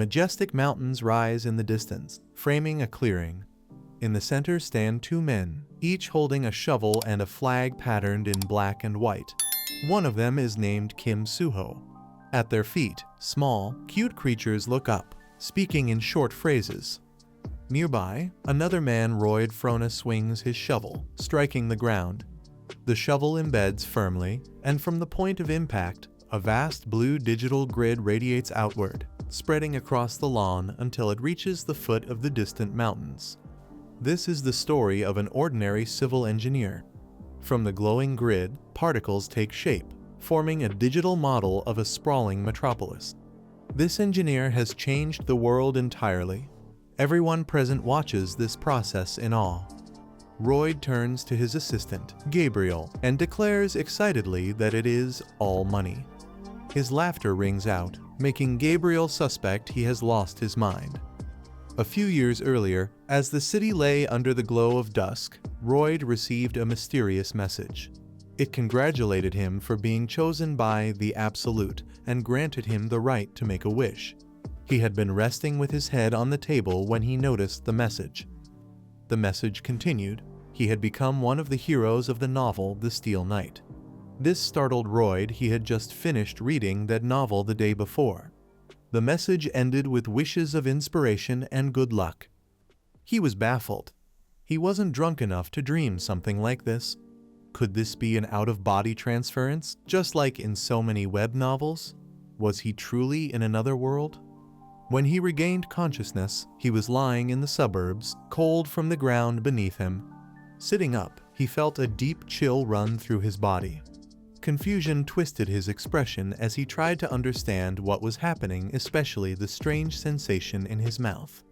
Majestic mountains rise in the distance, framing a clearing. In the center stand two men, each holding a shovel and a flag patterned in black and white. One of them is named Kim Suho. At their feet, small, cute creatures look up, speaking in short phrases. Nearby, another man, Royd Frona, swings his shovel, striking the ground. The shovel embeds firmly, and from the point of impact, a vast blue digital grid radiates outward, spreading across the lawn until it reaches the foot of the distant mountains. This is the story of an ordinary civil engineer. From the glowing grid, particles take shape, forming a digital model of a sprawling metropolis. This engineer has changed the world entirely. Everyone present watches this process in awe. Royd turns to his assistant, Gabriel, and declares excitedly that it is all money. His laughter rings out, making Gabriel suspect he has lost his mind. A few years earlier, as the city lay under the glow of dusk, Royd received a mysterious message. It congratulated him for being chosen by the Absolute and granted him the right to make a wish. He had been resting with his head on the table when he noticed the message. The message continued. He had become one of the heroes of the novel The Steel Knight. This startled Royd. He had just finished reading that novel the day before. The message ended with wishes of inspiration and good luck. He was baffled. He wasn't drunk enough to dream something like this. Could this be an out-of-body transference, just like in so many web novels? Was he truly in another world? When he regained consciousness, he was lying in the suburbs, cold from the ground beneath him. Sitting up, he felt a deep chill run through his body. Confusion twisted his expression as he tried to understand what was happening, especially the strange sensation in his mouth.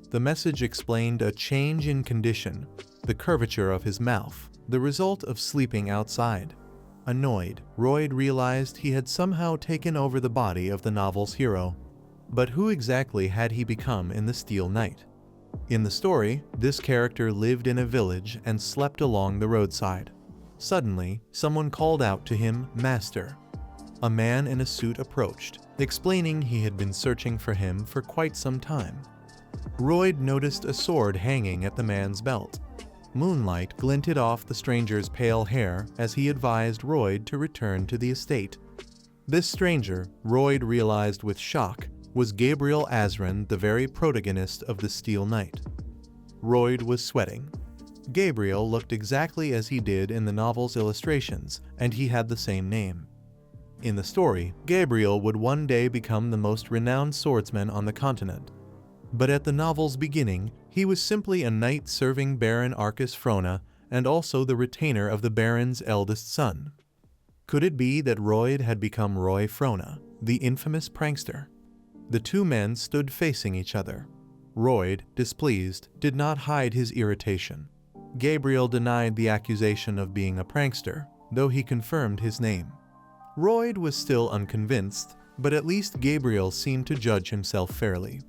The message explained a change in condition, the curvature of his mouth, the result of sleeping outside. Annoyed, Royd realized he had somehow taken over the body of the novel's hero. But who exactly had he become in The Steel Knight? In the story, this character lived in a village and slept along the roadside. Suddenly, someone called out to him, "Master." A man in a suit approached, explaining he had been searching for him for quite some time. Royd noticed a sword hanging at the man's belt. Moonlight glinted off the stranger's pale hair as he advised Royd to return to the estate. This stranger, Royd realized with shock, was Gabriel Azran, the very protagonist of The Steel Knight. Royd was sweating. Gabriel looked exactly as he did in the novel's illustrations, and he had the same name. In the story, Gabriel would one day become the most renowned swordsman on the continent. But at the novel's beginning, he was simply a knight serving Baron Arcus Frona and also the retainer of the Baron's eldest son. Could it be that Royd had become Roy Frona, the infamous prankster? The two men stood facing each other. Royd, displeased, did not hide his irritation. Gabriel denied the accusation of being a prankster, though he confirmed his name. Royd was still unconvinced, but at least Gabriel seemed to judge himself fairly.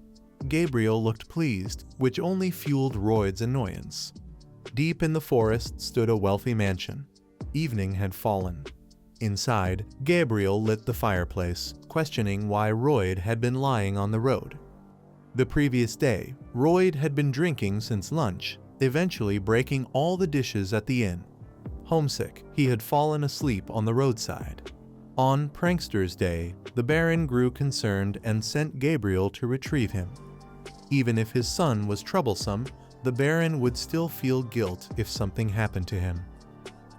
Gabriel looked pleased, which only fueled Royd's annoyance. Deep in the forest stood a wealthy mansion. Evening had fallen. Inside, Gabriel lit the fireplace, questioning why Royd had been lying on the road. The previous day, Royd had been drinking since lunch, eventually breaking all the dishes at the inn. Homesick, he had fallen asleep on the roadside. On Prankster's Day, the Baron grew concerned and sent Gabriel to retrieve him. Even if his son was troublesome, the Baron would still feel guilt if something happened to him.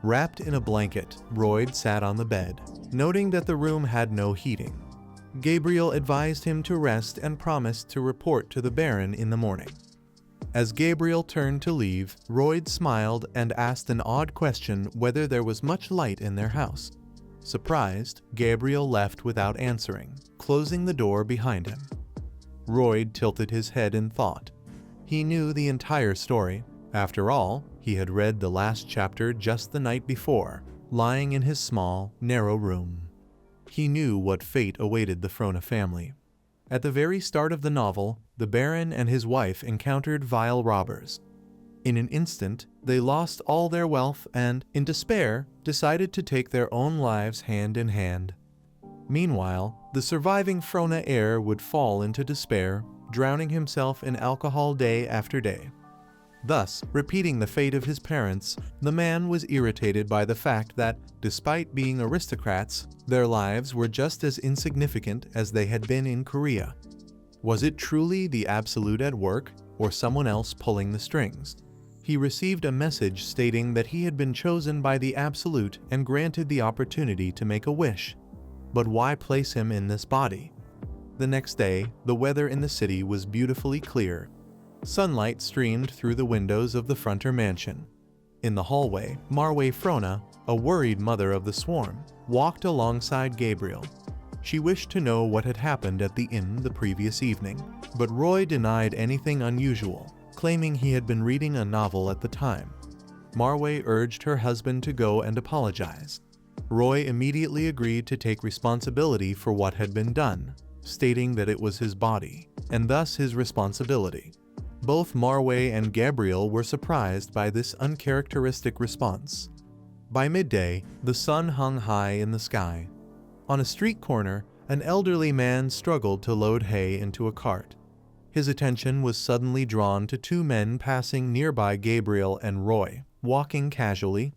Wrapped in a blanket, Royd sat on the bed, noting that the room had no heating. Gabriel advised him to rest and promised to report to the Baron in the morning. As Gabriel turned to leave, Royd smiled and asked an odd question whether there was much light in their house. Surprised, Gabriel left without answering, closing the door behind him. Royd tilted his head in thought. He knew the entire story. After all, he had read the last chapter just the night before, lying in his small, narrow room. He knew what fate awaited the Frona family. At the very start of the novel, the Baron and his wife encountered vile robbers. In an instant, they lost all their wealth and, in despair, decided to take their own lives hand in hand. Meanwhile, the surviving Frona heir would fall into despair, drowning himself in alcohol day after day. Thus, repeating the fate of his parents, the man was irritated by the fact that, despite being aristocrats, their lives were just as insignificant as they had been in Korea. Was it truly the Absolute at work, or someone else pulling the strings? He received a message stating that he had been chosen by the Absolute and granted the opportunity to make a wish. But why place him in this body? The next day, the weather in the city was beautifully clear. Sunlight streamed through the windows of the Fronter mansion. In the hallway, Marway Frona, a worried mother of the swarm, walked alongside Gabriel. She wished to know what had happened at the inn the previous evening, but Roy denied anything unusual, claiming he had been reading a novel at the time. Marway urged her husband to go and apologize. Roy immediately agreed to take responsibility for what had been done, stating that it was his body, and thus his responsibility. Both Marway and Gabriel were surprised by this uncharacteristic response. By midday, the sun hung high in the sky. On a street corner, an elderly man struggled to load hay into a cart. His attention was suddenly drawn to two men passing nearby Gabriel and Roy, walking casually.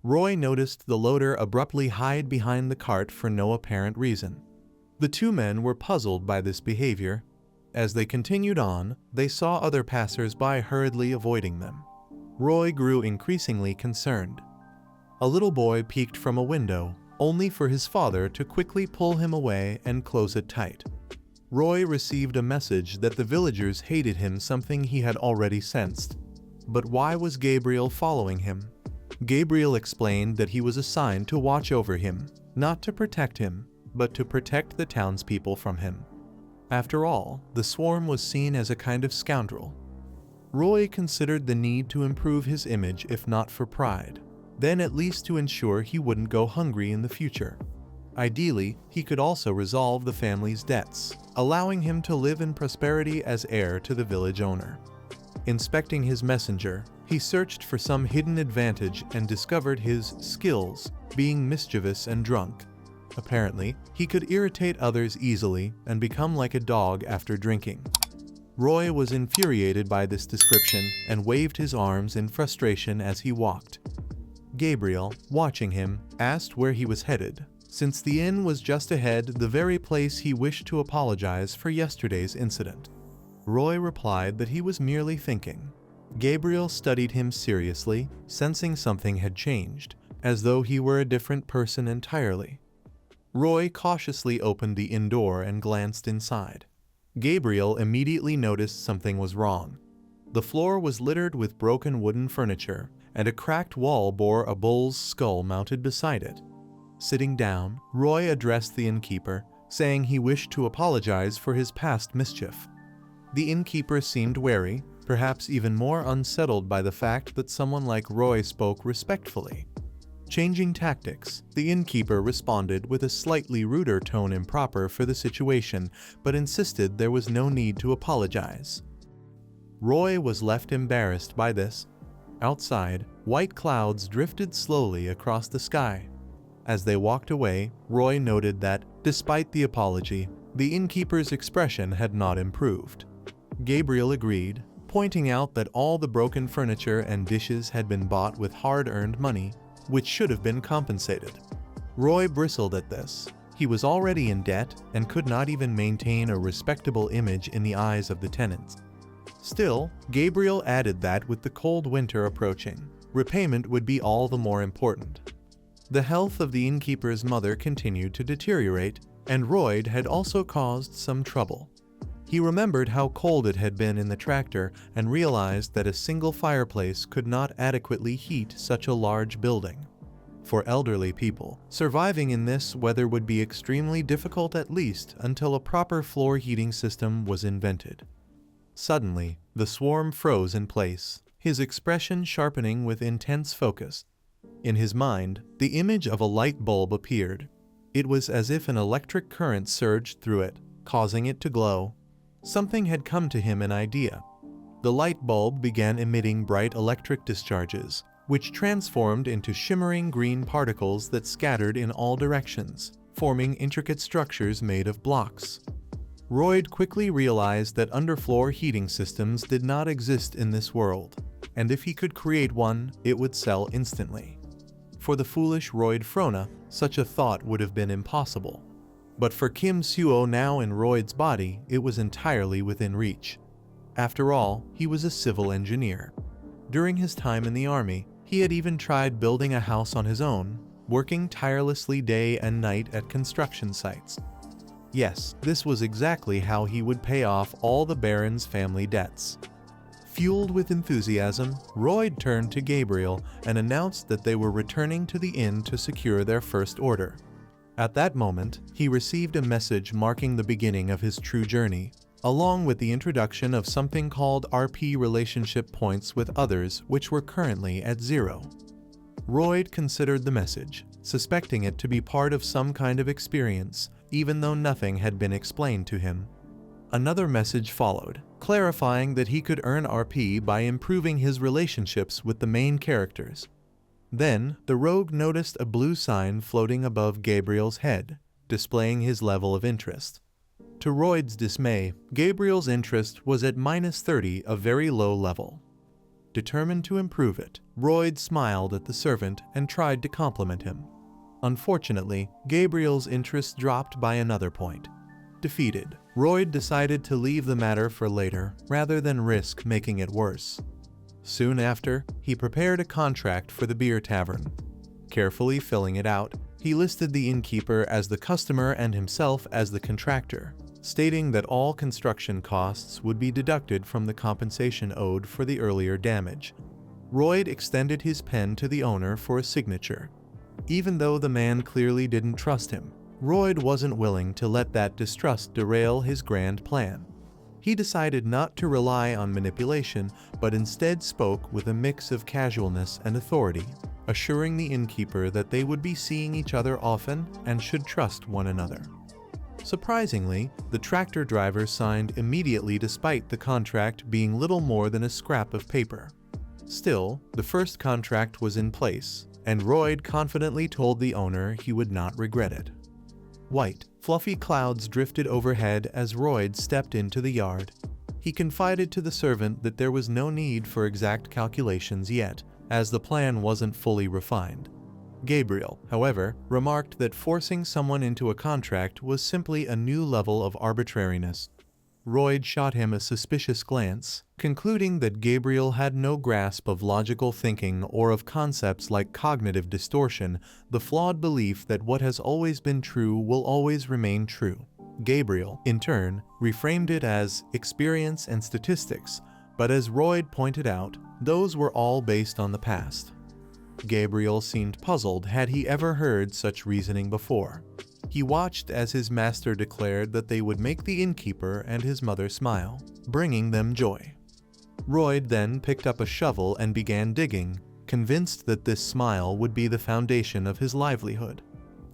Roy noticed the loader abruptly hide behind the cart for no apparent reason. The two men were puzzled by this behavior. As they continued on, they saw other passers-by hurriedly avoiding them. Roy grew increasingly concerned. A little boy peeked from a window, only for his father to quickly pull him away and close it tight. Roy received a message that the villagers hated him, something he had already sensed. But why was Gabriel following him? Gabriel explained that he was assigned to watch over him, not to protect him, but to protect the townspeople from him. After all, the swarm was seen as a kind of scoundrel. Roy considered the need to improve his image, if not for pride, then at least to ensure he wouldn't go hungry in the future. Ideally, he could also resolve the family's debts, allowing him to live in prosperity as heir to the village owner. Inspecting his messenger, he searched for some hidden advantage and discovered his skills, being mischievous and drunk. Apparently, he could irritate others easily and become like a dog after drinking. Roy was infuriated by this description and waved his arms in frustration as he walked. Gabriel, watching him, asked where he was headed, since the inn was just ahead, the very place he wished to apologize for yesterday's incident. Roy replied that he was merely thinking. Gabriel studied him seriously, sensing something had changed, as though he were a different person entirely. Roy cautiously opened the inn door and glanced inside. Gabriel immediately noticed something was wrong. The floor was littered with broken wooden furniture, and a cracked wall bore a bull's skull mounted beside it. Sitting down, Roy addressed the innkeeper, saying he wished to apologize for his past mischief. The innkeeper seemed wary, perhaps even more unsettled by the fact that someone like Roy spoke respectfully. Changing tactics, the innkeeper responded with a slightly ruder tone, improper for the situation, but insisted there was no need to apologize. Roy was left embarrassed by this. Outside, white clouds drifted slowly across the sky. As they walked away, Roy noted that, despite the apology, the innkeeper's expression had not improved. Gabriel agreed, pointing out that all the broken furniture and dishes had been bought with hard-earned money, which should have been compensated. Roy bristled at this. He was already in debt and could not even maintain a respectable image in the eyes of the tenants. Still, Gabriel added that with the cold winter approaching, repayment would be all the more important. The health of the innkeeper's mother continued to deteriorate, and Roy had also caused some trouble. He remembered how cold it had been in the tractor and realized that a single fireplace could not adequately heat such a large building. For elderly people, surviving in this weather would be extremely difficult, at least until a proper floor heating system was invented. Suddenly, the swarm froze in place, his expression sharpening with intense focus. In his mind, the image of a light bulb appeared. It was as if an electric current surged through it, causing it to glow. Something had come to him, an idea. The light bulb began emitting bright electric discharges, which transformed into shimmering green particles that scattered in all directions, forming intricate structures made of blocks. Royd quickly realized that underfloor heating systems did not exist in this world, and if he could create one, it would sell instantly. For the foolish Royd Frona, such a thought would have been impossible. But for Kim Suo now in Royd's body, it was entirely within reach. After all, he was a civil engineer. During his time in the army, he had even tried building a house on his own, working tirelessly day and night at construction sites. Yes, this was exactly how he would pay off all the Baron's family debts. Fueled with enthusiasm, Royd turned to Gabriel and announced that they were returning to the inn to secure their first order. At that moment, he received a message marking the beginning of his true journey, along with the introduction of something called RP relationship points with others which were currently at 0. Royd considered the message, suspecting it to be part of some kind of experience, even though nothing had been explained to him. Another message followed, clarifying that he could earn RP by improving his relationships with the main characters. Then, the rogue noticed a blue sign floating above Gabriel's head, displaying his level of interest. To Royd's dismay, Gabriel's interest was at -30, a very low level. Determined to improve it, Royd smiled at the servant and tried to compliment him. Unfortunately, Gabriel's interest dropped by another point. Defeated, Royd decided to leave the matter for later, rather than risk making it worse. Soon after, he prepared a contract for the beer tavern. Carefully filling it out, he listed the innkeeper as the customer and himself as the contractor, stating that all construction costs would be deducted from the compensation owed for the earlier damage. Royd extended his pen to the owner for a signature. Even though the man clearly didn't trust him, Royd wasn't willing to let that distrust derail his grand plan. He decided not to rely on manipulation, but instead spoke with a mix of casualness and authority, assuring the innkeeper that they would be seeing each other often and should trust one another. Surprisingly, the tractor driver signed immediately despite the contract being little more than a scrap of paper. Still, the first contract was in place, and Royd confidently told the owner he would not regret it. White, fluffy clouds drifted overhead as Royd stepped into the yard. He confided to the servant that there was no need for exact calculations yet, as the plan wasn't fully refined. Gabriel, however, remarked that forcing someone into a contract was simply a new level of arbitrariness. Royd shot him a suspicious glance, concluding that Gabriel had no grasp of logical thinking or of concepts like cognitive distortion, the flawed belief that what has always been true will always remain true. Gabriel, in turn, reframed it as experience and statistics, but as Royd pointed out, those were all based on the past. Gabriel seemed puzzled had he ever heard such reasoning before. He watched as his master declared that they would make the innkeeper and his mother smile, bringing them joy. Royd then picked up a shovel and began digging, convinced that this smile would be the foundation of his livelihood.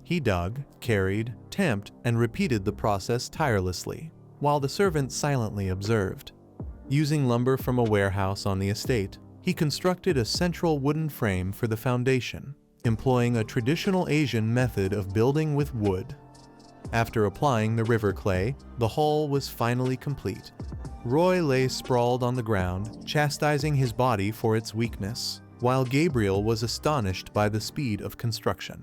He dug, carried, tamped, and repeated the process tirelessly, while the servant silently observed. Using lumber from a warehouse on the estate, he constructed a central wooden frame for the foundation, employing a traditional Asian method of building with wood. After applying the river clay, the hull was finally complete. Roy lay sprawled on the ground, chastising his body for its weakness, while Gabriel was astonished by the speed of construction.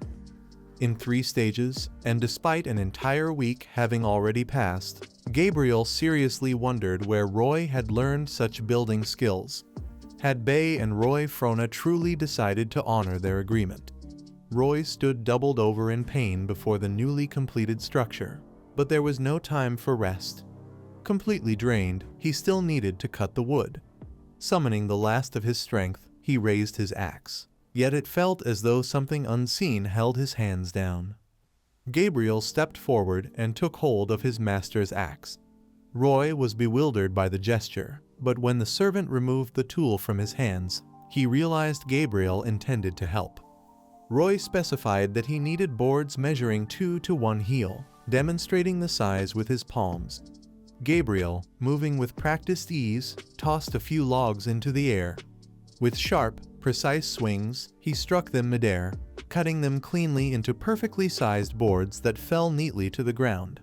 In 3 stages, and despite an entire week having already passed, Gabriel seriously wondered where Roy had learned such building skills. Had Bay and Roy Frona truly decided to honor their agreement? Roy stood doubled over in pain before the newly completed structure, but there was no time for rest. Completely drained, he still needed to cut the wood. Summoning the last of his strength, he raised his axe. Yet it felt as though something unseen held his hands down. Gabriel stepped forward and took hold of his master's axe. Roy was bewildered by the gesture, but when the servant removed the tool from his hands, he realized Gabriel intended to help. Roy specified that he needed boards measuring 2 to 1 heel, demonstrating the size with his palms. Gabriel, moving with practiced ease, tossed a few logs into the air. With sharp, precise swings, he struck them midair, cutting them cleanly into perfectly sized boards that fell neatly to the ground.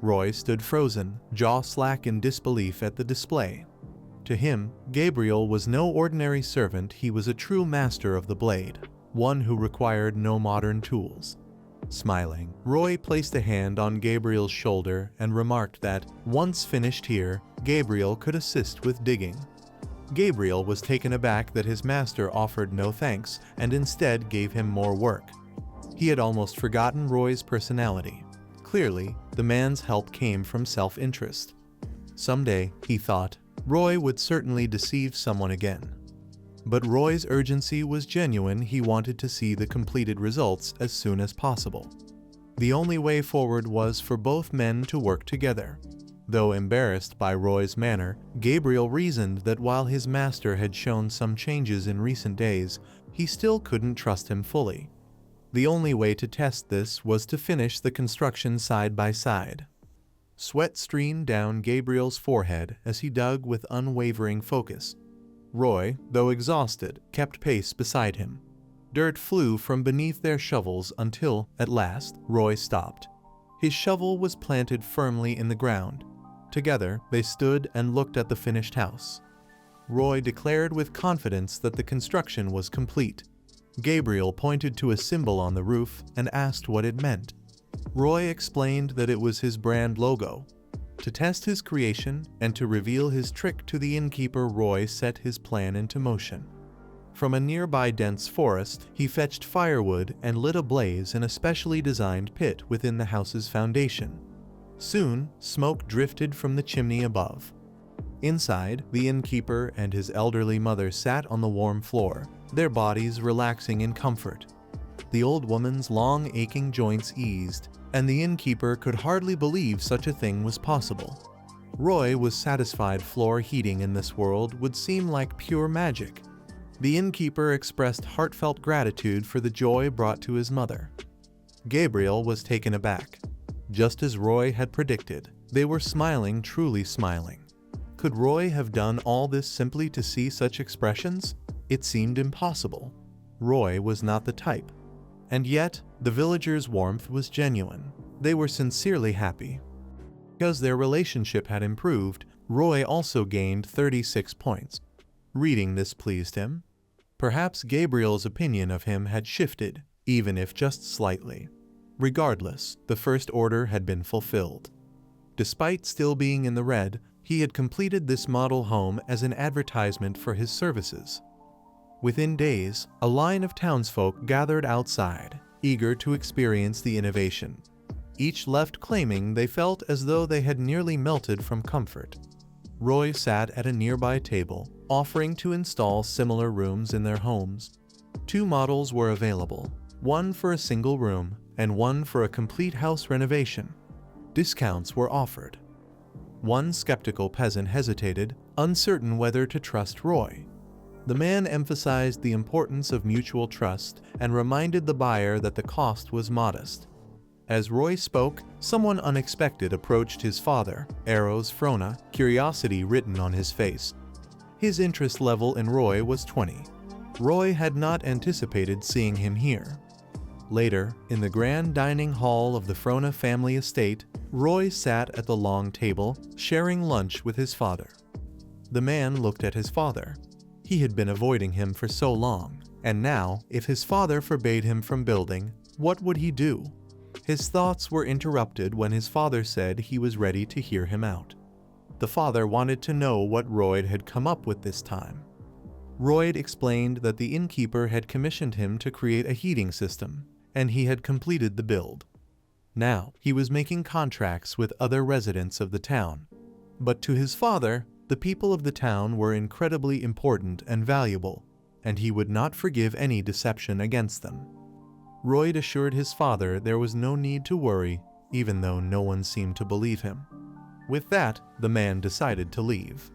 Roy stood frozen, jaw slack in disbelief at the display. To him, Gabriel was no ordinary servant, he was a true master of the blade, one who required no modern tools. Smiling, Roy placed a hand on Gabriel's shoulder and remarked that, once finished here, Gabriel could assist with digging. Gabriel was taken aback that his master offered no thanks and instead gave him more work. He had almost forgotten Roy's personality. Clearly, the man's help came from self-interest. Someday, he thought, Roy would certainly deceive someone again. But Roy's urgency was genuine, he wanted to see the completed results as soon as possible. The only way forward was for both men to work together. Though embarrassed by Roy's manner, Gabriel reasoned that while his master had shown some changes in recent days, he still couldn't trust him fully. The only way to test this was to finish the construction side by side. Sweat streamed down Gabriel's forehead as he dug with unwavering focus. Roy, though exhausted, kept pace beside him. Dirt flew from beneath their shovels until, at last, Roy stopped. His shovel was planted firmly in the ground. Together, they stood and looked at the finished house. Roy declared with confidence that the construction was complete. Gabriel pointed to a symbol on the roof and asked what it meant. Roy explained that it was his brand logo. To test his creation and to reveal his trick to the innkeeper, Roy set his plan into motion. From a nearby dense forest, he fetched firewood and lit a blaze in a specially designed pit within the house's foundation. Soon, smoke drifted from the chimney above. Inside, the innkeeper and his elderly mother sat on the warm floor, their bodies relaxing in comfort. The old woman's long, aching joints eased, and the innkeeper could hardly believe such a thing was possible. Roy was satisfied floor heating in this world would seem like pure magic. The innkeeper expressed heartfelt gratitude for the joy brought to his mother. Gabriel was taken aback. Just as Roy had predicted, they were smiling, truly smiling. Could Roy have done all this simply to see such expressions? It seemed impossible. Roy was not the type. And yet, the villagers' warmth was genuine. They were sincerely happy. Because their relationship had improved, Roy also gained 36 points. Reading this pleased him. Perhaps Gabriel's opinion of him had shifted, even if just slightly. Regardless, the first order had been fulfilled. Despite still being in the red, he had completed this model home as an advertisement for his services. Within days, a line of townsfolk gathered outside, eager to experience the innovation. Each left claiming they felt as though they had nearly melted from comfort. Roy sat at a nearby table, offering to install similar rooms in their homes. 2 models were available, one for a single room and one for a complete house renovation. Discounts were offered. One skeptical peasant hesitated, uncertain whether to trust Roy. The man emphasized the importance of mutual trust and reminded the buyer that the cost was modest. As Roy spoke, someone unexpected approached his father, Eros Frona, curiosity written on his face. His interest level in Roy was 20. Roy had not anticipated seeing him here. Later, in the grand dining hall of the Frona family estate, Roy sat at the long table, sharing lunch with his father. The man looked at his father. He had been avoiding him for so long, and now, if his father forbade him from building, what would he do? His thoughts were interrupted when his father said he was ready to hear him out. The father wanted to know what Roy had come up with this time. Roy explained that the innkeeper had commissioned him to create a heating system, and he had completed the build. Now, he was making contracts with other residents of the town. But to his father, the people of the town were incredibly important and valuable, and he would not forgive any deception against them. Roy assured his father there was no need to worry, even though no one seemed to believe him. With that, the man decided to leave.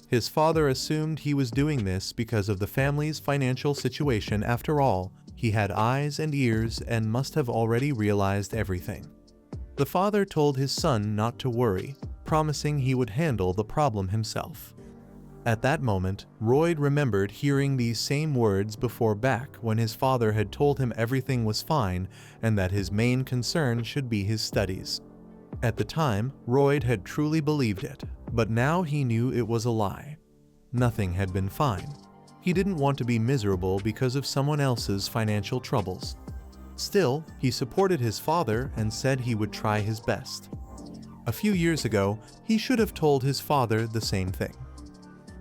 His father assumed he was doing this because of the family's financial situation. After all, he had eyes and ears and must have already realized everything. The father told his son not to worry, promising he would handle the problem himself. At that moment, Royd remembered hearing these same words before back when his father had told him everything was fine and that his main concern should be his studies. At the time, Royd had truly believed it, but now he knew it was a lie. Nothing had been fine. He didn't want to be miserable because of someone else's financial troubles. Still, he supported his father and said he would try his best. A few years ago, he should have told his father the same thing.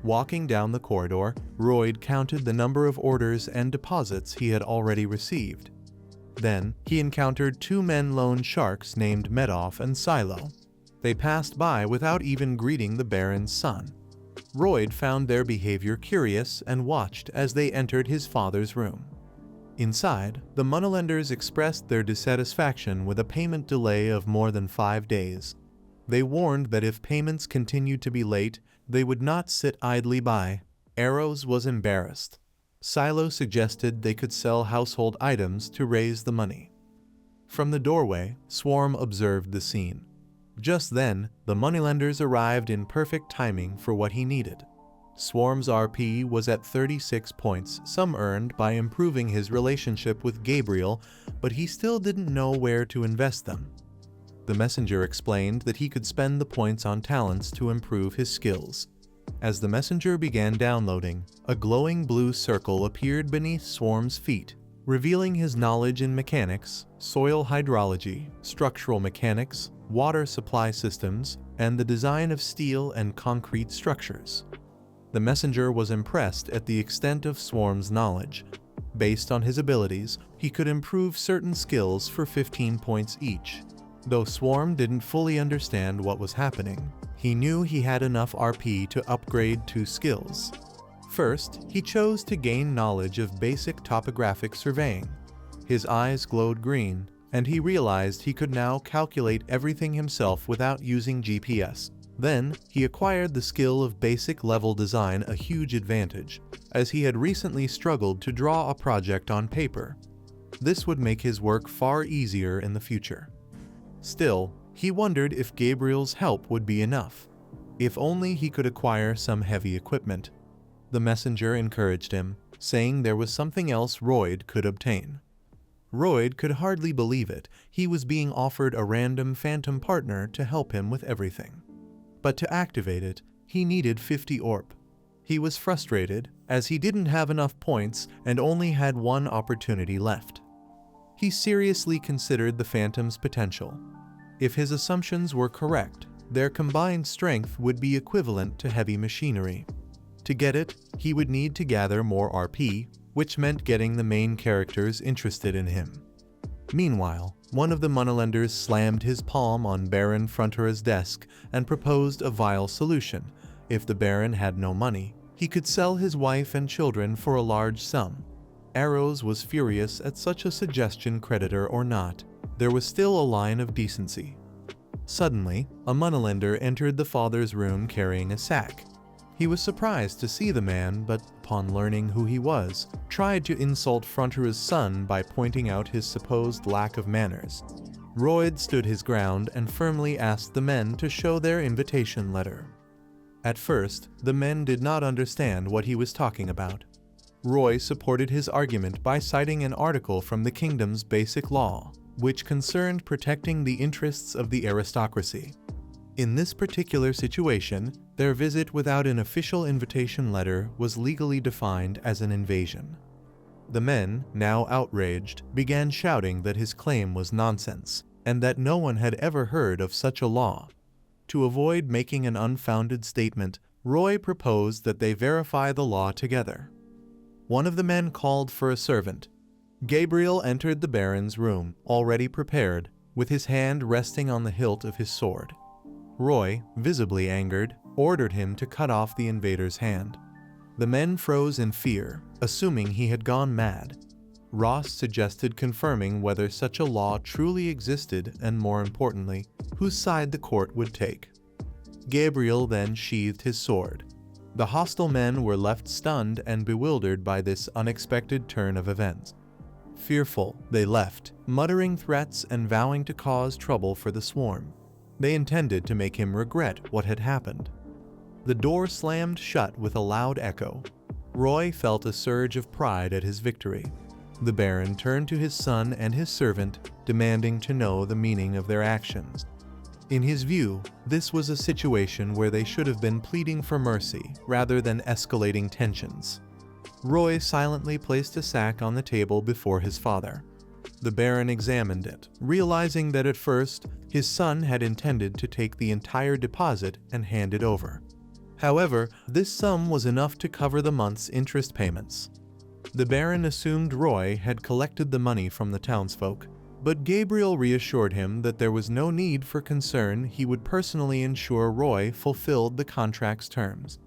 Walking down the corridor, Royd counted the number of orders and deposits he had already received. Then, he encountered two men loan sharks named Medoff and Silo. They passed by without even greeting the Baron's son. Royd found their behavior curious and watched as they entered his father's room. Inside, the moneylenders expressed their dissatisfaction with a payment delay of more than 5 days. They warned that if payments continued to be late, they would not sit idly by. Arrows was embarrassed. Silo suggested they could sell household items to raise the money. From the doorway, Swarm observed the scene. Just then, the moneylenders arrived in perfect timing for what he needed. Swarm's RP was at 36 points, some earned by improving his relationship with Gabriel, but he still didn't know where to invest them. The messenger explained that he could spend the points on talents to improve his skills. As the messenger began downloading, a glowing blue circle appeared beneath Swarm's feet, revealing his knowledge in mechanics, soil hydrology, structural mechanics, water supply systems, and the design of steel and concrete structures. The messenger was impressed at the extent of Swarm's knowledge. Based on his abilities, he could improve certain skills for 15 points each. Though Swarm didn't fully understand what was happening, he knew he had enough RP to upgrade 2 skills. First, he chose to gain knowledge of basic topographic surveying. His eyes glowed green, and he realized he could now calculate everything himself without using GPS. Then, he acquired the skill of basic level design, a huge advantage, as he had recently struggled to draw a project on paper. This would make his work far easier in the future. Still, he wondered if Gabriel's help would be enough. If only he could acquire some heavy equipment. The messenger encouraged him, saying there was something else Royd could obtain. Royd could hardly believe it. He was being offered a random phantom partner to help him with everything. But to activate it, he needed 50 orp. He was frustrated, as he didn't have enough points and only had one opportunity left. He seriously considered the Phantom's potential. If his assumptions were correct, their combined strength would be equivalent to heavy machinery. To get it, he would need to gather more RP, which meant getting the main characters interested in him. Meanwhile, one of the moneylenders slammed his palm on Baron Frontera's desk and proposed a vile solution. If the Baron had no money, he could sell his wife and children for a large sum. Arrows was furious at such a suggestion, creditor or not. There was still a line of decency. Suddenly, a moneylender entered the father's room carrying a sack. He was surprised to see the man, but upon learning who he was, tried to insult Frontera's son by pointing out his supposed lack of manners. Royd stood his ground and firmly asked the men to show their invitation letter. At first, the men did not understand what he was talking about. Roy supported his argument by citing an article from the kingdom's basic law, which concerned protecting the interests of the aristocracy. In this particular situation, their visit without an official invitation letter was legally defined as an invasion. The men, now outraged, began shouting that his claim was nonsense, and that no one had ever heard of such a law. To avoid making an unfounded statement, Roy proposed that they verify the law together. One of the men called for a servant. Gabriel entered the Baron's room, already prepared, with his hand resting on the hilt of his sword. Roy, visibly angered, ordered him to cut off the invader's hand. The men froze in fear, assuming he had gone mad. Ross suggested confirming whether such a law truly existed and, more importantly, whose side the court would take. Gabriel then sheathed his sword. The hostile men were left stunned and bewildered by this unexpected turn of events. Fearful, they left, muttering threats and vowing to cause trouble for the swarm. They intended to make him regret what had happened. The door slammed shut with a loud echo. Roy felt a surge of pride at his victory. The Baron turned to his son and his servant, demanding to know the meaning of their actions. In his view, this was a situation where they should have been pleading for mercy rather than escalating tensions. Roy silently placed a sack on the table before his father. The Baron examined it, realizing that at first, his son had intended to take the entire deposit and hand it over. However, this sum was enough to cover the month's interest payments. The Baron assumed Roy had collected the money from the townsfolk, but Gabriel reassured him that there was no need for concern. He would personally ensure Roy fulfilled the contract's terms.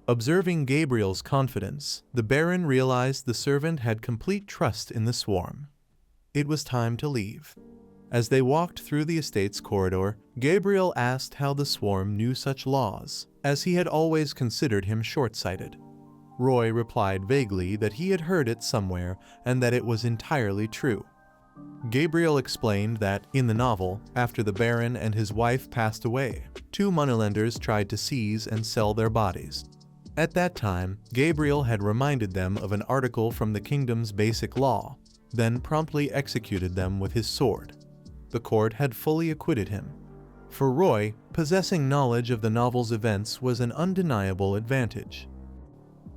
Observing Gabriel's confidence, the Baron realized the servant had complete trust in the swarm. It was time to leave. As they walked through the estate's corridor, Gabriel asked how the swarm knew such laws, as he had always considered him short-sighted. Roy replied vaguely that he had heard it somewhere and that it was entirely true. Gabriel explained that, in the novel, after the Baron and his wife passed away, 2 moneylenders tried to seize and sell their bodies. At that time, Gabriel had reminded them of an article from the kingdom's basic law, then promptly executed them with his sword. The court had fully acquitted him. For Roy, possessing knowledge of the novel's events was an undeniable advantage.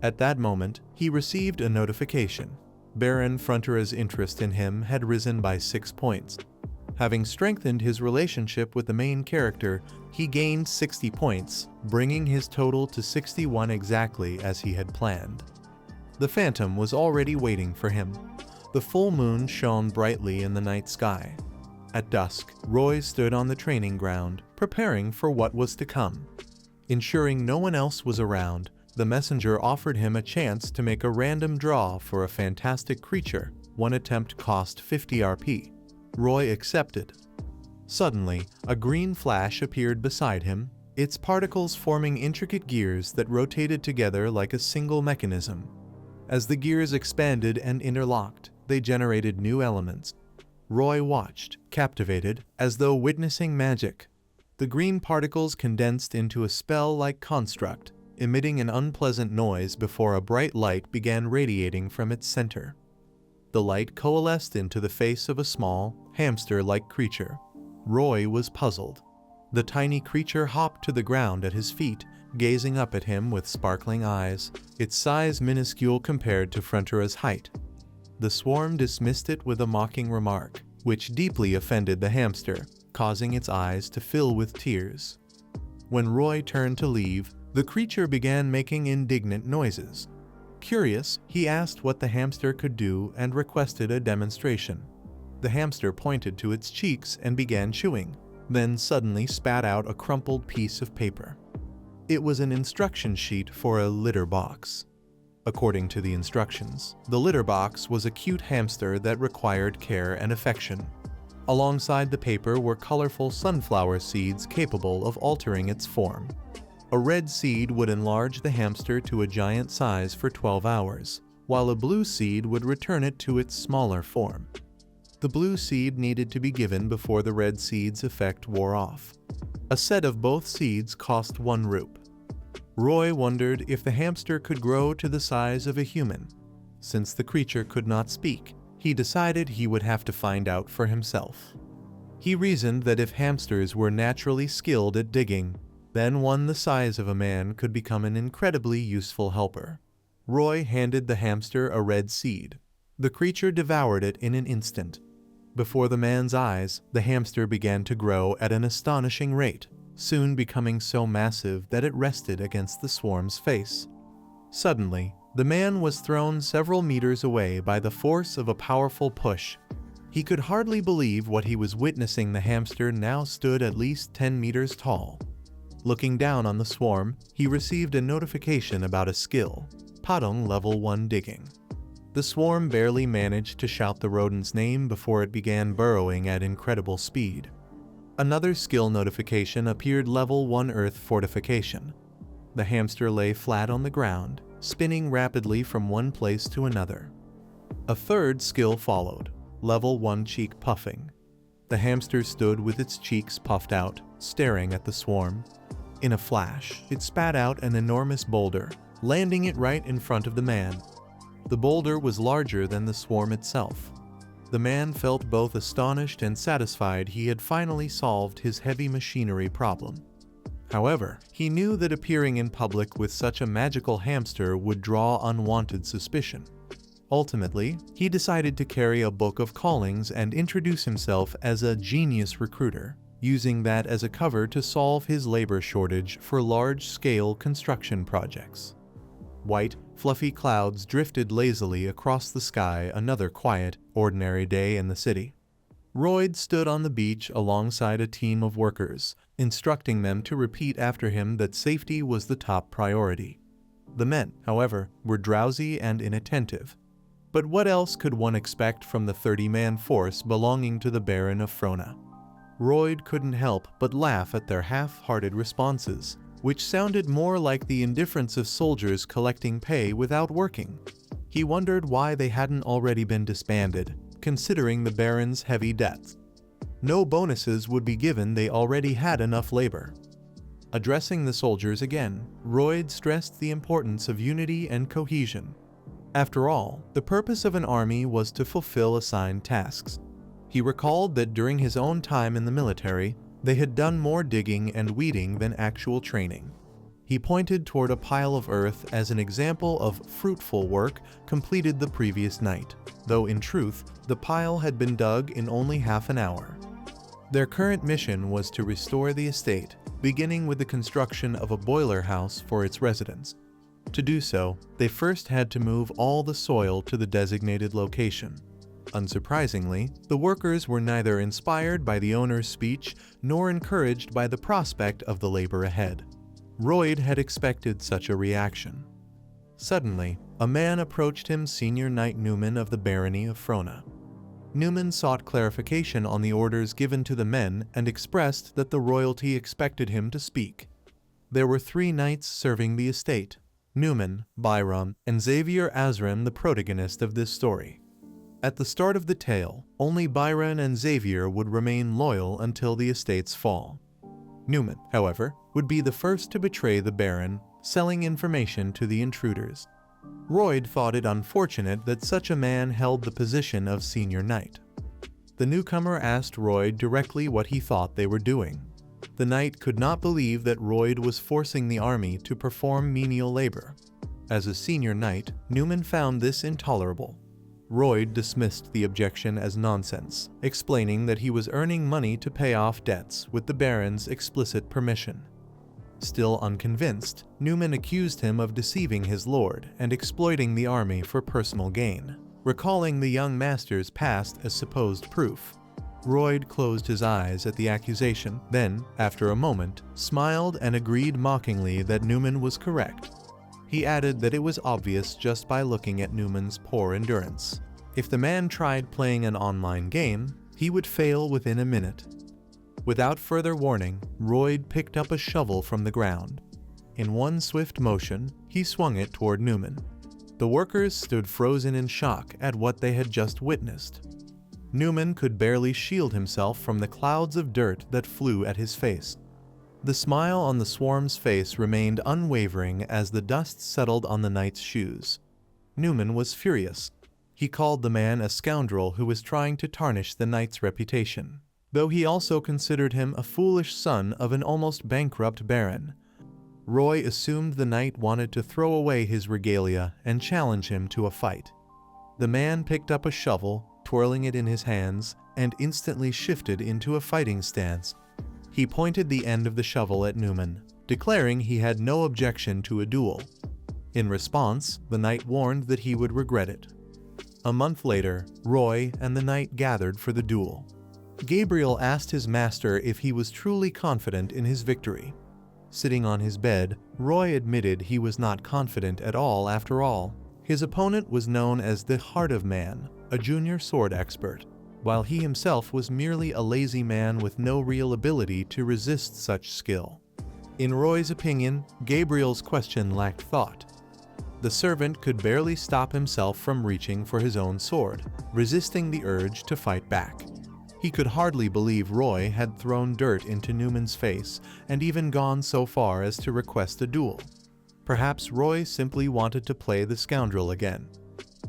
At that moment, he received a notification. Baron Frontera's interest in him had risen by 6 points. Having strengthened his relationship with the main character, he gained 60 points, bringing his total to 61 exactly as he had planned. The Phantom was already waiting for him. The full moon shone brightly in the night sky. At dusk, Roy stood on the training ground, preparing for what was to come. Ensuring no one else was around, the messenger offered him a chance to make a random draw for a fantastic creature. One attempt cost 50 RP. Roy accepted. Suddenly, a green flash appeared beside him, its particles forming intricate gears that rotated together like a single mechanism. As the gears expanded and interlocked, they generated new elements. Roy watched, captivated, as though witnessing magic. The green particles condensed into a spell-like construct, emitting an unpleasant noise before a bright light began radiating from its center. The light coalesced into the face of a small, hamster-like creature. Roy was puzzled. The tiny creature hopped to the ground at his feet, gazing up at him with sparkling eyes, its size minuscule compared to Frontera's height. The swarm dismissed it with a mocking remark, which deeply offended the hamster, causing its eyes to fill with tears. When Roy turned to leave, the creature began making indignant noises. Curious, he asked what the hamster could do and requested a demonstration. The hamster pointed to its cheeks and began chewing, then suddenly spat out a crumpled piece of paper. It was an instruction sheet for a litter box. According to the instructions, the litter box was a cute hamster that required care and affection. Alongside the paper were colorful sunflower seeds capable of altering its form. A red seed would enlarge the hamster to a giant size for 12 hours, while a blue seed would return it to its smaller form. The blue seed needed to be given before the red seed's effect wore off. A set of both seeds cost 1 rup. Roy wondered if the hamster could grow to the size of a human. Since the creature could not speak, he decided he would have to find out for himself. He reasoned that if hamsters were naturally skilled at digging, then one the size of a man could become an incredibly useful helper. Roy handed the hamster a red seed. The creature devoured it in an instant. Before the man's eyes, the hamster began to grow at an astonishing rate, soon becoming so massive that it rested against the swarm's face. Suddenly, the man was thrown several meters away by the force of a powerful push. He could hardly believe what he was witnessing. The hamster now stood at least 10 meters tall. Looking down on the swarm, he received a notification about a skill, Padong Level 1 Digging. The swarm barely managed to shout the rodent's name before it began burrowing at incredible speed. Another skill notification appeared, Level 1 Earth Fortification. The hamster lay flat on the ground, spinning rapidly from one place to another. A third skill followed, Level 1 Cheek Puffing. The hamster stood with its cheeks puffed out, staring at the swarm. In a flash, it spat out an enormous boulder, landing it right in front of the man. The boulder was larger than the swarm itself. The man felt both astonished and satisfied he had finally solved his heavy machinery problem. However, he knew that appearing in public with such a magical hamster would draw unwanted suspicion. Ultimately, he decided to carry a book of callings and introduce himself as a genius recruiter, using that as a cover to solve his labor shortage for large-scale construction projects. White, fluffy clouds drifted lazily across the sky another quiet, ordinary day in the city. Royd stood on the beach alongside a team of workers, instructing them to repeat after him that safety was the top priority. The men, however, were drowsy and inattentive. But what else could one expect from the 30-man force belonging to the Baron of Frona? Royd couldn't help but laugh at their half-hearted responses, which sounded more like the indifference of soldiers collecting pay without working. He wondered why they hadn't already been disbanded, considering the Baron's heavy debts. No bonuses would be given, they already had enough labor. Addressing the soldiers again, Royd stressed the importance of unity and cohesion. After all, the purpose of an army was to fulfill assigned tasks. He recalled that during his own time in the military, they had done more digging and weeding than actual training. He pointed toward a pile of earth as an example of fruitful work completed the previous night, though in truth, the pile had been dug in only half an hour. Their current mission was to restore the estate, beginning with the construction of a boiler house for its residents. To do so, they first had to move all the soil to the designated location. Unsurprisingly, the workers were neither inspired by the owner's speech nor encouraged by the prospect of the labor ahead. Royd had expected such a reaction. Suddenly, a man approached him, Senior Knight Newman of the Barony of Frona. Newman sought clarification on the orders given to the men and expressed that the royalty expected him to speak. There were 3 knights serving the estate: Newman, Byram, and Xavier Azram, the protagonist of this story. At the start of the tale, only Byron and Xavier would remain loyal until the estate's fall. Newman, however, would be the first to betray the Baron, selling information to the intruders. Royd thought it unfortunate that such a man held the position of senior knight. The newcomer asked Royd directly what he thought they were doing. The knight could not believe that Royd was forcing the army to perform menial labor. As a senior knight, Newman found this intolerable. Royd dismissed the objection as nonsense, explaining that he was earning money to pay off debts with the Baron's explicit permission. Still unconvinced, Newman accused him of deceiving his lord and exploiting the army for personal gain, recalling the young master's past as supposed proof. Royd closed his eyes at the accusation, then, after a moment, smiled and agreed mockingly that Newman was correct. He added that it was obvious just by looking at Newman's poor endurance. If the man tried playing an online game, he would fail within a minute. Without further warning, Royd picked up a shovel from the ground. In one swift motion, he swung it toward Newman. The workers stood frozen in shock at what they had just witnessed. Newman could barely shield himself from the clouds of dirt that flew at his face. The smile on the swarm's face remained unwavering as the dust settled on the knight's shoes. Newman was furious. He called the man a scoundrel who was trying to tarnish the knight's reputation, though he also considered him a foolish son of an almost bankrupt baron. Roy assumed the knight wanted to throw away his regalia and challenge him to a fight. The man picked up a shovel, twirling it in his hands, and instantly shifted into a fighting stance. He pointed the end of the shovel at Newman, declaring he had no objection to a duel. In response, the knight warned that he would regret it. A month later, Roy and the knight gathered for the duel. Gabriel asked his master if he was truly confident in his victory. Sitting on his bed, Roy admitted he was not confident at all after all. His opponent was known as the Heart of Man, a junior sword expert, while he himself was merely a lazy man with no real ability to resist such skill. In Roy's opinion, Gabriel's question lacked thought. The servant could barely stop himself from reaching for his own sword, resisting the urge to fight back. He could hardly believe Roy had thrown dirt into Newman's face and even gone so far as to request a duel. Perhaps Roy simply wanted to play the scoundrel again.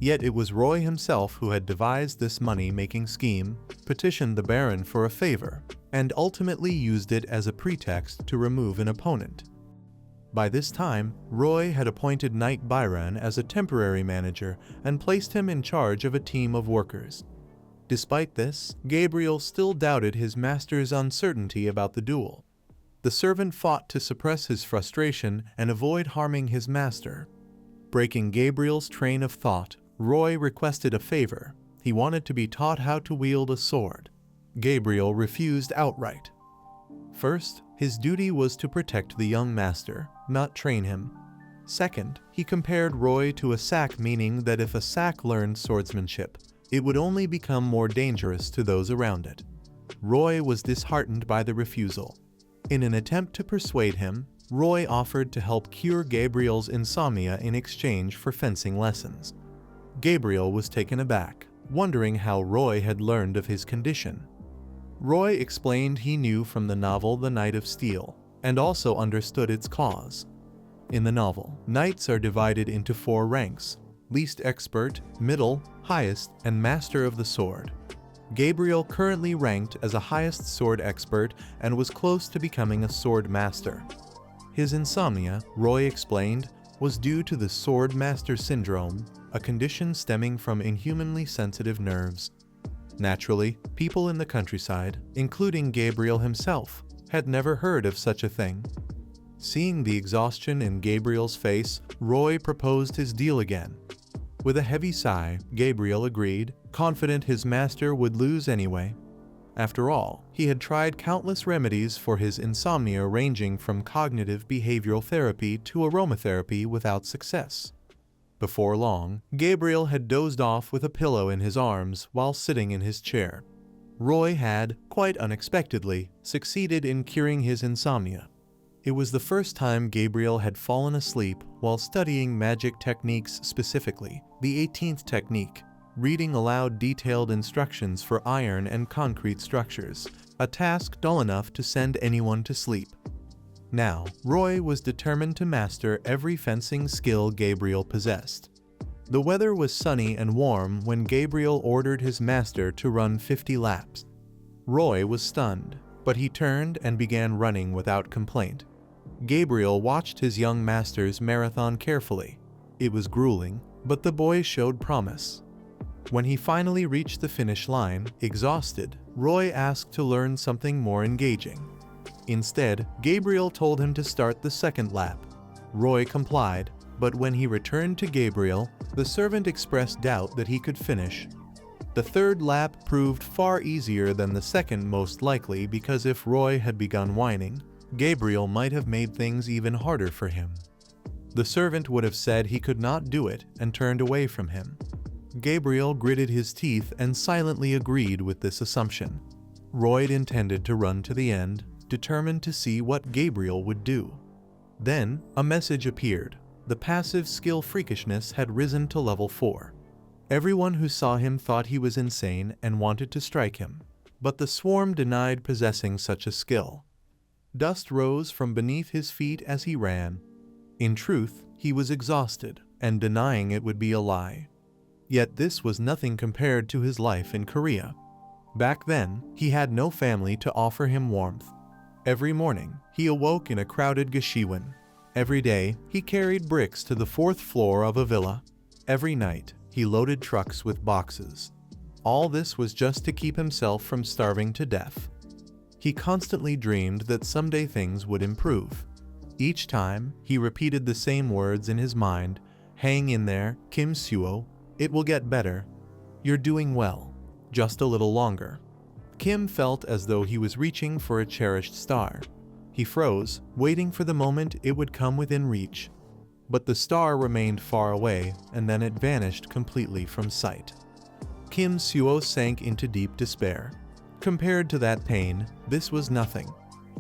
Yet it was Roy himself who had devised this money-making scheme, petitioned the Baron for a favor, and ultimately used it as a pretext to remove an opponent. By this time, Roy had appointed Knight Byron as a temporary manager and placed him in charge of a team of workers. Despite this, Gabriel still doubted his master's uncertainty about the duel. The servant fought to suppress his frustration and avoid harming his master. Breaking Gabriel's train of thought, Roy requested a favor. He wanted to be taught how to wield a sword. Gabriel refused outright. First, his duty was to protect the young master, not train him. Second, he compared Roy to a sack, meaning that if a sack learned swordsmanship, it would only become more dangerous to those around it. Roy was disheartened by the refusal. In an attempt to persuade him, Roy offered to help cure Gabriel's insomnia in exchange for fencing lessons. Gabriel was taken aback, wondering how Roy had learned of his condition. Roy explained he knew from the novel The Knight of Steel, and also understood its cause. In the novel, knights are divided into 4 ranks: least expert, middle, highest, and master of the sword. Gabriel currently ranked as a highest sword expert and was close to becoming a sword master. His insomnia, Roy explained, was due to the sword master syndrome, a condition stemming from inhumanly sensitive nerves. Naturally, people in the countryside, including Gabriel himself, had never heard of such a thing. Seeing the exhaustion in Gabriel's face, Roy proposed his deal again. With a heavy sigh, Gabriel agreed, confident his master would lose anyway. After all, he had tried countless remedies for his insomnia, ranging from cognitive behavioral therapy to aromatherapy, without success. Before long, Gabriel had dozed off with a pillow in his arms while sitting in his chair. Roy had, quite unexpectedly, succeeded in curing his insomnia. It was the first time Gabriel had fallen asleep while studying magic techniques, specifically the 18th technique, reading aloud detailed instructions for iron and concrete structures, a task dull enough to send anyone to sleep. Now, Roy was determined to master every fencing skill Gabriel possessed. The weather was sunny and warm when Gabriel ordered his master to run 50 laps. Roy was stunned, but he turned and began running without complaint. Gabriel watched his young master's marathon carefully. It was grueling, but the boy showed promise. When he finally reached the finish line, exhausted, Roy asked to learn something more engaging. Instead, Gabriel told him to start the second lap. Roy complied, but when he returned to Gabriel, the servant expressed doubt that he could finish. The third lap proved far easier than the second, most likely because if Roy had begun whining, Gabriel might have made things even harder for him. The servant would have said he could not do it and turned away from him. Gabriel gritted his teeth and silently agreed with this assumption. Roy intended to run to the end, determined to see what Gabriel would do. Then, a message appeared. The passive skill freakishness had risen to level 4. Everyone who saw him thought he was insane and wanted to strike him, but the swarm denied possessing such a skill. Dust rose from beneath his feet as he ran. In truth, he was exhausted, and denying it would be a lie. Yet this was nothing compared to his life in Korea. Back then, he had no family to offer him warmth. Every morning, he awoke in a crowded gashiwan. Every day, he carried bricks to the 4th floor of a villa. Every night, he loaded trucks with boxes. All this was just to keep himself from starving to death. He constantly dreamed that someday things would improve. Each time, he repeated the same words in his mind: "Hang in there, Kim Suo. It will get better. You're doing well. Just a little longer." Kim felt as though he was reaching for a cherished star. He froze, waiting for the moment it would come within reach. But the star remained far away, and then it vanished completely from sight. Kim Suo sank into deep despair. Compared to that pain, this was nothing.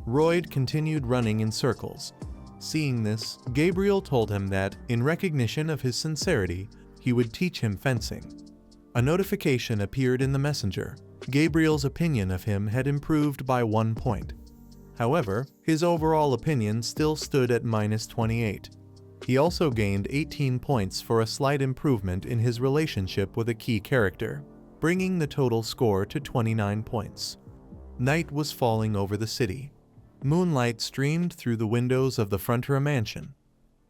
Roy continued running in circles. Seeing this, Gabriel told him that, in recognition of his sincerity, he would teach him fencing. A notification appeared in the messenger. Gabriel's opinion of him had improved by 1 point. However, his overall opinion still stood at -28. He also gained 18 points for a slight improvement in his relationship with a key character, bringing the total score to 29 points. Night was falling over the city. Moonlight streamed through the windows of the Frontier mansion.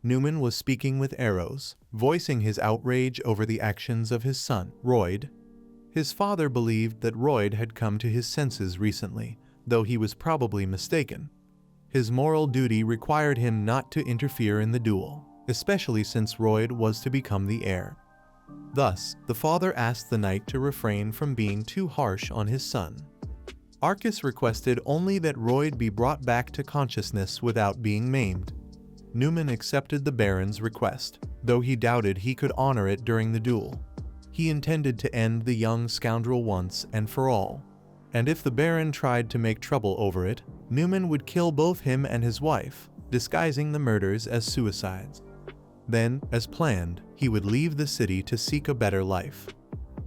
Newman was speaking with Eros, voicing his outrage over the actions of his son, Royd. His father believed that Royd had come to his senses recently, though he was probably mistaken. His moral duty required him not to interfere in the duel, especially since Royd was to become the heir. Thus, the father asked the knight to refrain from being too harsh on his son. Arcus requested only that Royd be brought back to consciousness without being maimed. Newman accepted the Baron's request, though he doubted he could honor it during the duel. He intended to end the young scoundrel once and for all, and if the Baron tried to make trouble over it, Newman would kill both him and his wife, disguising the murders as suicides. Then, as planned, he would leave the city to seek a better life.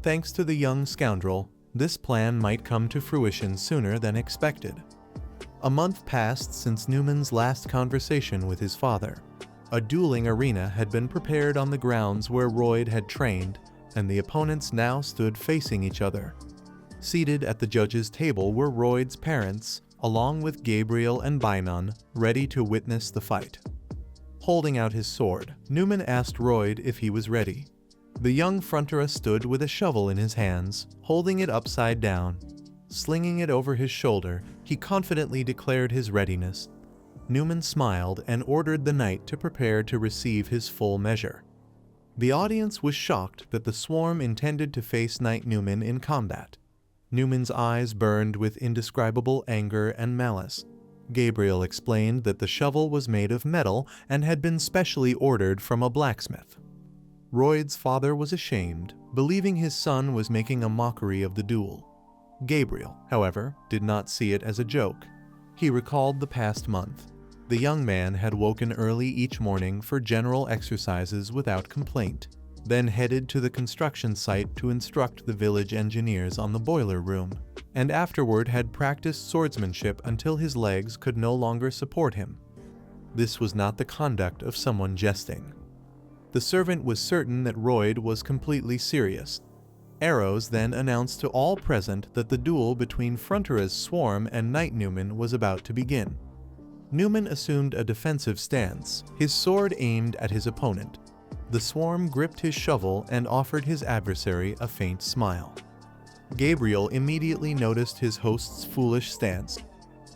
Thanks to the young scoundrel, this plan might come to fruition sooner than expected. A month passed since Newman's last conversation with his father. A dueling arena had been prepared on the grounds where Royd had trained, and the opponents now stood facing each other. Seated at the judge's table were Royd's parents, along with Gabriel and Bainon, ready to witness the fight. Holding out his sword, Newman asked Royd if he was ready. The young frontier stood with a shovel in his hands, holding it upside down. Slinging it over his shoulder, he confidently declared his readiness. Newman smiled and ordered the knight to prepare to receive his full measure. The audience was shocked that the swarm intended to face Knight Newman in combat. Newman's eyes burned with indescribable anger and malice. Gabriel explained that the shovel was made of metal and had been specially ordered from a blacksmith. Royd's father was ashamed, believing his son was making a mockery of the duel. Gabriel, however, did not see it as a joke. He recalled the past month. The young man had woken early each morning for general exercises without complaint, then headed to the construction site to instruct the village engineers on the boiler room, and afterward had practiced swordsmanship until his legs could no longer support him. This was not the conduct of someone jesting. The servant was certain that Royd was completely serious. Eros then announced to all present that the duel between Frontier's swarm and Knight Newman was about to begin. Newman assumed a defensive stance, his sword aimed at his opponent. The swarm gripped his shovel and offered his adversary a faint smile. Gabriel immediately noticed his host's foolish stance.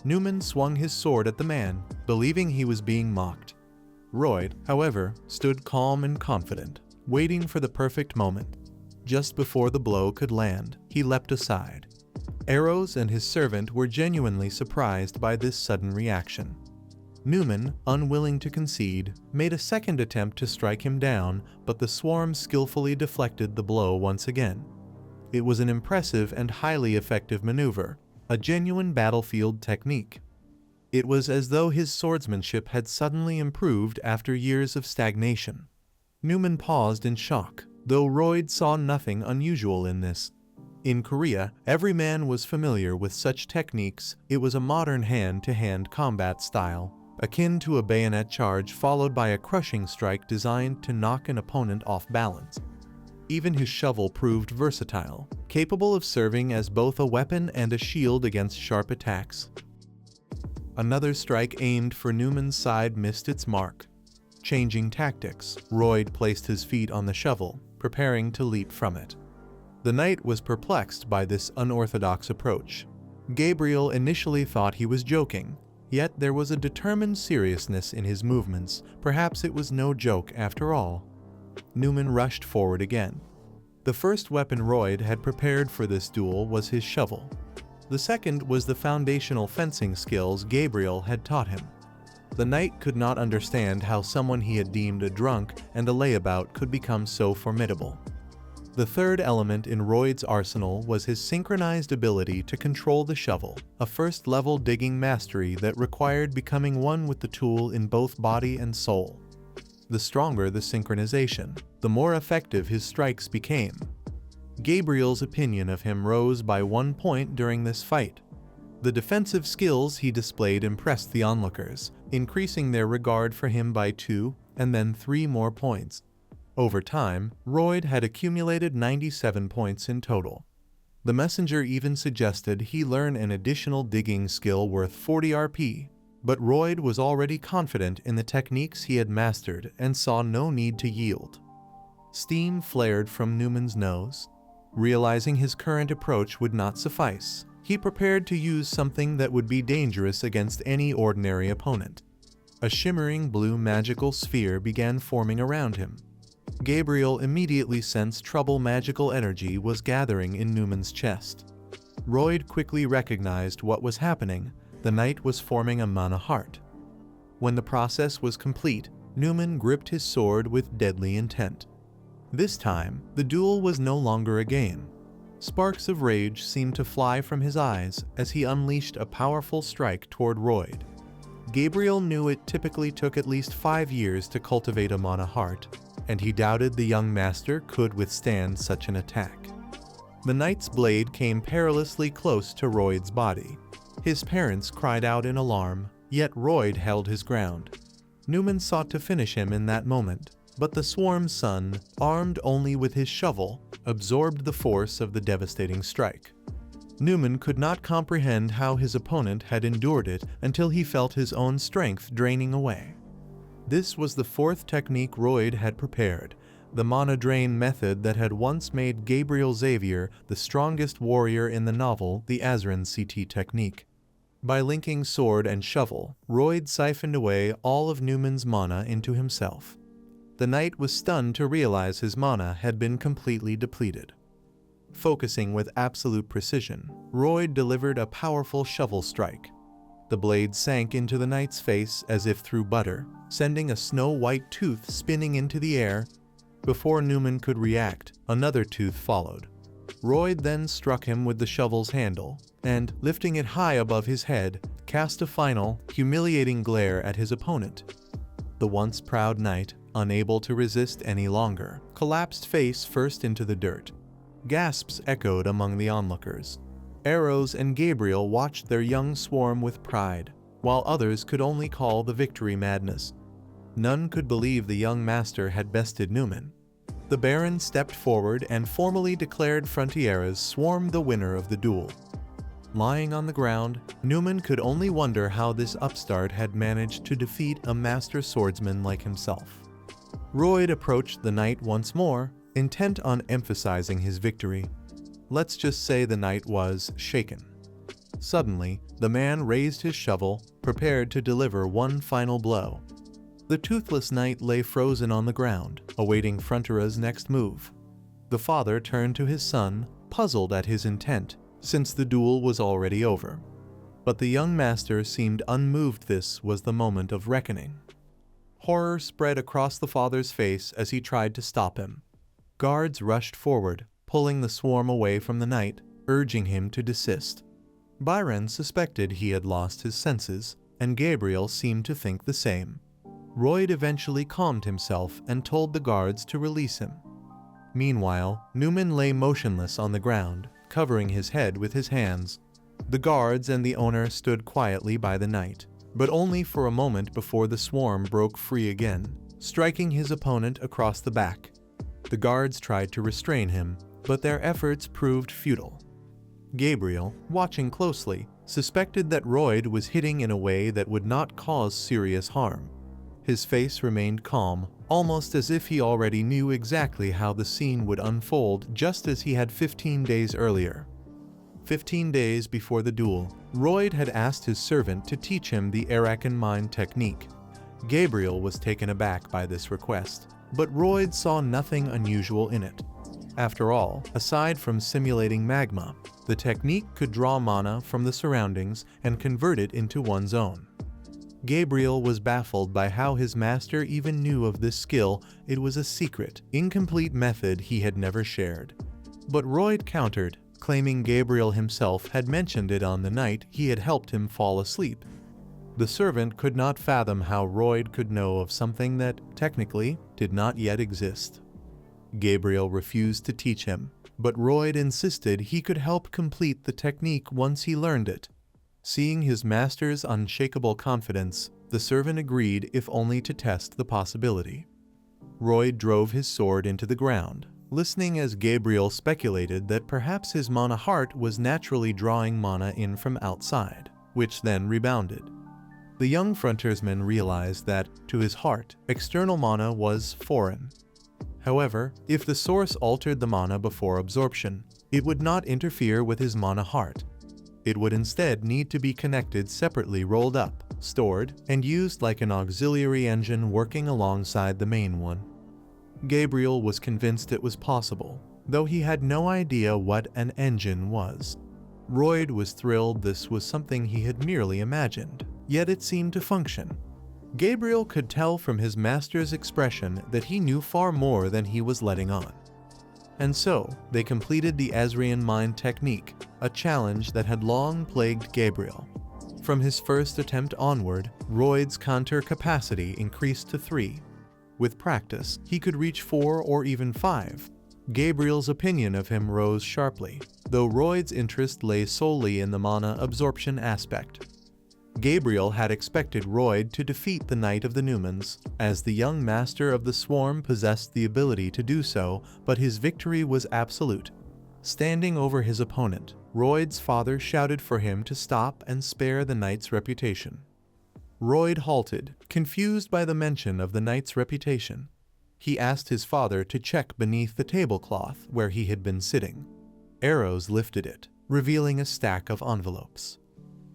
Newman swung his sword at the man, believing he was being mocked. Royd, however, stood calm and confident, waiting for the perfect moment. Just before the blow could land, he leapt aside. Eros and his servant were genuinely surprised by this sudden reaction. Newman, unwilling to concede, made a second attempt to strike him down, but the swarm skillfully deflected the blow once again. It was an impressive and highly effective maneuver, a genuine battlefield technique. It was as though his swordsmanship had suddenly improved after years of stagnation. Newman paused in shock, though Royd saw nothing unusual in this. In Korea, every man was familiar with such techniques. It was a modern hand-to-hand combat style, akin to a bayonet charge followed by a crushing strike designed to knock an opponent off balance. Even his shovel proved versatile, capable of serving as both a weapon and a shield against sharp attacks. Another strike aimed for Newman's side missed its mark. Changing tactics, Royd placed his feet on the shovel, preparing to leap from it. The knight was perplexed by this unorthodox approach. Gabriel initially thought he was joking, yet there was a determined seriousness in his movements. Perhaps it was no joke after all. Newman rushed forward again. The first weapon Royd had prepared for this duel was his shovel. The second was the foundational fencing skills Gabriel had taught him. The knight could not understand how someone he had deemed a drunk and a layabout could become so formidable. The third element in Royd's arsenal was his synchronized ability to control the shovel, a first-level digging mastery that required becoming one with the tool in both body and soul. The stronger the synchronization, the more effective his strikes became. Gabriel's opinion of him rose by 1 point during this fight. The defensive skills he displayed impressed the onlookers, increasing their regard for him by 2 and then 3 more points. Over time, Royd had accumulated 97 points in total. The messenger even suggested he learn an additional digging skill worth 40 RP, but Royd was already confident in the techniques he had mastered and saw no need to yield. Steam flared from Newman's nose. Realizing his current approach would not suffice, he prepared to use something that would be dangerous against any ordinary opponent. A shimmering blue magical sphere began forming around him. Gabriel immediately sensed trouble magical energy was gathering in Newman's chest. Royd quickly recognized what was happening. The knight was forming a mana heart. When the process was complete, Newman gripped his sword with deadly intent. This time, the duel was no longer a game. Sparks of rage seemed to fly from his eyes as he unleashed a powerful strike toward Royd. Gabriel knew it typically took at least 5 years to cultivate a mana heart, and he doubted the young master could withstand such an attack. The knight's blade came perilously close to Royd's body. His parents cried out in alarm, yet Royd held his ground. Newman sought to finish him in that moment, but the swarm's son, armed only with his shovel, absorbed the force of the devastating strike. Newman could not comprehend how his opponent had endured it until he felt his own strength draining away. This was the 4th technique Royd had prepared, the mana drain method that had once made Gabriel Xavier the strongest warrior in the novel The Azran CT technique. By linking sword and shovel, Royd siphoned away all of Newman's mana into himself. The knight was stunned to realize his mana had been completely depleted. Focusing with absolute precision, Royd delivered a powerful shovel strike. The blade sank into the knight's face as if through butter, sending a snow-white tooth spinning into the air. Before Newman could react, another tooth followed. Royd then struck him with the shovel's handle, and, lifting it high above his head, cast a final, humiliating glare at his opponent. The once proud knight, unable to resist any longer, collapsed face first into the dirt. Gasps echoed among the onlookers. Eros and Gabriel watched their young swarm with pride, while others could only call the victory madness. None could believe the young master had bested Newman. The Baron stepped forward and formally declared Frontieras Swarm the winner of the duel. Lying on the ground, Newman could only wonder how this upstart had managed to defeat a master swordsman like himself. Royd approached the knight once more, intent on emphasizing his victory. Let's just say the knight was shaken. Suddenly, the man raised his shovel, prepared to deliver one final blow. The toothless knight lay frozen on the ground, awaiting Frontera's next move. The father turned to his son, puzzled at his intent, since the duel was already over. But the young master seemed unmoved. This was the moment of reckoning. Horror spread across the father's face as he tried to stop him. Guards rushed forward, pulling the swarm away from the knight, urging him to desist. Byron suspected he had lost his senses, and Gabriel seemed to think the same. Royd eventually calmed himself and told the guards to release him. Meanwhile, Newman lay motionless on the ground, covering his head with his hands. The guards and the owner stood quietly by the knight, but only for a moment before the swarm broke free again, striking his opponent across the back. The guards tried to restrain him, but their efforts proved futile. Gabriel, watching closely, suspected that Royd was hitting in a way that would not cause serious harm. His face remained calm, almost as if he already knew exactly how the scene would unfold, just as he had 15 days earlier. 15 days before the duel, Royd had asked his servant to teach him the Arakan mind technique. Gabriel was taken aback by this request, but Royd saw nothing unusual in it. After all, aside from simulating magma, the technique could draw mana from the surroundings and convert it into one's own. Gabriel was baffled by how his master even knew of this skill. It was a secret, incomplete method he had never shared. But Royd countered, claiming Gabriel himself had mentioned it on the night he had helped him fall asleep. The servant could not fathom how Royd could know of something that, technically, did not yet exist. Gabriel refused to teach him, but Royd insisted he could help complete the technique once he learned it. Seeing his master's unshakable confidence, the servant agreed, if only to test the possibility. Royd drove his sword into the ground, listening as Gabriel speculated that perhaps his mana heart was naturally drawing mana in from outside, which then rebounded. The young frontiersman realized that, to his heart, external mana was foreign. However, if the source altered the mana before absorption, it would not interfere with his mana heart. It would instead need to be connected separately, rolled up, stored, and used like an auxiliary engine working alongside the main one. Gabriel was convinced it was possible, though he had no idea what an engine was. Royd was thrilled this was something he had merely imagined, yet it seemed to function. Gabriel could tell from his master's expression that he knew far more than he was letting on. And so, they completed the Asrian mind technique, a challenge that had long plagued Gabriel. From his first attempt onward, Royd's counter capacity increased to 3. With practice, he could reach 4 or even 5. Gabriel's opinion of him rose sharply, though Royd's interest lay solely in the mana absorption aspect. Gabriel had expected Royd to defeat the Knight of the Numans, as the young master of the swarm possessed the ability to do so, but his victory was absolute. Standing over his opponent, Royd's father shouted for him to stop and spare the knight's reputation. Royd halted, confused by the mention of the knight's reputation. He asked his father to check beneath the tablecloth where he had been sitting. Arrows lifted it, revealing a stack of envelopes.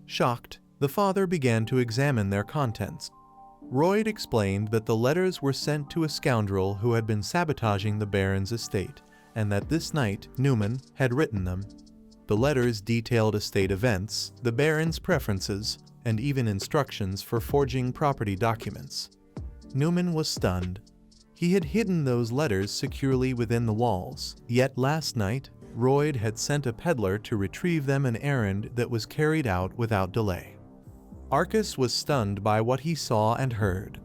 Shocked, the father began to examine their contents. Royd explained that the letters were sent to a scoundrel who had been sabotaging the Baron's estate, and that this knight, Newman, had written them. The letters detailed estate events, the Baron's preferences, and even instructions for forging property documents. Newman was stunned. He had hidden those letters securely within the walls, yet last night, Royd had sent a peddler to retrieve them, an errand that was carried out without delay. Arcus was stunned by what he saw and heard.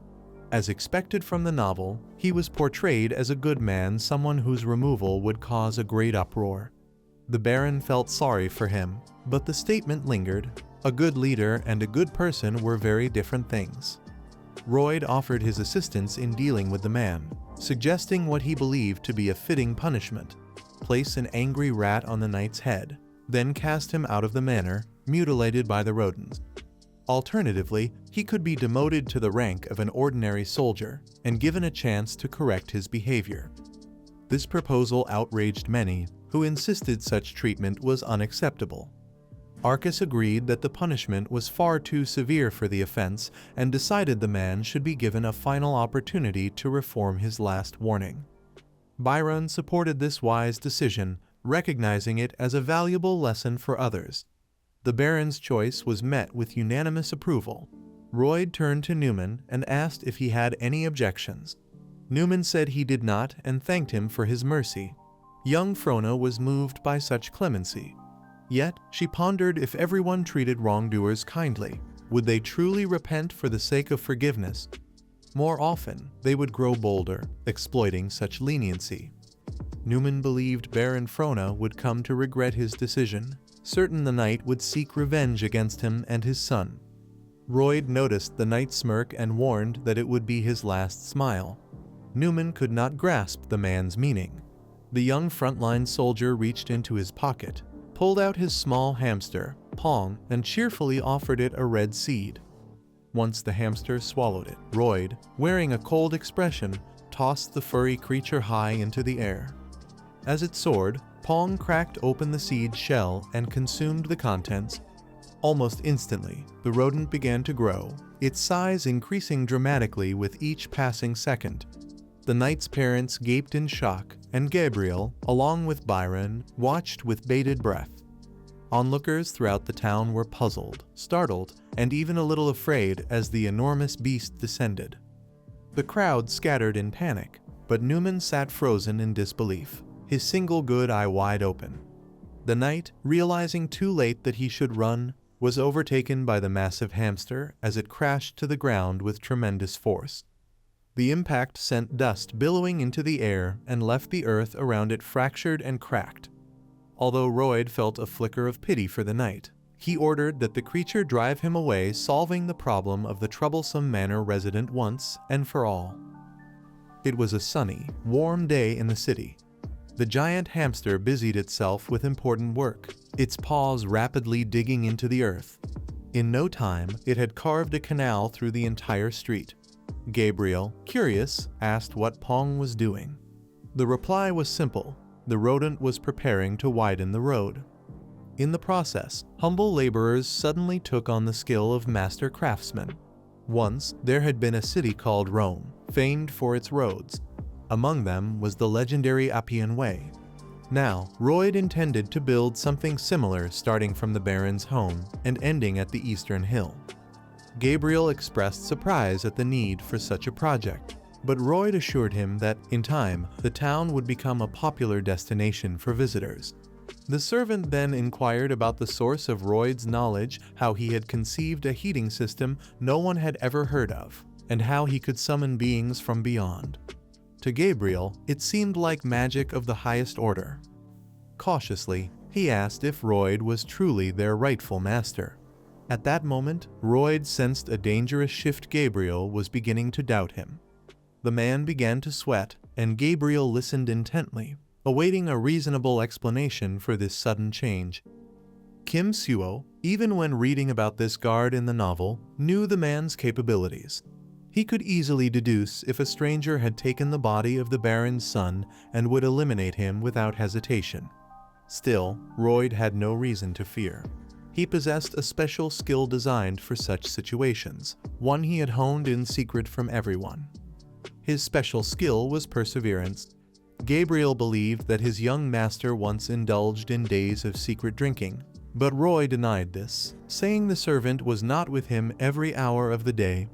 As expected from the novel, he was portrayed as a good man, someone whose removal would cause a great uproar. The Baron felt sorry for him, but the statement lingered. A good leader and a good person were very different things. Royd offered his assistance in dealing with the man, suggesting what he believed to be a fitting punishment: place an angry rat on the knight's head, then cast him out of the manor, mutilated by the rodents. Alternatively, he could be demoted to the rank of an ordinary soldier and given a chance to correct his behavior. This proposal outraged many, who insisted such treatment was unacceptable. Arcus agreed that the punishment was far too severe for the offense and decided the man should be given a final opportunity to reform his last warning. Byron supported this wise decision, recognizing it as a valuable lesson for others. The Baron's choice was met with unanimous approval. Royd turned to Newman and asked if he had any objections. Newman said he did not and thanked him for his mercy. Young Frona was moved by such clemency. Yet, she pondered, if everyone treated wrongdoers kindly, would they truly repent for the sake of forgiveness? More often, they would grow bolder, exploiting such leniency. Newman believed Baron Frona would come to regret his decision, certain the knight would seek revenge against him and his son. Royd noticed the knight's smirk and warned that it would be his last smile. Newman could not grasp the man's meaning. The young frontline soldier reached into his pocket, pulled out his small hamster, Pong, and cheerfully offered it a red seed. Once the hamster swallowed it, Royd, wearing a cold expression, tossed the furry creature high into the air. As it soared, Pong cracked open the seed shell and consumed the contents. Almost instantly, the rodent began to grow, its size increasing dramatically with each passing second. The knight's parents gaped in shock, and Gabriel, along with Byron, watched with bated breath. Onlookers throughout the town were puzzled, startled, and even a little afraid as the enormous beast descended. The crowd scattered in panic, but Newman sat frozen in disbelief, his single good eye wide open. The knight, realizing too late that he should run, was overtaken by the massive hamster as it crashed to the ground with tremendous force. The impact sent dust billowing into the air and left the earth around it fractured and cracked. Although Royd felt a flicker of pity for the knight, he ordered that the creature drive him away, solving the problem of the troublesome manor resident once and for all. It was a sunny, warm day in the city. The giant hamster busied itself with important work, its paws rapidly digging into the earth. In no time, it had carved a canal through the entire street. Gabriel, curious, asked what Pong was doing. The reply was simple: the rodent was preparing to widen the road. In the process, humble laborers suddenly took on the skill of master craftsmen. Once, there had been a city called Rome, famed for its roads. Among them was the legendary Appian Way. Now, Royd intended to build something similar, starting from the Baron's home and ending at the Eastern Hill. Gabriel expressed surprise at the need for such a project, but Royd assured him that, in time, the town would become a popular destination for visitors. The servant then inquired about the source of Royd's knowledge, how he had conceived a heating system no one had ever heard of, and how he could summon beings from beyond. To Gabriel, it seemed like magic of the highest order. Cautiously, he asked if Royd was truly their rightful master. At that moment, Royd sensed a dangerous shift. Gabriel was beginning to doubt him. The man began to sweat, and Gabriel listened intently, awaiting a reasonable explanation for this sudden change. Kim Suo, even when reading about this guard in the novel, knew the man's capabilities. He could easily deduce if a stranger had taken the body of the Baron's son and would eliminate him without hesitation. Still, Royd had no reason to fear. He possessed a special skill designed for such situations, one he had honed in secret from everyone. His special skill was perseverance. Gabriel believed that his young master once indulged in days of secret drinking, but Roy denied this, saying the servant was not with him every hour of the day.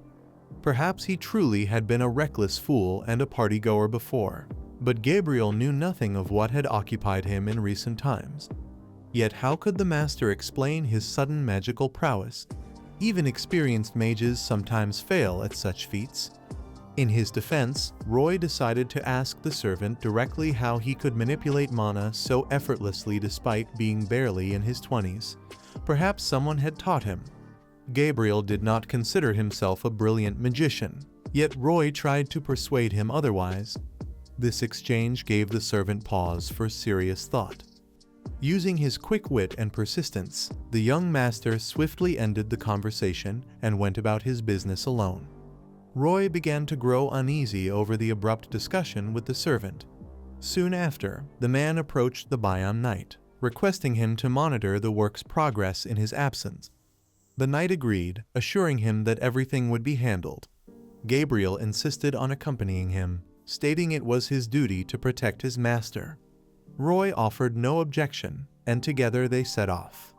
Perhaps he truly had been a reckless fool and a partygoer before, but Gabriel knew nothing of what had occupied him in recent times. Yet how could the master explain his sudden magical prowess? Even experienced mages sometimes fail at such feats. In his defense, Roy decided to ask the servant directly how he could manipulate mana so effortlessly despite being barely in his 20s. Perhaps someone had taught him. Gabriel did not consider himself a brilliant magician, yet Roy tried to persuade him otherwise. This exchange gave the servant pause for serious thought. Using his quick wit and persistence, the young master swiftly ended the conversation and went about his business alone. Roy began to grow uneasy over the abrupt discussion with the servant. Soon after, the man approached the Bion Knight, requesting him to monitor the work's progress in his absence. The knight agreed, assuring him that everything would be handled. Gabriel insisted on accompanying him, stating it was his duty to protect his master. Roy offered no objection, and together they set off.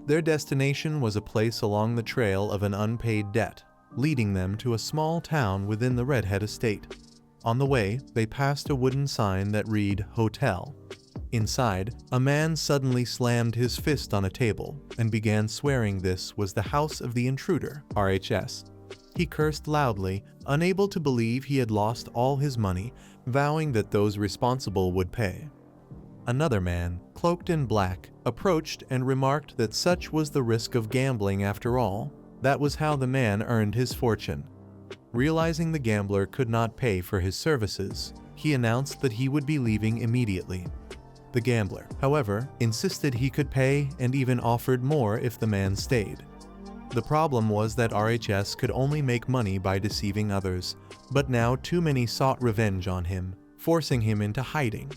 Their destination was a place along the trail of an unpaid debt, leading them to a small town within the Redhead estate. On the way, they passed a wooden sign that read "Hotel." Inside, a man suddenly slammed his fist on a table and began swearing this was the house of the intruder, RHS. He cursed loudly, unable to believe he had lost all his money, vowing that those responsible would pay. Another man, cloaked in black, approached and remarked that such was the risk of gambling after all. That was how the man earned his fortune. Realizing the gambler could not pay for his services, he announced that he would be leaving immediately. The gambler, however, insisted he could pay and even offered more if the man stayed. The problem was that RHS could only make money by deceiving others, but now too many sought revenge on him, forcing him into hiding.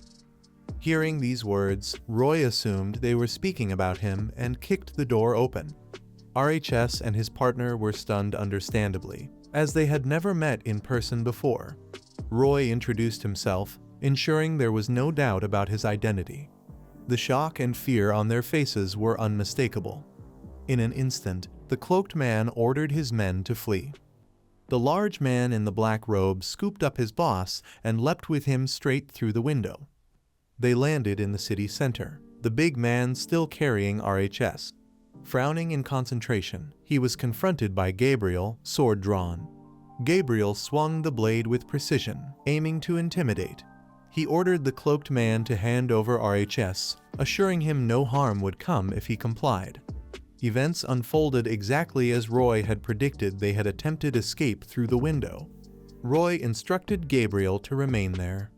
Hearing these words, Roy assumed they were speaking about him and kicked the door open. RHS and his partner were stunned understandably, as they had never met in person before. Roy introduced himself, ensuring there was no doubt about his identity. The shock and fear on their faces were unmistakable. In an instant, the cloaked man ordered his men to flee. The large man in the black robe scooped up his boss and leapt with him straight through the window. They landed in the city center, the big man still carrying RHS. Frowning in concentration, he was confronted by Gabriel, sword drawn. Gabriel swung the blade with precision, aiming to intimidate. He ordered the cloaked man to hand over RHS, assuring him no harm would come if he complied. Events unfolded exactly as Roy had predicted. They had attempted escape through the window. Roy instructed Gabriel to remain there.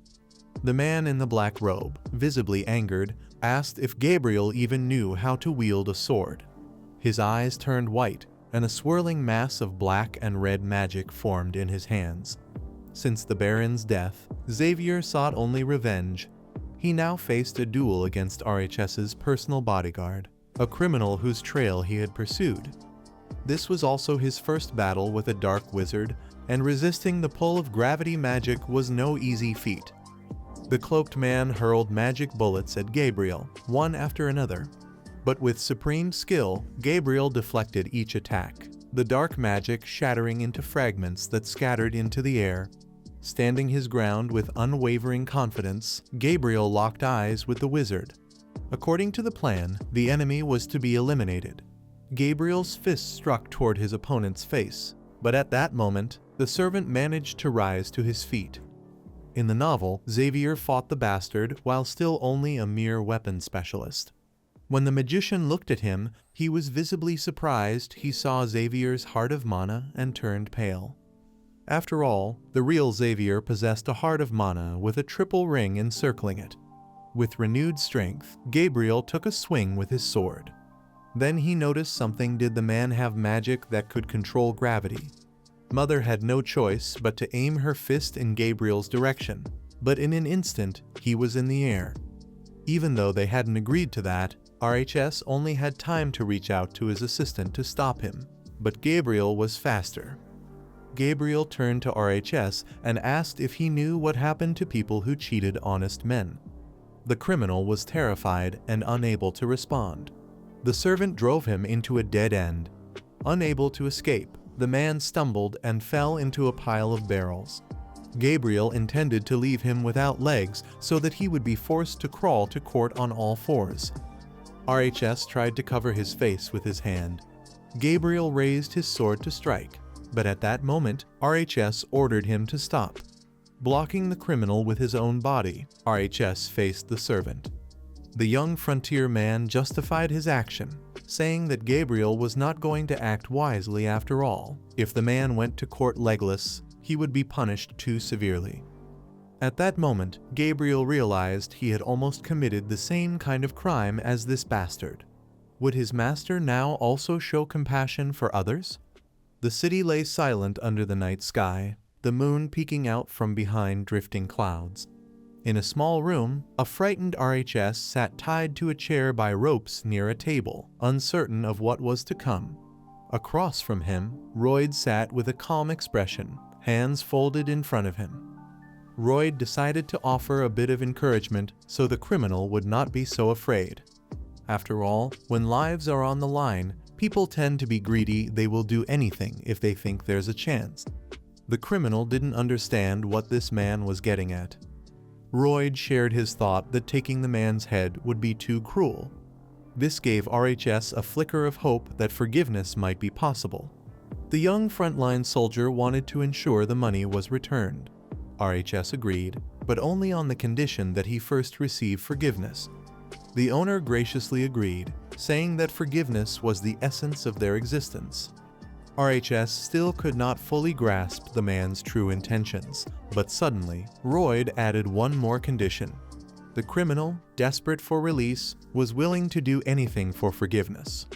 The man in the black robe, visibly angered, asked if Gabriel even knew how to wield a sword. His eyes turned white, and a swirling mass of black and red magic formed in his hands. Since the Baron's death, Xavier sought only revenge. He now faced a duel against RHS's personal bodyguard, a criminal whose trail he had pursued. This was also his first battle with a dark wizard, and resisting the pull of gravity magic was no easy feat. The cloaked man hurled magic bullets at Gabriel, one after another. But with supreme skill, Gabriel deflected each attack, the dark magic shattering into fragments that scattered into the air. Standing his ground with unwavering confidence, Gabriel locked eyes with the wizard. According to the plan, the enemy was to be eliminated. Gabriel's fist struck toward his opponent's face, but at that moment, the servant managed to rise to his feet. In the novel, Xavier fought the bastard while still only a mere weapon specialist. When the magician looked at him, he was visibly surprised. He saw Xavier's heart of mana and turned pale. After all, the real Xavier possessed a heart of mana with a triple ring encircling it. With renewed strength, Gabriel took a swing with his sword. Then he noticed something. Did the man have magic that could control gravity? Mother had no choice but to aim her fist in Gabriel's direction, but in an instant, he was in the air. Even though they hadn't agreed to that, RHS only had time to reach out to his assistant to stop him, but Gabriel was faster. Gabriel turned to RHS and asked if he knew what happened to people who cheated honest men. The criminal was terrified and unable to respond. The servant drove him into a dead end. Unable to escape, the man stumbled and fell into a pile of barrels. Gabriel intended to leave him without legs so that he would be forced to crawl to court on all fours. RHS tried to cover his face with his hand. Gabriel raised his sword to strike, but at that moment, RHS ordered him to stop. Blocking the criminal with his own body, RHS faced the servant. The young frontier man justified his action, saying that Gabriel was not going to act wisely after all. If the man went to court legless, he would be punished too severely. At that moment, Gabriel realized he had almost committed the same kind of crime as this bastard. Would his master now also show compassion for others? The city lay silent under the night sky, the moon peeking out from behind drifting clouds. In a small room, a frightened RHS sat tied to a chair by ropes near a table, uncertain of what was to come. Across from him, Royd sat with a calm expression, hands folded in front of him. Royd decided to offer a bit of encouragement so the criminal would not be so afraid. After all, when lives are on the line, people tend to be greedy. They will do anything if they think there's a chance. The criminal didn't understand what this man was getting at. Royd shared his thought that taking the man's head would be too cruel. This gave RHS a flicker of hope that forgiveness might be possible. The young frontline soldier wanted to ensure the money was returned. RHS agreed, but only on the condition that he first receive forgiveness. The owner graciously agreed, saying that forgiveness was the essence of their existence. RHS still could not fully grasp the man's true intentions, but suddenly, Royd added one more condition. The criminal, desperate for release, was willing to do anything for forgiveness.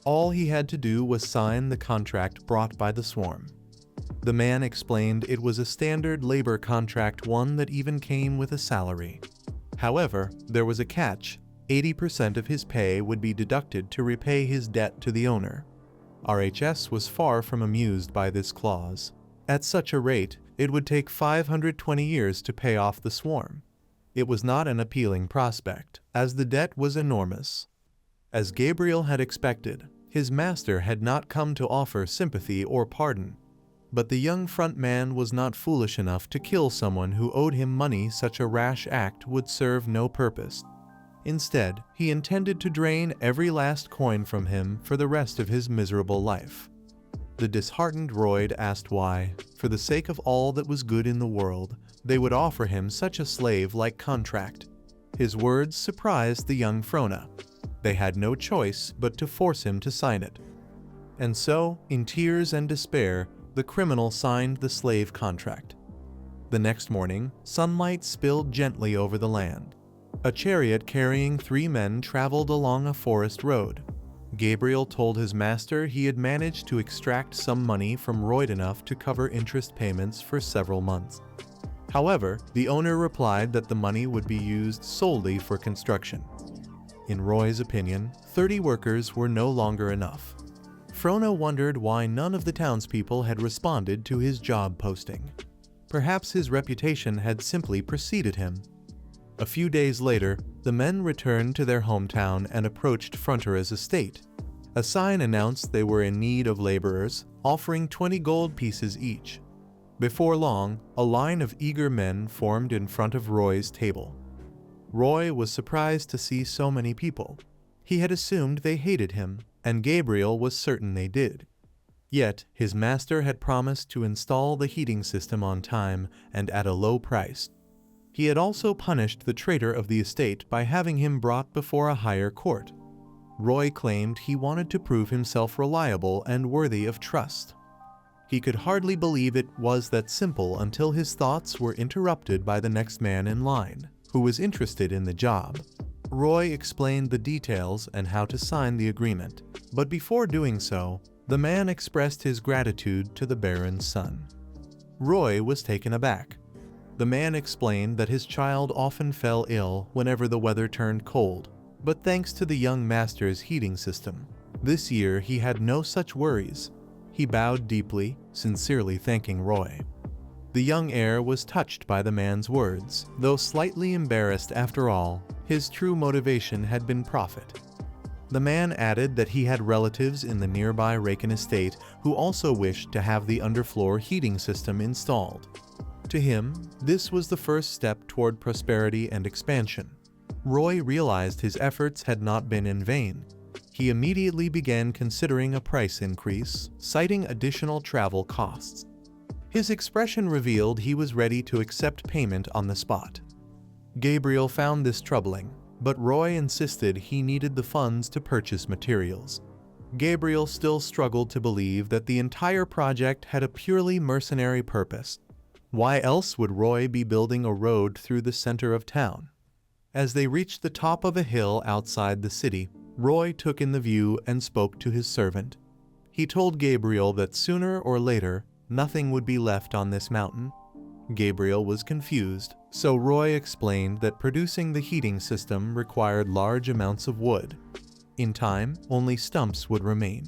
All he had to do was sign the contract brought by the swarm. The man explained it was a standard labor contract, one that even came with a salary. However, there was a catch. 80% of his pay would be deducted to repay his debt to the owner. RHS was far from amused by this clause. At such a rate, it would take 520 years to pay off the swarm. It was not an appealing prospect, as the debt was enormous. As Gabriel had expected, his master had not come to offer sympathy or pardon. But the young front man was not foolish enough to kill someone who owed him money. Such a rash act would serve no purpose. Instead, he intended to drain every last coin from him for the rest of his miserable life. The disheartened Royd asked why, for the sake of all that was good in the world, they would offer him such a slave-like contract. His words surprised the young Frona. They had no choice but to force him to sign it. And so, in tears and despair, the criminal signed the slave contract. The next morning, sunlight spilled gently over the land. A chariot carrying 3 men traveled along a forest road. Gabriel told his master he had managed to extract some money from Royd enough to cover interest payments for several months. However, the owner replied that the money would be used solely for construction. In Roy's opinion, 30 workers were no longer enough. Frona wondered why none of the townspeople had responded to his job posting. Perhaps his reputation had simply preceded him. A few days later, the men returned to their hometown and approached Frontera's estate. A sign announced they were in need of laborers, offering 20 gold pieces each. Before long, a line of eager men formed in front of Roy's table. Roy was surprised to see so many people. He had assumed they hated him, and Gabriel was certain they did. Yet, his master had promised to install the heating system on time and at a low price. He had also punished the traitor of the estate by having him brought before a higher court. Roy claimed he wanted to prove himself reliable and worthy of trust. He could hardly believe it was that simple until his thoughts were interrupted by the next man in line, who was interested in the job. Roy explained the details and how to sign the agreement, but before doing so, the man expressed his gratitude to the Baron's son. Roy was taken aback. The man explained that his child often fell ill whenever the weather turned cold, but thanks to the young master's heating system, this year he had no such worries. He bowed deeply, sincerely thanking Roy. The young heir was touched by the man's words, though slightly embarrassed. After all, his true motivation had been profit. The man added that he had relatives in the nearby Raken estate who also wished to have the underfloor heating system installed. To him, this was the first step toward prosperity and expansion. Roy realized his efforts had not been in vain. He immediately began considering a price increase, citing additional travel costs. His expression revealed he was ready to accept payment on the spot. Gabriel found this troubling, but Roy insisted he needed the funds to purchase materials. Gabriel still struggled to believe that the entire project had a purely mercenary purpose. Why else would Roy be building a road through the center of town? As they reached the top of a hill outside the city, Roy took in the view and spoke to his servant. He told Gabriel that sooner or later, nothing would be left on this mountain. Gabriel was confused, so Roy explained that producing the heating system required large amounts of wood. In time, only stumps would remain.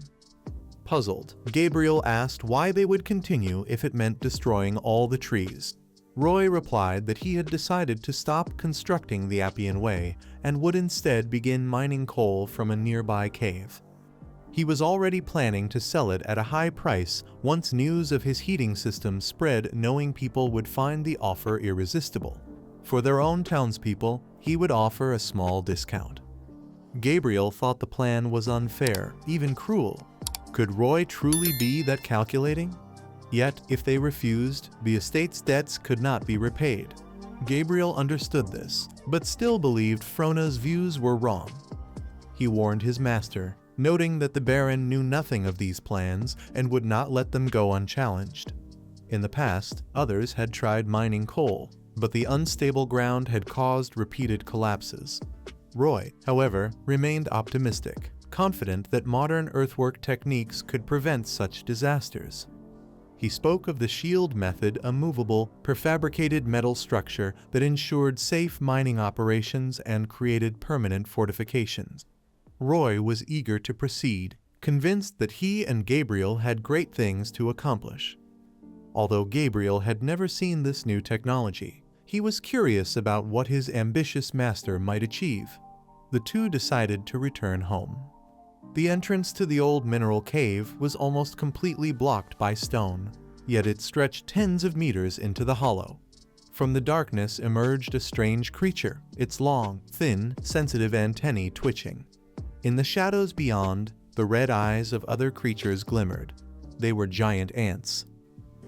Puzzled, Gabriel asked why they would continue if it meant destroying all the trees. Roy replied that he had decided to stop constructing the Appian Way and would instead begin mining coal from a nearby cave. He was already planning to sell it at a high price once news of his heating system spread, knowing people would find the offer irresistible. For their own townspeople, he would offer a small discount. Gabriel thought the plan was unfair, even cruel. Could Roy truly be that calculating? Yet, if they refused, the estate's debts could not be repaid. Gabriel understood this, but still believed Frona's views were wrong. He warned his master, noting that the Baron knew nothing of these plans and would not let them go unchallenged. In the past, others had tried mining coal, but the unstable ground had caused repeated collapses. Roy, however, remained optimistic, confident that modern earthwork techniques could prevent such disasters. He spoke of the shield method, a movable, prefabricated metal structure that ensured safe mining operations and created permanent fortifications. Roy was eager to proceed, convinced that he and Gabriel had great things to accomplish. Although Gabriel had never seen this new technology, he was curious about what his ambitious master might achieve. The two decided to return home. The entrance to the old mineral cave was almost completely blocked by stone, yet it stretched tens of meters into the hollow. From the darkness emerged a strange creature, its long, thin, sensitive antennae twitching. In the shadows beyond, the red eyes of other creatures glimmered. They were giant ants.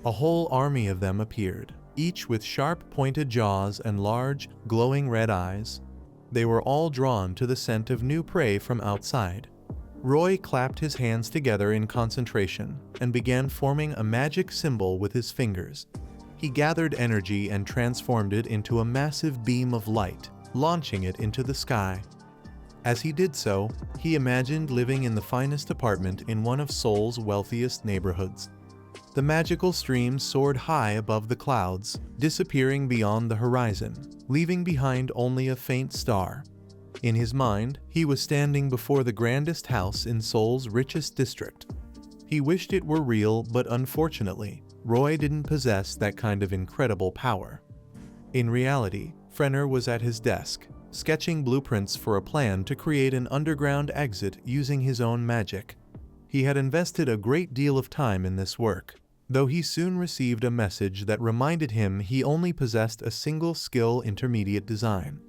A whole army of them appeared, each with sharp pointed jaws and large, glowing red eyes. They were all drawn to the scent of new prey from outside. Roy clapped his hands together in concentration and began forming a magic symbol with his fingers. He gathered energy and transformed it into a massive beam of light, launching it into the sky. As he did so, he imagined living in the finest apartment in one of Seoul's wealthiest neighborhoods. The magical stream soared high above the clouds, disappearing beyond the horizon, leaving behind only a faint star. In his mind, he was standing before the grandest house in Seoul's richest district. He wished it were real, but unfortunately, Roy didn't possess that kind of incredible power. In reality, Frenner was at his desk, sketching blueprints for a plan to create an underground exit using his own magic. He had invested a great deal of time in this work, though he soon received a message that reminded him he only possessed a single skill: intermediate design.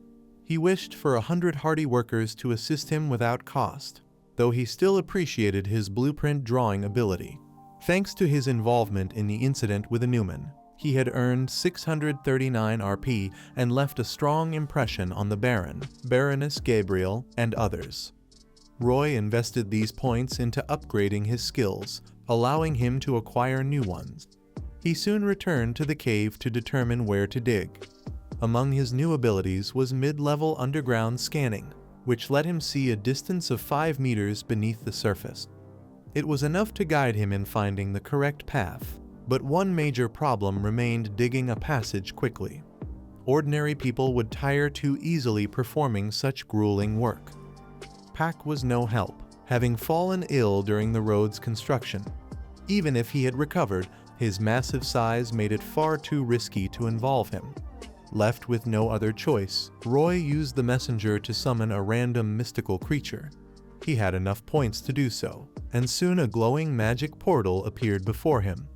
He wished for 100 hardy workers to assist him without cost, though he still appreciated his blueprint drawing ability. Thanks to his involvement in the incident with Newman, he had earned 639 RP and left a strong impression on the Baron, Baroness Gabriel, and others. Roy invested these points into upgrading his skills, allowing him to acquire new ones. He soon returned to the cave to determine where to dig. Among his new abilities was mid-level underground scanning, which let him see a distance of 5 meters beneath the surface. It was enough to guide him in finding the correct path, but one major problem remained: digging a passage quickly. Ordinary people would tire too easily performing such grueling work. Pak was no help, having fallen ill during the road's construction. Even if he had recovered, his massive size made it far too risky to involve him. Left with no other choice, Roy used the messenger to summon a random mystical creature. He had enough points to do so, and soon a glowing magic portal appeared before him.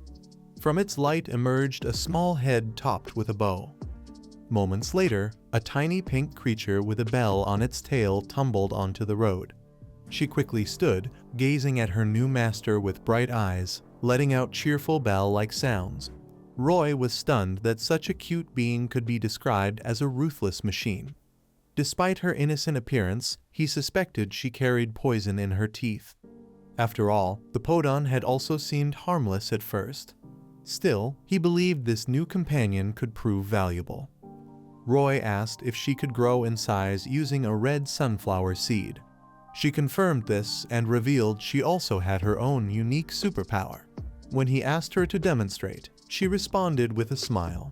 From its light emerged a small head topped with a bow. Moments later, a tiny pink creature with a bell on its tail tumbled onto the road. She quickly stood, gazing at her new master with bright eyes, letting out cheerful bell-like sounds. Roy was stunned that such a cute being could be described as a ruthless machine. Despite her innocent appearance, he suspected she carried poison in her teeth. After all, the Podon had also seemed harmless at first. Still, he believed this new companion could prove valuable. Roy asked if she could grow in size using a red sunflower seed. She confirmed this and revealed she also had her own unique superpower. When he asked her to demonstrate, she responded with a smile.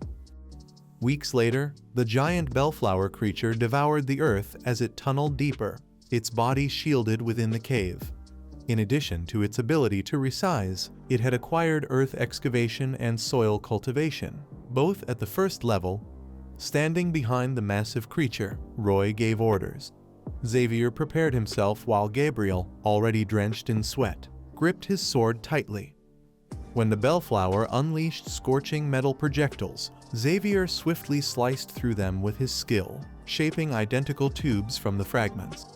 Weeks later, the giant bellflower creature devoured the earth as it tunneled deeper, its body shielded within the cave. In addition to its ability to resize, it had acquired earth excavation and soil cultivation, both at the first level. Standing behind the massive creature, Roy gave orders. Xavier prepared himself while Gabriel, already drenched in sweat, gripped his sword tightly. When the bellflower unleashed scorching metal projectiles, Xavier swiftly sliced through them with his skill, shaping identical tubes from the fragments.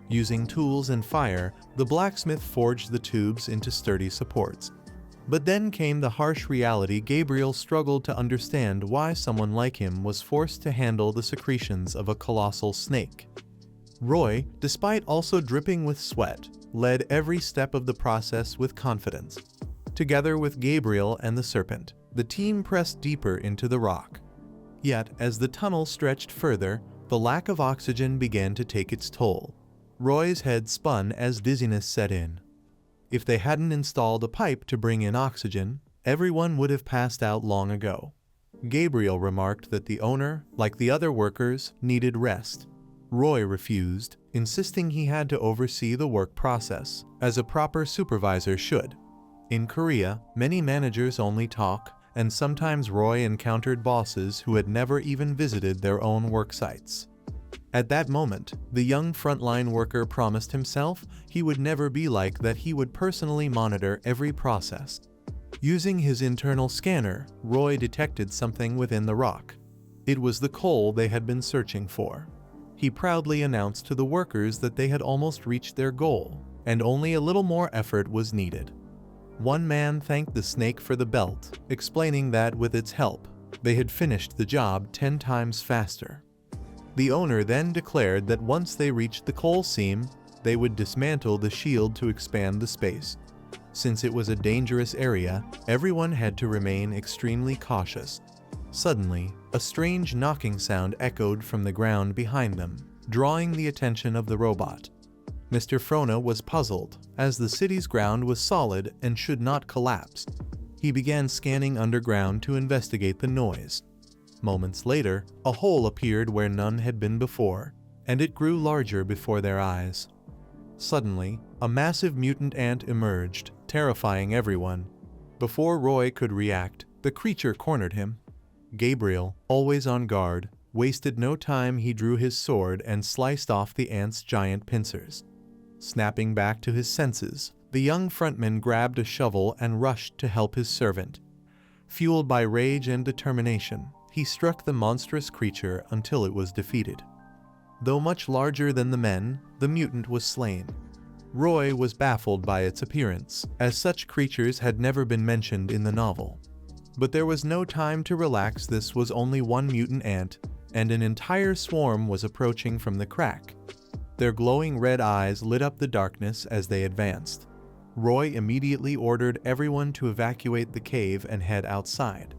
Using tools and fire, the blacksmith forged the tubes into sturdy supports. But then came the harsh reality. Gabriel struggled to understand why someone like him was forced to handle the secretions of a colossal snake. Roy, despite also dripping with sweat, led every step of the process with confidence. Together with Gabriel and the serpent, the team pressed deeper into the rock. Yet, as the tunnel stretched further, the lack of oxygen began to take its toll. Roy's head spun as dizziness set in. If they hadn't installed a pipe to bring in oxygen, everyone would have passed out long ago. Gabriel remarked that the owner, like the other workers, needed rest. Roy refused, insisting he had to oversee the work process, as a proper supervisor should. In Korea, many managers only talk, and sometimes Roy encountered bosses who had never even visited their own work sites. At that moment, the young frontline worker promised himself he would never be like that. He would personally monitor every process. Using his internal scanner, Roy detected something within the rock. It was the coal they had been searching for. He proudly announced to the workers that they had almost reached their goal, and only a little more effort was needed. One man thanked the snake for the belt, explaining that with its help, they had finished the job 10 times faster. The owner then declared that once they reached the coal seam, they would dismantle the shield to expand the space. Since it was a dangerous area, everyone had to remain extremely cautious. Suddenly, a strange knocking sound echoed from the ground behind them, drawing the attention of the robot. Mr. Frona was puzzled, as the city's ground was solid and should not collapse. He began scanning underground to investigate the noise. Moments later, a hole appeared where none had been before, and it grew larger before their eyes. Suddenly, a massive mutant ant emerged, terrifying everyone. Before Roy could react, the creature cornered him. Gabriel, always on guard, wasted no time. He drew his sword and sliced off the ant's giant pincers. Snapping back to his senses, the young frontman grabbed a shovel and rushed to help his servant. Fueled by rage and determination, he struck the monstrous creature until it was defeated. Though much larger than the men, the mutant was slain. Roy was baffled by its appearance, as such creatures had never been mentioned in the novel. But there was no time to relax. This was only one mutant ant, and an entire swarm was approaching from the crack. Their glowing red eyes lit up the darkness as they advanced. Roy immediately ordered everyone to evacuate the cave and head outside.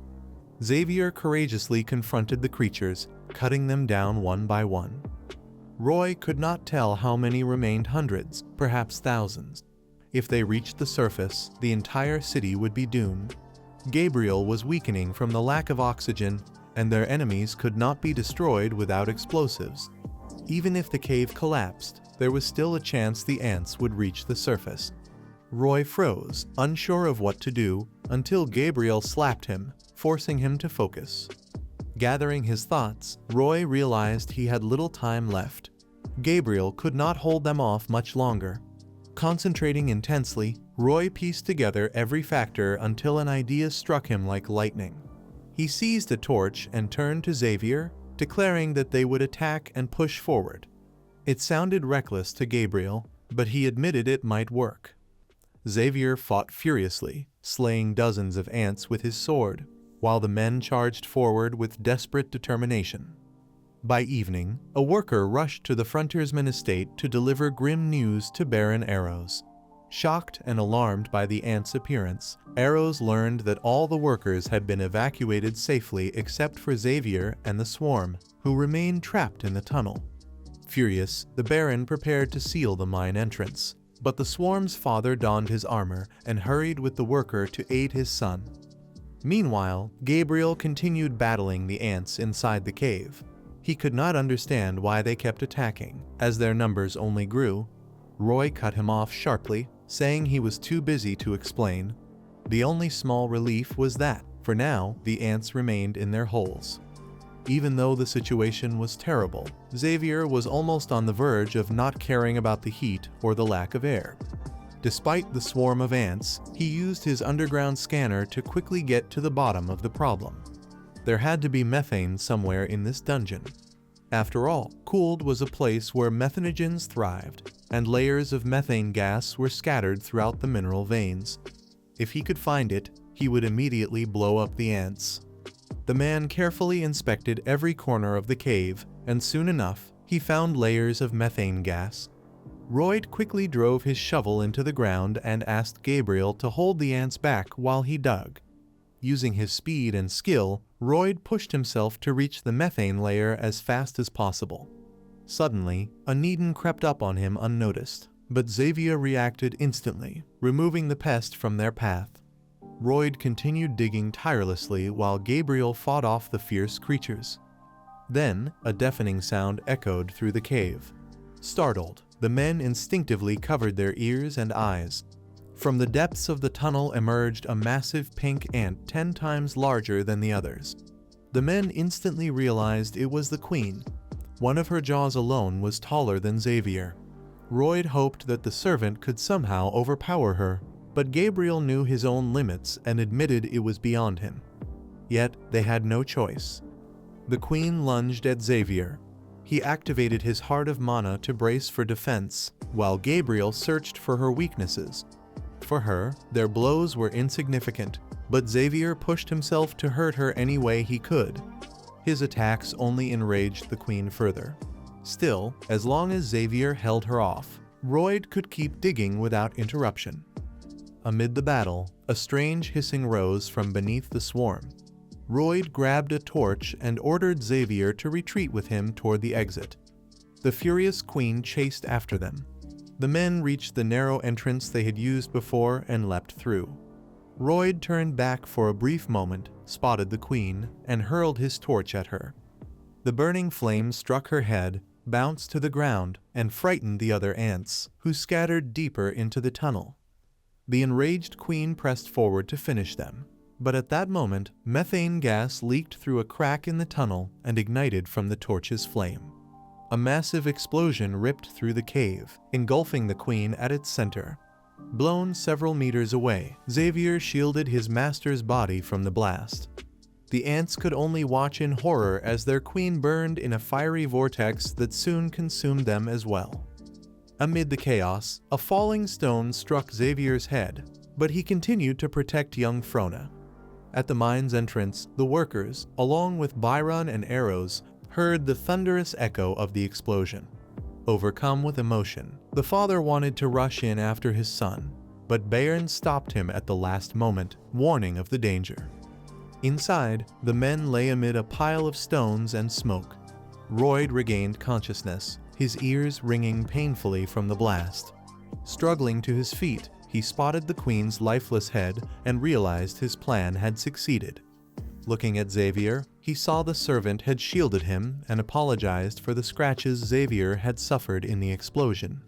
Xavier courageously confronted the creatures, cutting them down one by one. Roy could not tell how many remained. Hundreds, perhaps thousands. If they reached the surface, the entire city would be doomed. Gabriel was weakening from the lack of oxygen, and their enemies could not be destroyed without explosives. Even if the cave collapsed, there was still a chance the ants would reach the surface. Roy froze, unsure of what to do, until Gabriel slapped him, forcing him to focus. Gathering his thoughts, Roy realized he had little time left. Gabriel could not hold them off much longer. Concentrating intensely, Roy pieced together every factor until an idea struck him like lightning. He seized a torch and turned to Xavier, declaring that they would attack and push forward. It sounded reckless to Gabriel, but he admitted it might work. Xavier fought furiously, slaying dozens of ants with his sword, while the men charged forward with desperate determination. By evening, a worker rushed to the frontiersman estate to deliver grim news to Baron Arrows. Shocked and alarmed by the ants' appearance, Arrows learned that all the workers had been evacuated safely except for Xavier and the swarm, who remained trapped in the tunnel. Furious, the Baron prepared to seal the mine entrance, but the swarm's father donned his armor and hurried with the worker to aid his son. Meanwhile, Gabriel continued battling the ants inside the cave. He could not understand why they kept attacking, as their numbers only grew. Roy cut him off sharply, saying he was too busy to explain. The only small relief was that, for now, the ants remained in their holes. Even though the situation was terrible, Xavier was almost on the verge of not caring about the heat or the lack of air. Despite the swarm of ants, he used his underground scanner to quickly get to the bottom of the problem. There had to be methane somewhere in this dungeon. After all, Cooled was a place where methanogens thrived, and layers of methane gas were scattered throughout the mineral veins. If he could find it, he would immediately blow up the ants. The man carefully inspected every corner of the cave, and soon enough, he found layers of methane gas. Roy quickly drove his shovel into the ground and asked Gabriel to hold the ants back while he dug. Using his speed and skill, Roy pushed himself to reach the methane layer as fast as possible. Suddenly, a Needon crept up on him unnoticed, but Xavier reacted instantly, removing the pest from their path. Roy continued digging tirelessly while Gabriel fought off the fierce creatures. Then, a deafening sound echoed through the cave. Startled, the men instinctively covered their ears and eyes. From the depths of the tunnel emerged a massive pink ant 10 times larger than the others. The men instantly realized it was the queen. One of her jaws alone was taller than Xavier. Roy hoped that the servant could somehow overpower her, but Gabriel knew his own limits and admitted it was beyond him. Yet, they had no choice. The queen lunged at Xavier. He activated his heart of mana to brace for defense, while Gabriel searched for her weaknesses. for her, their blows were insignificant, but Xavier pushed himself to hurt her any way he could. His attacks only enraged the queen further. Still, as long as Xavier held her off, Royd could keep digging without interruption. Amid the battle, a strange hissing rose from beneath the swarm. Royd grabbed a torch and ordered Xavier to retreat with him toward the exit. The furious queen chased after them. The men reached the narrow entrance they had used before and leapt through. Royd turned back for a brief moment, spotted the queen, and hurled his torch at her. The burning flame struck her head, bounced to the ground, and frightened the other ants, who scattered deeper into the tunnel. The enraged queen pressed forward to finish them, but at that moment, methane gas leaked through a crack in the tunnel and ignited from the torch's flame. A massive explosion ripped through the cave, engulfing the queen at its center. Blown several meters away, Xavier shielded his master's body from the blast. The ants could only watch in horror as their queen burned in a fiery vortex that soon consumed them as well. Amid the chaos, a falling stone struck Xavier's head, but he continued to protect young Frona. At the mine's entrance, the workers, along with Byron and Arrows, heard the thunderous echo of the explosion. Overcome with emotion, the father wanted to rush in after his son, but Bayern stopped him at the last moment, warning of the danger. Inside, the men lay amid a pile of stones and smoke. Royd regained consciousness, his ears ringing painfully from the blast. Struggling to his feet, he spotted the queen's lifeless head and realized his plan had succeeded. Looking at Xavier, he saw the servant had shielded him and apologized for the scratches Xavier had suffered in the explosion.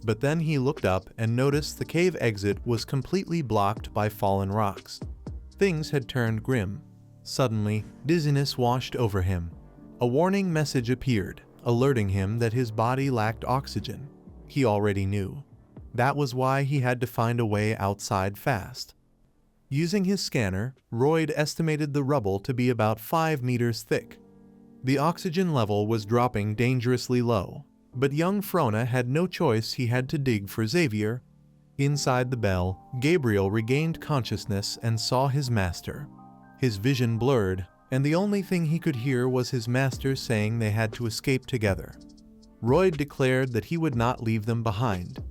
But then he looked up and noticed the cave exit was completely blocked by fallen rocks. Things had turned grim. Suddenly, dizziness washed over him. A warning message appeared, alerting him that his body lacked oxygen. He already knew. That was why he had to find a way outside fast. Using his scanner, Royd estimated the rubble to be about 5 meters thick. The oxygen level was dropping dangerously low, but young Frona had no choice. He had to dig for Xavier. Inside the bell, Gabriel regained consciousness and saw his master. His vision blurred, and the only thing he could hear was his master saying they had to escape together. Royd declared that he would not leave them behind.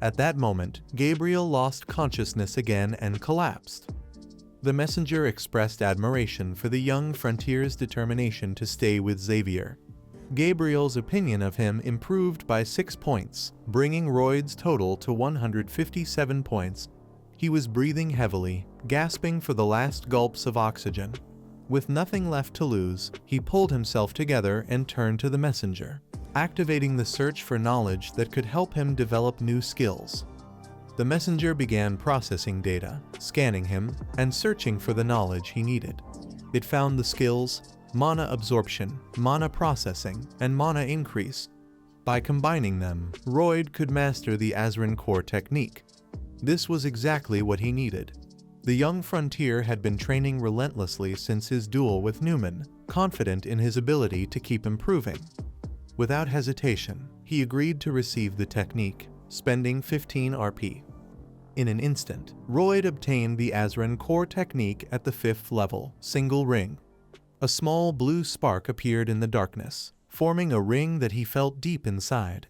At that moment, Gabriel lost consciousness again and collapsed. The messenger expressed admiration for the young frontier's determination to stay with Xavier. Gabriel's opinion of him improved by 6 points, bringing Royd's total to 157 points. He was breathing heavily, gasping for the last gulps of oxygen. With nothing left to lose, he pulled himself together and turned to the messenger, activating the search for knowledge that could help him develop new skills. The messenger began processing data, scanning him, and searching for the knowledge he needed. It found the skills mana absorption, mana processing, and mana increase. By combining them, Royd could master the Azran core technique. This was exactly what he needed. The young frontier had been training relentlessly since his duel with Newman, confident in his ability to keep improving. Without hesitation, he agreed to receive the technique, spending 15 RP. In an instant, Royd obtained the Azran core technique at the 5th level, single ring. A small blue spark appeared in the darkness, forming a ring that he felt deep inside.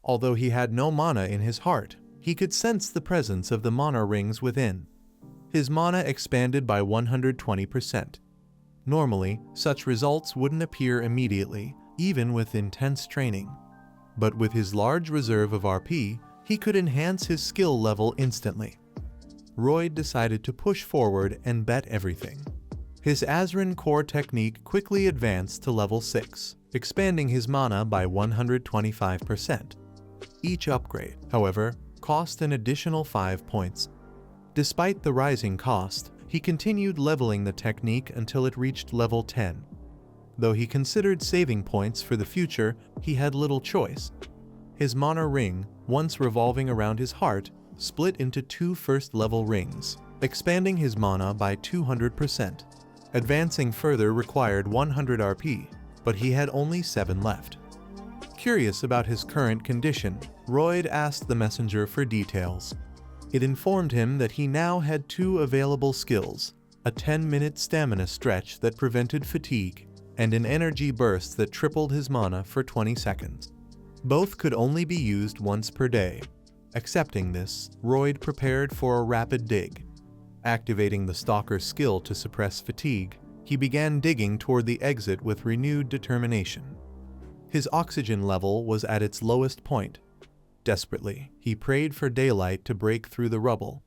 Although he had no mana in his heart, he could sense the presence of the mana rings within. His mana expanded by 120%. Normally, such results wouldn't appear immediately, even with intense training. But with his large reserve of RP, he could enhance his skill level instantly. Royd decided to push forward and bet everything. His Azran core technique quickly advanced to level 6, expanding his mana by 125%. Each upgrade, however, cost an additional 5 points. Despite the rising cost, he continued leveling the technique until it reached level 10. Though he considered saving points for the future, he had little choice. His mana ring, once revolving around his heart, split into 2 first-level rings, expanding his mana by 200%. Advancing further required 100 RP, but he had only 7 left. Curious about his current condition, Royd asked the messenger for details. It informed him that he now had two available skills, a 10-minute stamina stretch that prevented fatigue, and an energy burst that tripled his mana for 20 seconds. Both could only be used once per day. Accepting this, Royd prepared for a rapid dig. Activating the Stalker's skill to suppress fatigue, he began digging toward the exit with renewed determination. His oxygen level was at its lowest point. Desperately, he prayed for daylight to break through the rubble.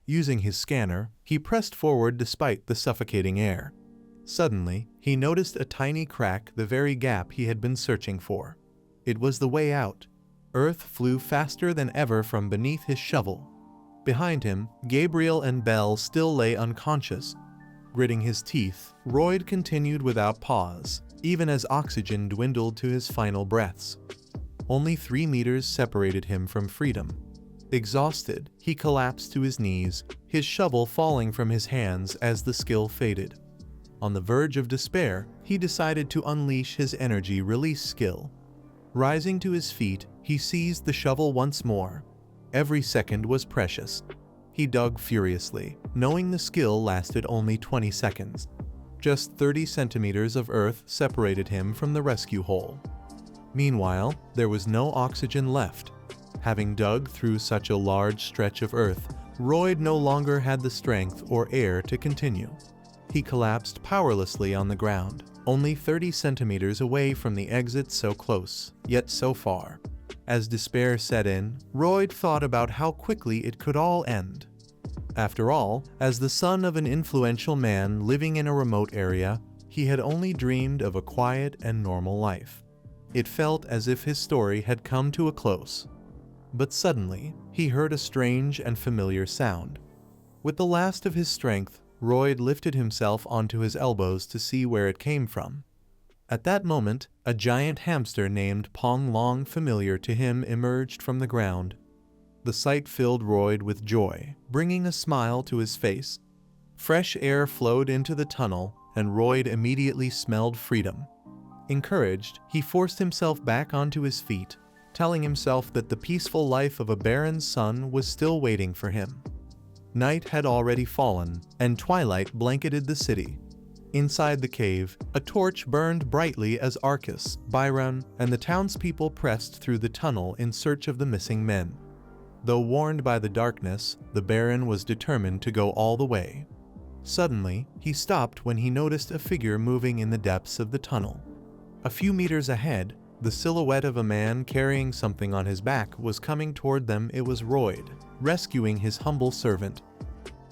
Using his scanner, he pressed forward despite the suffocating air. Suddenly, he noticed a tiny crack, the very gap he had been searching for. It was the way out. Earth flew faster than ever from beneath his shovel. Behind him, Gabriel and Belle still lay unconscious. Gritting his teeth, Royd continued without pause, even as oxygen dwindled to his final breaths. Only 3 meters separated him from freedom. Exhausted, he collapsed to his knees, his shovel falling from his hands as the skill faded. On the verge of despair, he decided to unleash his energy release skill. Rising to his feet, he seized the shovel once more. Every second was precious. He dug furiously, knowing the skill lasted only 20 seconds. Just 30 centimeters of earth separated him from the rescue hole. Meanwhile, there was no oxygen left. Having dug through such a large stretch of earth, Royd no longer had the strength or air to continue. He collapsed powerlessly on the ground, only 30 centimeters away from the exit, so close, yet so far. As despair set in, Royd thought about how quickly it could all end. After all, as the son of an influential man living in a remote area, he had only dreamed of a quiet and normal life. It felt as if his story had come to a close. But suddenly, he heard a strange and familiar sound. With the last of his strength, Royd lifted himself onto his elbows to see where it came from. At that moment, a giant hamster named Pong Long, familiar to him, emerged from the ground. The sight filled Royd with joy, bringing a smile to his face. Fresh air flowed into the tunnel, and Royd immediately smelled freedom. Encouraged, he forced himself back onto his feet, telling himself that the peaceful life of a baron's son was still waiting for him. Night had already fallen, and twilight blanketed the city. Inside the cave, a torch burned brightly as Arcus, Byron, and the townspeople pressed through the tunnel in search of the missing men. Though warned by the darkness, the Baron was determined to go all the way. Suddenly, he stopped when he noticed a figure moving in the depths of the tunnel. A few meters ahead, the silhouette of a man carrying something on his back was coming toward them. It was Royd, rescuing his humble servant.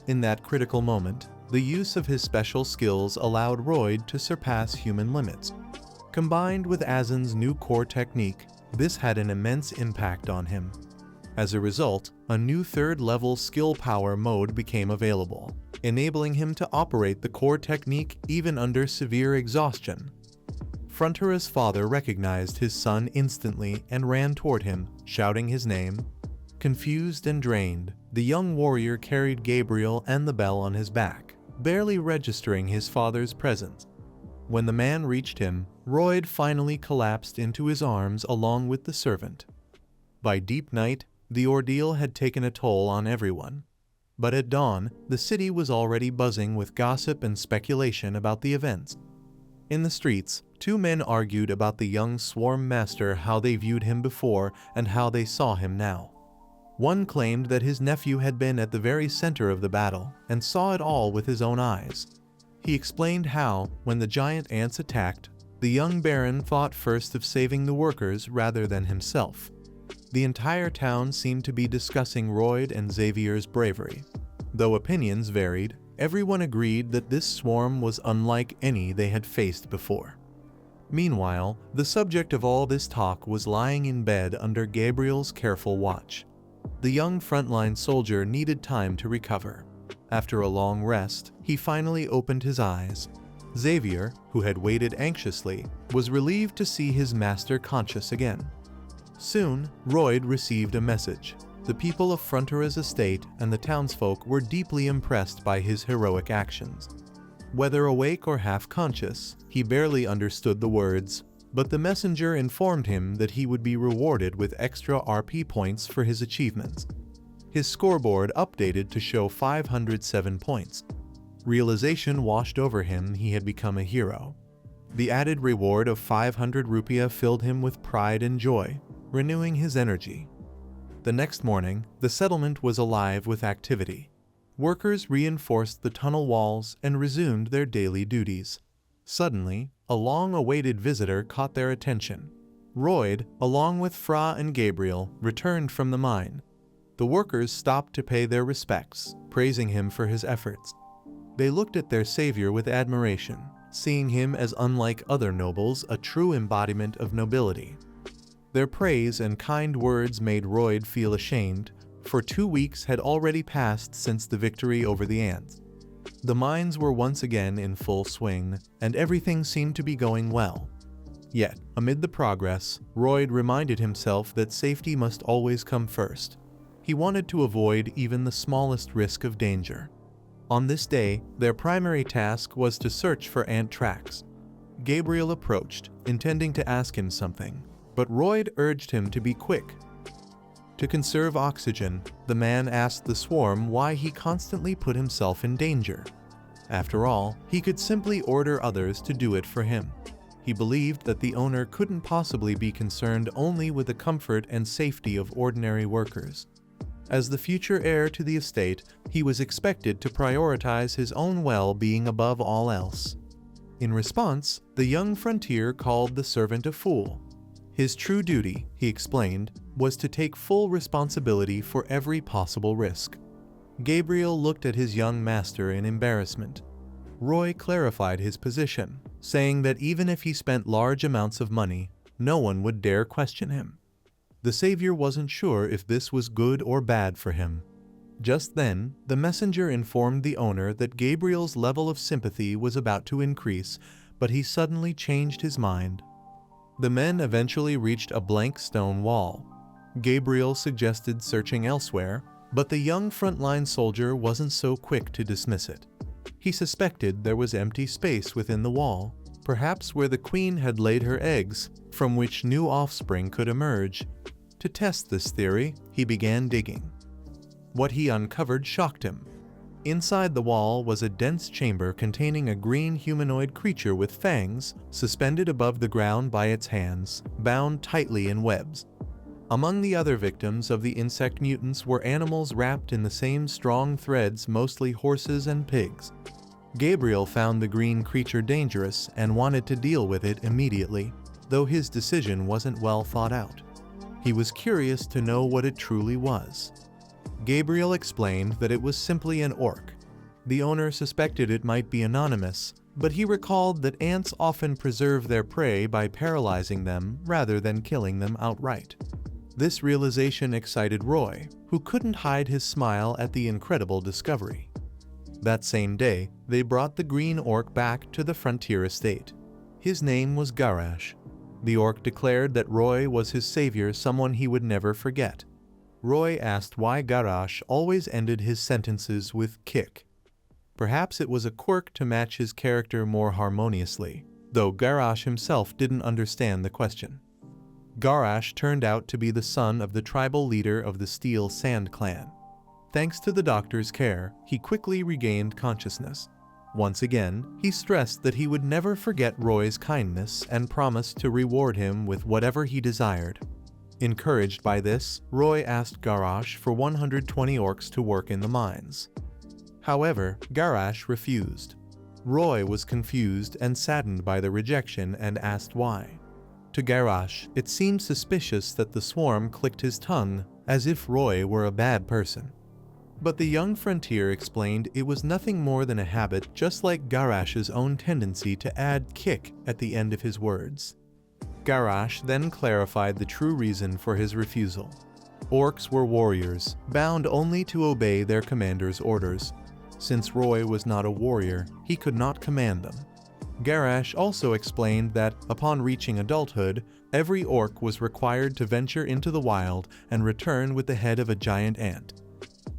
In that critical moment, the use of his special skills allowed Royd to surpass human limits. Combined with Azin's new core technique, this had an immense impact on him. As a result, a new third-level skill power mode became available, enabling him to operate the core technique even under severe exhaustion. Frontera's father recognized his son instantly and ran toward him, shouting his name. Confused and drained, the young warrior carried Gabriel and the bell on his back, barely registering his father's presence. When the man reached him, Royd finally collapsed into his arms along with the servant. By deep night, the ordeal had taken a toll on everyone. But at dawn, the city was already buzzing with gossip and speculation about the events. In the streets, 2 men argued about the young swarm master, how they viewed him before and how they saw him now. One claimed that his nephew had been at the very center of the battle and saw it all with his own eyes. He explained how, when the giant ants attacked, the young baron thought first of saving the workers rather than himself. The entire town seemed to be discussing Royd and Xavier's bravery. Though opinions varied, everyone agreed that this swarm was unlike any they had faced before. Meanwhile, the subject of all this talk was lying in bed under Gabriel's careful watch. The young frontline soldier needed time to recover. After a long rest, he finally opened his eyes. Xavier, who had waited anxiously, was relieved to see his master conscious again. Soon, Royd received a message. The people of Frontera's estate and the townsfolk were deeply impressed by his heroic actions. Whether awake or half-conscious, he barely understood the words, but the messenger informed him that he would be rewarded with extra RP points for his achievements. His scoreboard updated to show 507 points. Realization washed over him he had become a hero. The added reward of 500 rupiah filled him with pride and joy, renewing his energy. The next morning, the settlement was alive with activity. Workers reinforced the tunnel walls and resumed their daily duties. Suddenly, a long-awaited visitor caught their attention. Royd, along with Fra and Gabriel, returned from the mine. The workers stopped to pay their respects, praising him for his efforts. They looked at their savior with admiration, seeing him as unlike other nobles, a true embodiment of nobility. Their praise and kind words made Royd feel ashamed, for 2 weeks had already passed since the victory over the ants. The mines were once again in full swing, and everything seemed to be going well. Yet, amid the progress, Royd reminded himself that safety must always come first. He wanted to avoid even the smallest risk of danger. On this day, their primary task was to search for ant tracks. Gabriel approached, intending to ask him something, but Royd urged him to be quick. To conserve oxygen, the man asked the swarm why he constantly put himself in danger. After all, he could simply order others to do it for him. He believed that the owner couldn't possibly be concerned only with the comfort and safety of ordinary workers. As the future heir to the estate, he was expected to prioritize his own well-being above all else. In response, the young frontier called the servant a fool. His true duty, he explained, was to take full responsibility for every possible risk. Gabriel looked at his young master in embarrassment. Roy clarified his position, saying that even if he spent large amounts of money, no one would dare question him. The savior wasn't sure if this was good or bad for him. Just then, the messenger informed the owner that Gabriel's level of sympathy was about to increase, but he suddenly changed his mind. The men eventually reached a blank stone wall. Gabriel suggested searching elsewhere, but the young frontline soldier wasn't so quick to dismiss it. He suspected there was empty space within the wall, perhaps where the queen had laid her eggs, from which new offspring could emerge. To test this theory, he began digging. What he uncovered shocked him. Inside the wall was a dense chamber containing a green humanoid creature with fangs, suspended above the ground by its hands, bound tightly in webs. Among the other victims of the insect mutants were animals wrapped in the same strong threads, mostly horses and pigs. Gabriel found the green creature dangerous and wanted to deal with it immediately, though his decision wasn't well thought out. He was curious to know what it truly was. Gabriel explained that it was simply an orc. The owner suspected it might be anonymous, but he recalled that ants often preserve their prey by paralyzing them rather than killing them outright. This realization excited Roy, who couldn't hide his smile at the incredible discovery. That same day, they brought the green orc back to the frontier estate. His name was Garash. The orc declared that Roy was his savior, someone he would never forget. Roy asked why Garash always ended his sentences with kick. Perhaps it was a quirk to match his character more harmoniously, though Garash himself didn't understand the question. Garash turned out to be the son of the tribal leader of the Steel Sand clan. Thanks to the doctor's care, he quickly regained consciousness. Once again, he stressed that he would never forget Roy's kindness and promised to reward him with whatever he desired. Encouraged by this, Roy asked Garash for 120 orcs to work in the mines. However, Garash refused. Roy was confused and saddened by the rejection and asked why. To Garash, it seemed suspicious that the swarm clicked his tongue, as if Roy were a bad person. But the young frontier explained it was nothing more than a habit, just like Garash's own tendency to add kick at the end of his words. Garash then clarified the true reason for his refusal. Orcs were warriors, bound only to obey their commander's orders. Since Roy was not a warrior, he could not command them. Garash also explained that, upon reaching adulthood, every orc was required to venture into the wild and return with the head of a giant ant.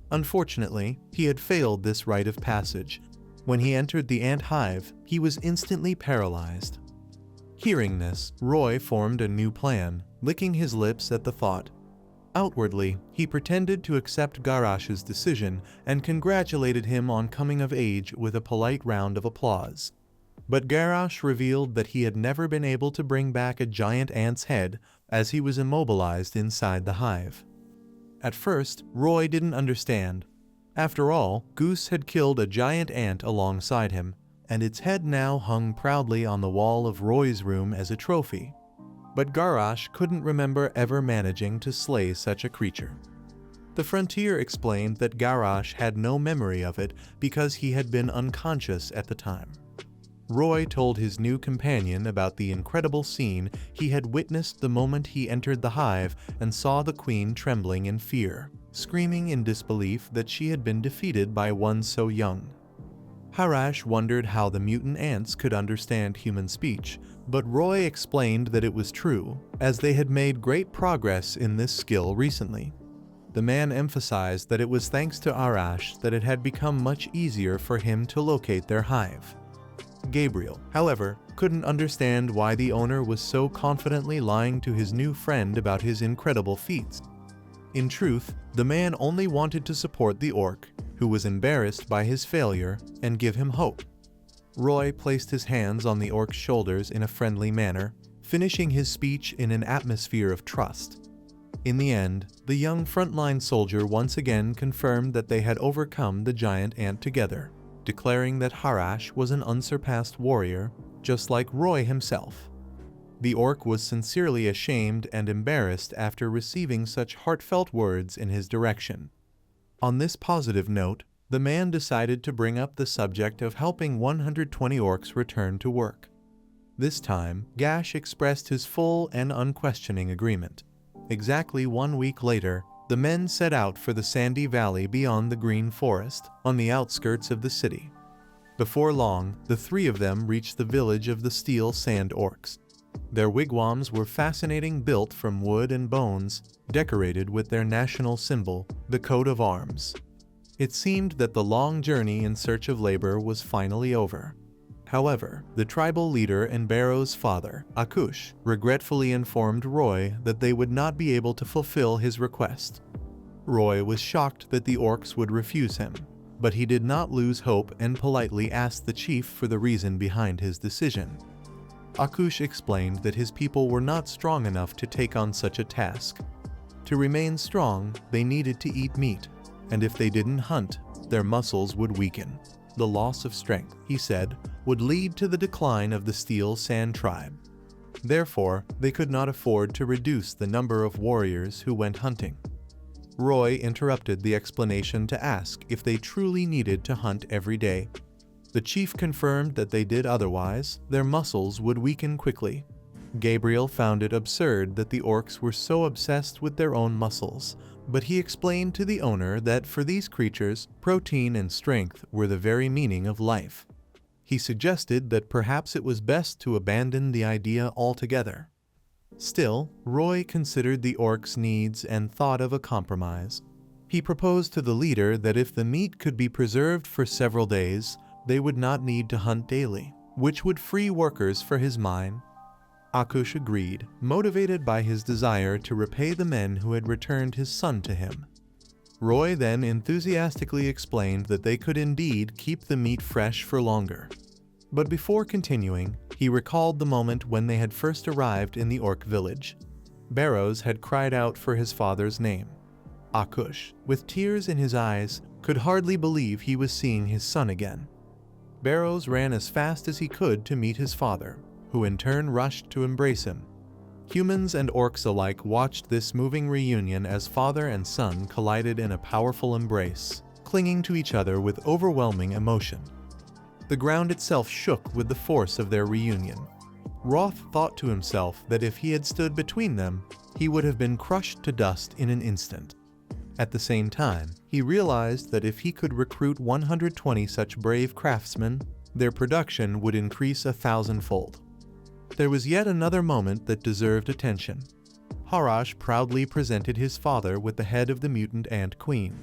Unfortunately, he had failed this rite of passage. When he entered the ant hive, he was instantly paralyzed. Hearing this, Roy formed a new plan, licking his lips at the thought. Outwardly, he pretended to accept Garash's decision and congratulated him on coming of age with a polite round of applause. But Garash revealed that he had never been able to bring back a giant ant's head, as he was immobilized inside the hive. At first, Roy didn't understand. After all, Goose had killed a giant ant alongside him, and its head now hung proudly on the wall of Roy's room as a trophy. But Garash couldn't remember ever managing to slay such a creature. The Frontier explained that Garash had no memory of it because he had been unconscious at the time. Roy told his new companion about the incredible scene he had witnessed the moment he entered the hive and saw the queen trembling in fear, screaming in disbelief that she had been defeated by one so young. Harash wondered how the mutant ants could understand human speech, but Roy explained that it was true, as they had made great progress in this skill recently. The man emphasized that it was thanks to Arash that it had become much easier for him to locate their hive. Gabriel, however, couldn't understand why the owner was so confidently lying to his new friend about his incredible feats. In truth, the man only wanted to support the orc, who was embarrassed by his failure, and give him hope. Roy placed his hands on the orc's shoulders in a friendly manner, finishing his speech in an atmosphere of trust. In the end, the young frontline soldier once again confirmed that they had overcome the giant ant together, declaring that Harash was an unsurpassed warrior, just like Roy himself. The orc was sincerely ashamed and embarrassed after receiving such heartfelt words in his direction. On this positive note, the man decided to bring up the subject of helping 120 orcs return to work. This time, Gash expressed his full and unquestioning agreement. Exactly 1 week later, the men set out for the sandy valley beyond the green forest, on the outskirts of the city. Before long, the three of them reached the village of the Steel Sand Orcs. Their wigwams were fascinating, built from wood and bones, decorated with their national symbol, the coat of arms. It seemed that the long journey in search of labor was finally over. However, the tribal leader and Barrow's father, Akush, regretfully informed Roy that they would not be able to fulfill his request. Roy was shocked that the orcs would refuse him, but he did not lose hope and politely asked the chief for the reason behind his decision. Akush explained that his people were not strong enough to take on such a task. To remain strong, they needed to eat meat, and if they didn't hunt, their muscles would weaken. The loss of strength, he said, would lead to the decline of the Steel Sand tribe. Therefore, they could not afford to reduce the number of warriors who went hunting. Roy interrupted the explanation to ask if they truly needed to hunt every day. The chief confirmed that they did otherwise, their muscles would weaken quickly. Gabriel found it absurd that the orcs were so obsessed with their own muscles, but he explained to the owner that for these creatures, protein and strength were the very meaning of life. He suggested that perhaps it was best to abandon the idea altogether. Still, Roy considered the orcs' needs and thought of a compromise. He proposed to the leader that if the meat could be preserved for several days, they would not need to hunt daily, which would free workers for his mine. Akush agreed, motivated by his desire to repay the men who had returned his son to him. Roy then enthusiastically explained that they could indeed keep the meat fresh for longer. But before continuing, he recalled the moment when they had first arrived in the orc village. Barrows had cried out for his father's name. Akush, with tears in his eyes, could hardly believe he was seeing his son again. Barrows ran as fast as he could to meet his father, who in turn rushed to embrace him. Humans and orcs alike watched this moving reunion as father and son collided in a powerful embrace, clinging to each other with overwhelming emotion. The ground itself shook with the force of their reunion. Roth thought to himself that if he had stood between them, he would have been crushed to dust in an instant. At the same time, he realized that if he could recruit 120 such brave craftsmen, their production would increase 1,000-fold. There was yet another moment that deserved attention. Harash proudly presented his father with the head of the mutant ant queen.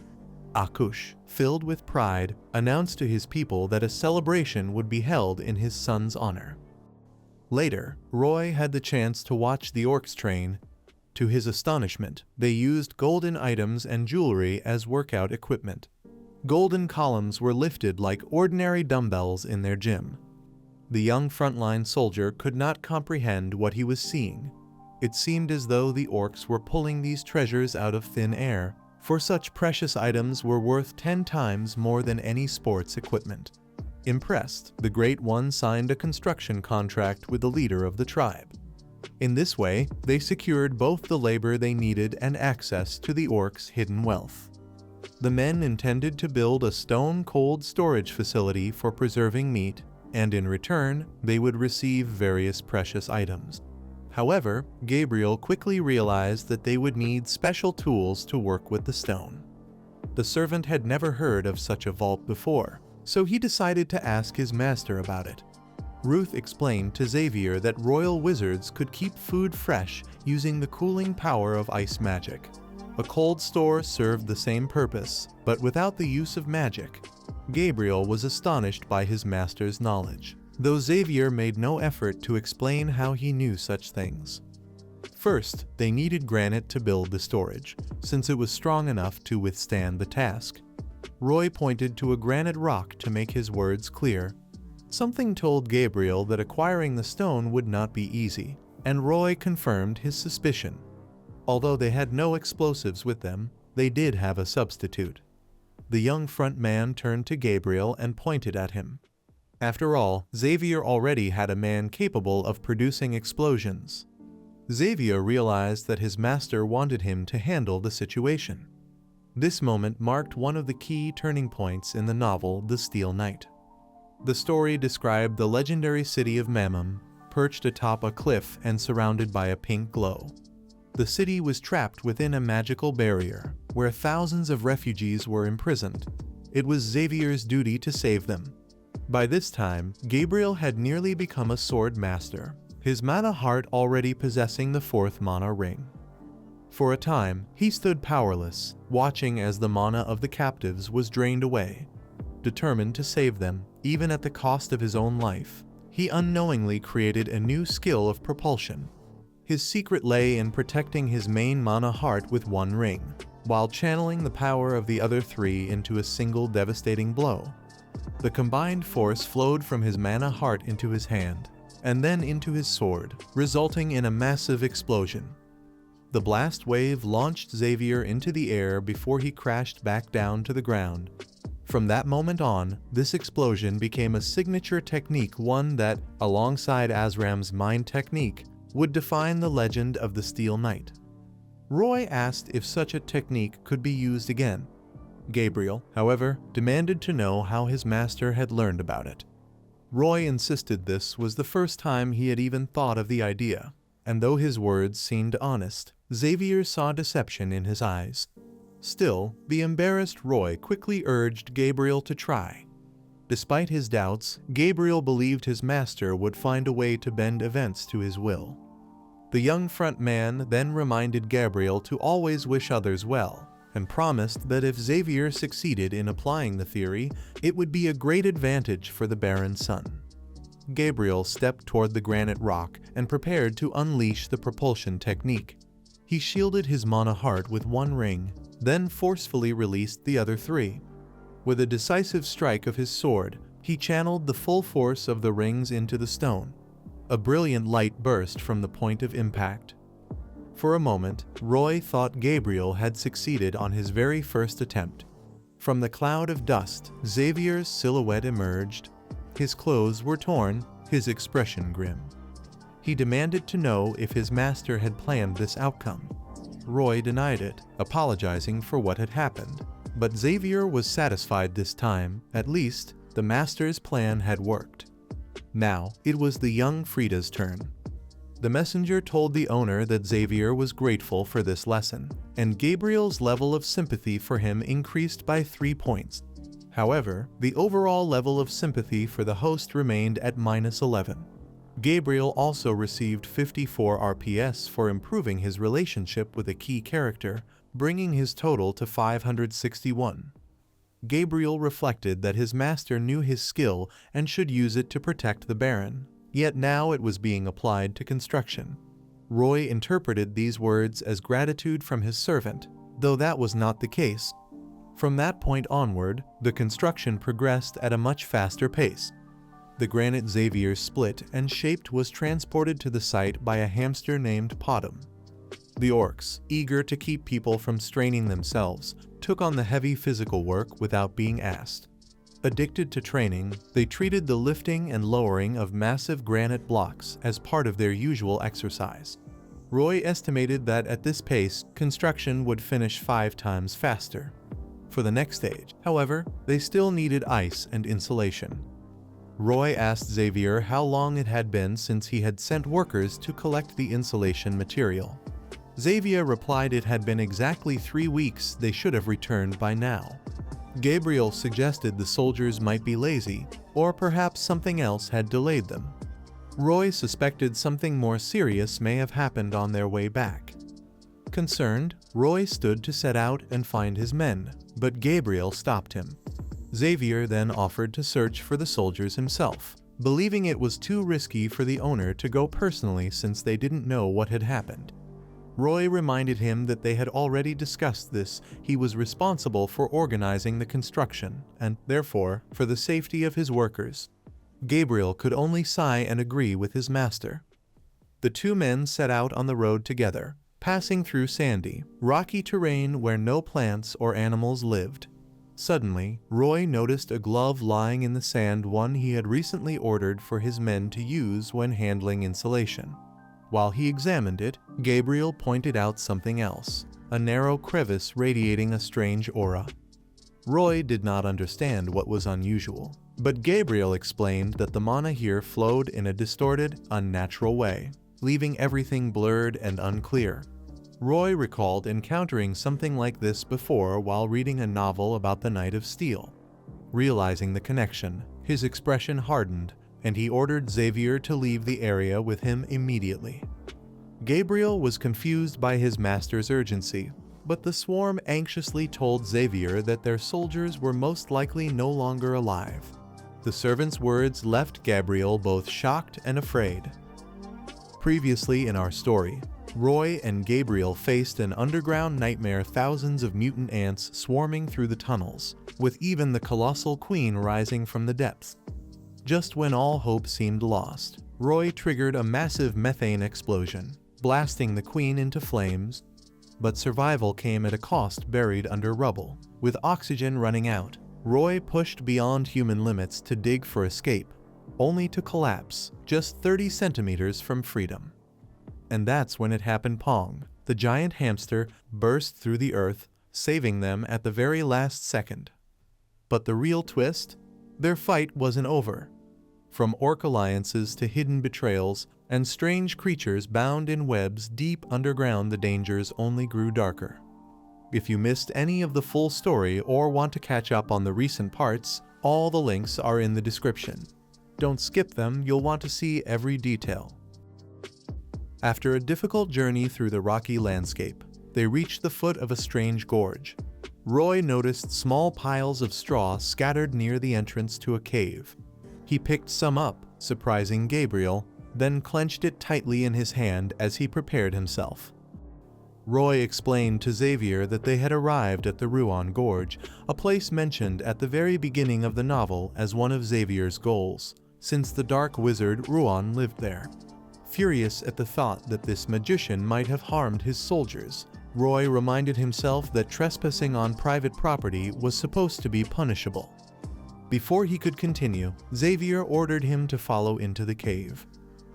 Akush, filled with pride, announced to his people that a celebration would be held in his son's honor. Later, Roy had the chance to watch the orcs train. To his astonishment, they used golden items and jewelry as workout equipment. Golden columns were lifted like ordinary dumbbells in their gym. The young frontline soldier could not comprehend what he was seeing. It seemed as though the orcs were pulling these treasures out of thin air, for such precious items were worth 10 times more than any sports equipment. Impressed, the Great One signed a construction contract with the leader of the tribe. In this way, they secured both the labor they needed and access to the orcs' hidden wealth. The men intended to build a stone-cold storage facility for preserving meat, and in return, they would receive various precious items. However, Gabriel quickly realized that they would need special tools to work with the stone. The servant had never heard of such a vault before, so he decided to ask his master about it. Ruth explained to Xavier that royal wizards could keep food fresh using the cooling power of ice magic. A cold store served the same purpose, but without the use of magic. Gabriel was astonished by his master's knowledge, though Xavier made no effort to explain how he knew such things. First, they needed granite to build the storage, since it was strong enough to withstand the task. Roy pointed to a granite rock to make his words clear. Something told Gabriel that acquiring the stone would not be easy, and Roy confirmed his suspicion. Although they had no explosives with them, they did have a substitute. The young front man turned to Gabriel and pointed at him. After all, Xavier already had a man capable of producing explosions. Xavier realized that his master wanted him to handle the situation. This moment marked one of the key turning points in the novel The Steel Knight. The story described the legendary city of Mamam, perched atop a cliff and surrounded by a pink glow. The city was trapped within a magical barrier, where thousands of refugees were imprisoned. It was Xavier's duty to save them. By this time, Gabriel had nearly become a sword master, his mana heart already possessing the 4th mana ring. For a time, he stood powerless, watching as the mana of the captives was drained away. Determined to save them, even at the cost of his own life, he unknowingly created a new skill of propulsion. His secret lay in protecting his main mana heart with one ring, while channeling the power of the other 3 into a single devastating blow. The combined force flowed from his mana heart into his hand, and then into his sword, resulting in a massive explosion. The blast wave launched Xavier into the air before he crashed back down to the ground. From that moment on, this explosion became a signature technique, one that, alongside Azram's mind technique, would define the legend of the Steel Knight. Roy asked if such a technique could be used again. Gabriel, however, demanded to know how his master had learned about it. Roy insisted this was the first time he had even thought of the idea, and though his words seemed honest, Xavier saw deception in his eyes. Still, the embarrassed Roy quickly urged Gabriel to try. Despite his doubts, Gabriel believed his master would find a way to bend events to his will. The young front man then reminded Gabriel to always wish others well, and promised that if Xavier succeeded in applying the theory, it would be a great advantage for the Baron's son. Gabriel stepped toward the granite rock and prepared to unleash the propulsion technique. He shielded his mana heart with one ring, then forcefully released the other 3. With a decisive strike of his sword, he channeled the full force of the rings into the stone. A brilliant light burst from the point of impact. For a moment, Roy thought Gabriel had succeeded on his very first attempt. From the cloud of dust, Xavier's silhouette emerged. His clothes were torn, his expression grim. He demanded to know if his master had planned this outcome. Roy denied it, apologizing for what had happened. But Xavier was satisfied this time. At least, the master's plan had worked. Now, it was the young Frida's turn. The messenger told the owner that Xavier was grateful for this lesson, and Gabriel's level of sympathy for him increased by 3 points. However, the overall level of sympathy for the host remained at -11. Gabriel also received 54 RPS for improving his relationship with a key character, bringing his total to 561. Gabriel reflected that his master knew his skill and should use it to protect the Baron, yet now it was being applied to construction. Roy interpreted these words as gratitude from his servant, though that was not the case. From that point onward, the construction progressed at a much faster pace. The granite Xavier split and shaped was transported to the site by a hamster named Potom. The orcs, eager to keep people from straining themselves, took on the heavy physical work without being asked. Addicted to training, they treated the lifting and lowering of massive granite blocks as part of their usual exercise. Roy estimated that at this pace, construction would finish 5 times faster. For the next stage, however, they still needed ice and insulation. Roy asked Xavier how long it had been since he had sent workers to collect the insulation material. Xavier replied it had been exactly 3 weeks, they should have returned by now. Gabriel suggested the soldiers might be lazy, or perhaps something else had delayed them. Roy suspected something more serious may have happened on their way back. Concerned, Roy stood to set out and find his men, but Gabriel stopped him. Xavier then offered to search for the soldiers himself, believing it was too risky for the owner to go personally since they didn't know what had happened. Roy reminded him that they had already discussed this. He was responsible for organizing the construction, and, therefore, for the safety of his workers. Gabriel could only sigh and agree with his master. The 2 men set out on the road together, passing through sandy, rocky terrain where no plants or animals lived. Suddenly, Roy noticed a glove lying in the sand, one he had recently ordered for his men to use when handling insulation. While he examined it, Gabriel pointed out something else, a narrow crevice radiating a strange aura. Roy did not understand what was unusual, but Gabriel explained that the mana here flowed in a distorted, unnatural way, leaving everything blurred and unclear. Roy recalled encountering something like this before while reading a novel about the Knight of Steel. Realizing the connection, his expression hardened, and he ordered Xavier to leave the area with him immediately. Gabriel was confused by his master's urgency, but the swarm anxiously told Xavier that their soldiers were most likely no longer alive. The servant's words left Gabriel both shocked and afraid. Previously in our story, Roy and Gabriel faced an underground nightmare, thousands of mutant ants swarming through the tunnels, with even the colossal queen rising from the depths. Just when all hope seemed lost, Roy triggered a massive methane explosion, blasting the queen into flames. But survival came at a cost, buried under rubble. With oxygen running out, Roy pushed beyond human limits to dig for escape, only to collapse just 30 centimeters from freedom. And that's when it happened. Pong, the giant hamster, burst through the earth, saving them at the very last second. But the real twist? Their fight wasn't over. From orc alliances to hidden betrayals and strange creatures bound in webs deep underground, the dangers only grew darker. If you missed any of the full story or want to catch up on the recent parts, all the links are in the description. Don't skip them, you'll want to see every detail. After a difficult journey through the rocky landscape, they reached the foot of a strange gorge. Roy noticed small piles of straw scattered near the entrance to a cave. He picked some up, surprising Gabriel, then clenched it tightly in his hand as he prepared himself. Roy explained to Xavier that they had arrived at the Ruan Gorge, a place mentioned at the very beginning of the novel as one of Xavier's goals, since the dark wizard Ruan lived there. Furious at the thought that this magician might have harmed his soldiers, Roy reminded himself that trespassing on private property was supposed to be punishable. Before he could continue, Xavier ordered him to follow into the cave.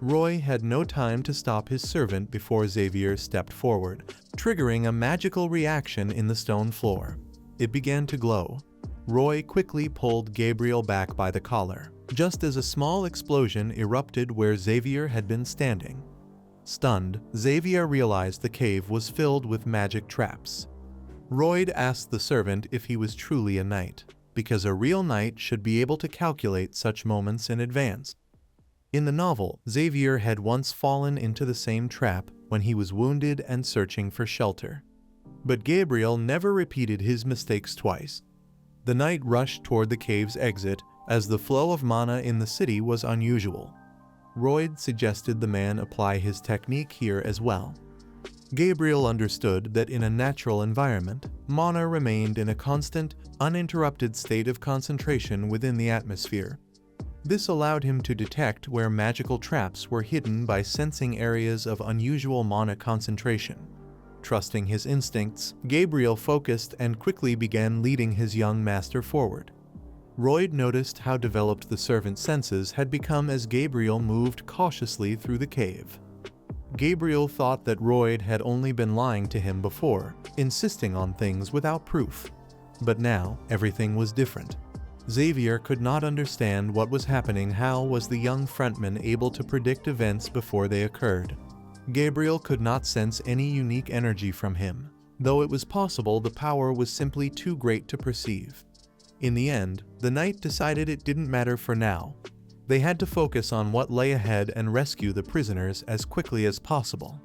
Roy had no time to stop his servant before Xavier stepped forward, triggering a magical reaction in the stone floor. It began to glow. Roy quickly pulled Gabriel back by the collar, just as a small explosion erupted where Xavier had been standing. Stunned, Xavier realized the cave was filled with magic traps. Roy asked the servant if he was truly a knight, because a real knight should be able to calculate such moments in advance. In the novel, Xavier had once fallen into the same trap when he was wounded and searching for shelter. But Gabriel never repeated his mistakes twice. The knight rushed toward the cave's exit, as the flow of mana in the city was unusual. Royd suggested the man apply his technique here as well. Gabriel understood that in a natural environment, mana remained in a constant, uninterrupted state of concentration within the atmosphere. This allowed him to detect where magical traps were hidden by sensing areas of unusual mana concentration. Trusting his instincts, Gabriel focused and quickly began leading his young master forward. Royd noticed how developed the servant's senses had become as Gabriel moved cautiously through the cave. Gabriel thought that Royd had only been lying to him before, insisting on things without proof. But now, everything was different. Xavier could not understand what was happening. How was the young frontman able to predict events before they occurred? Gabriel could not sense any unique energy from him, though it was possible the power was simply too great to perceive. In the end, the knight decided it didn't matter for now. They had to focus on what lay ahead and rescue the prisoners as quickly as possible.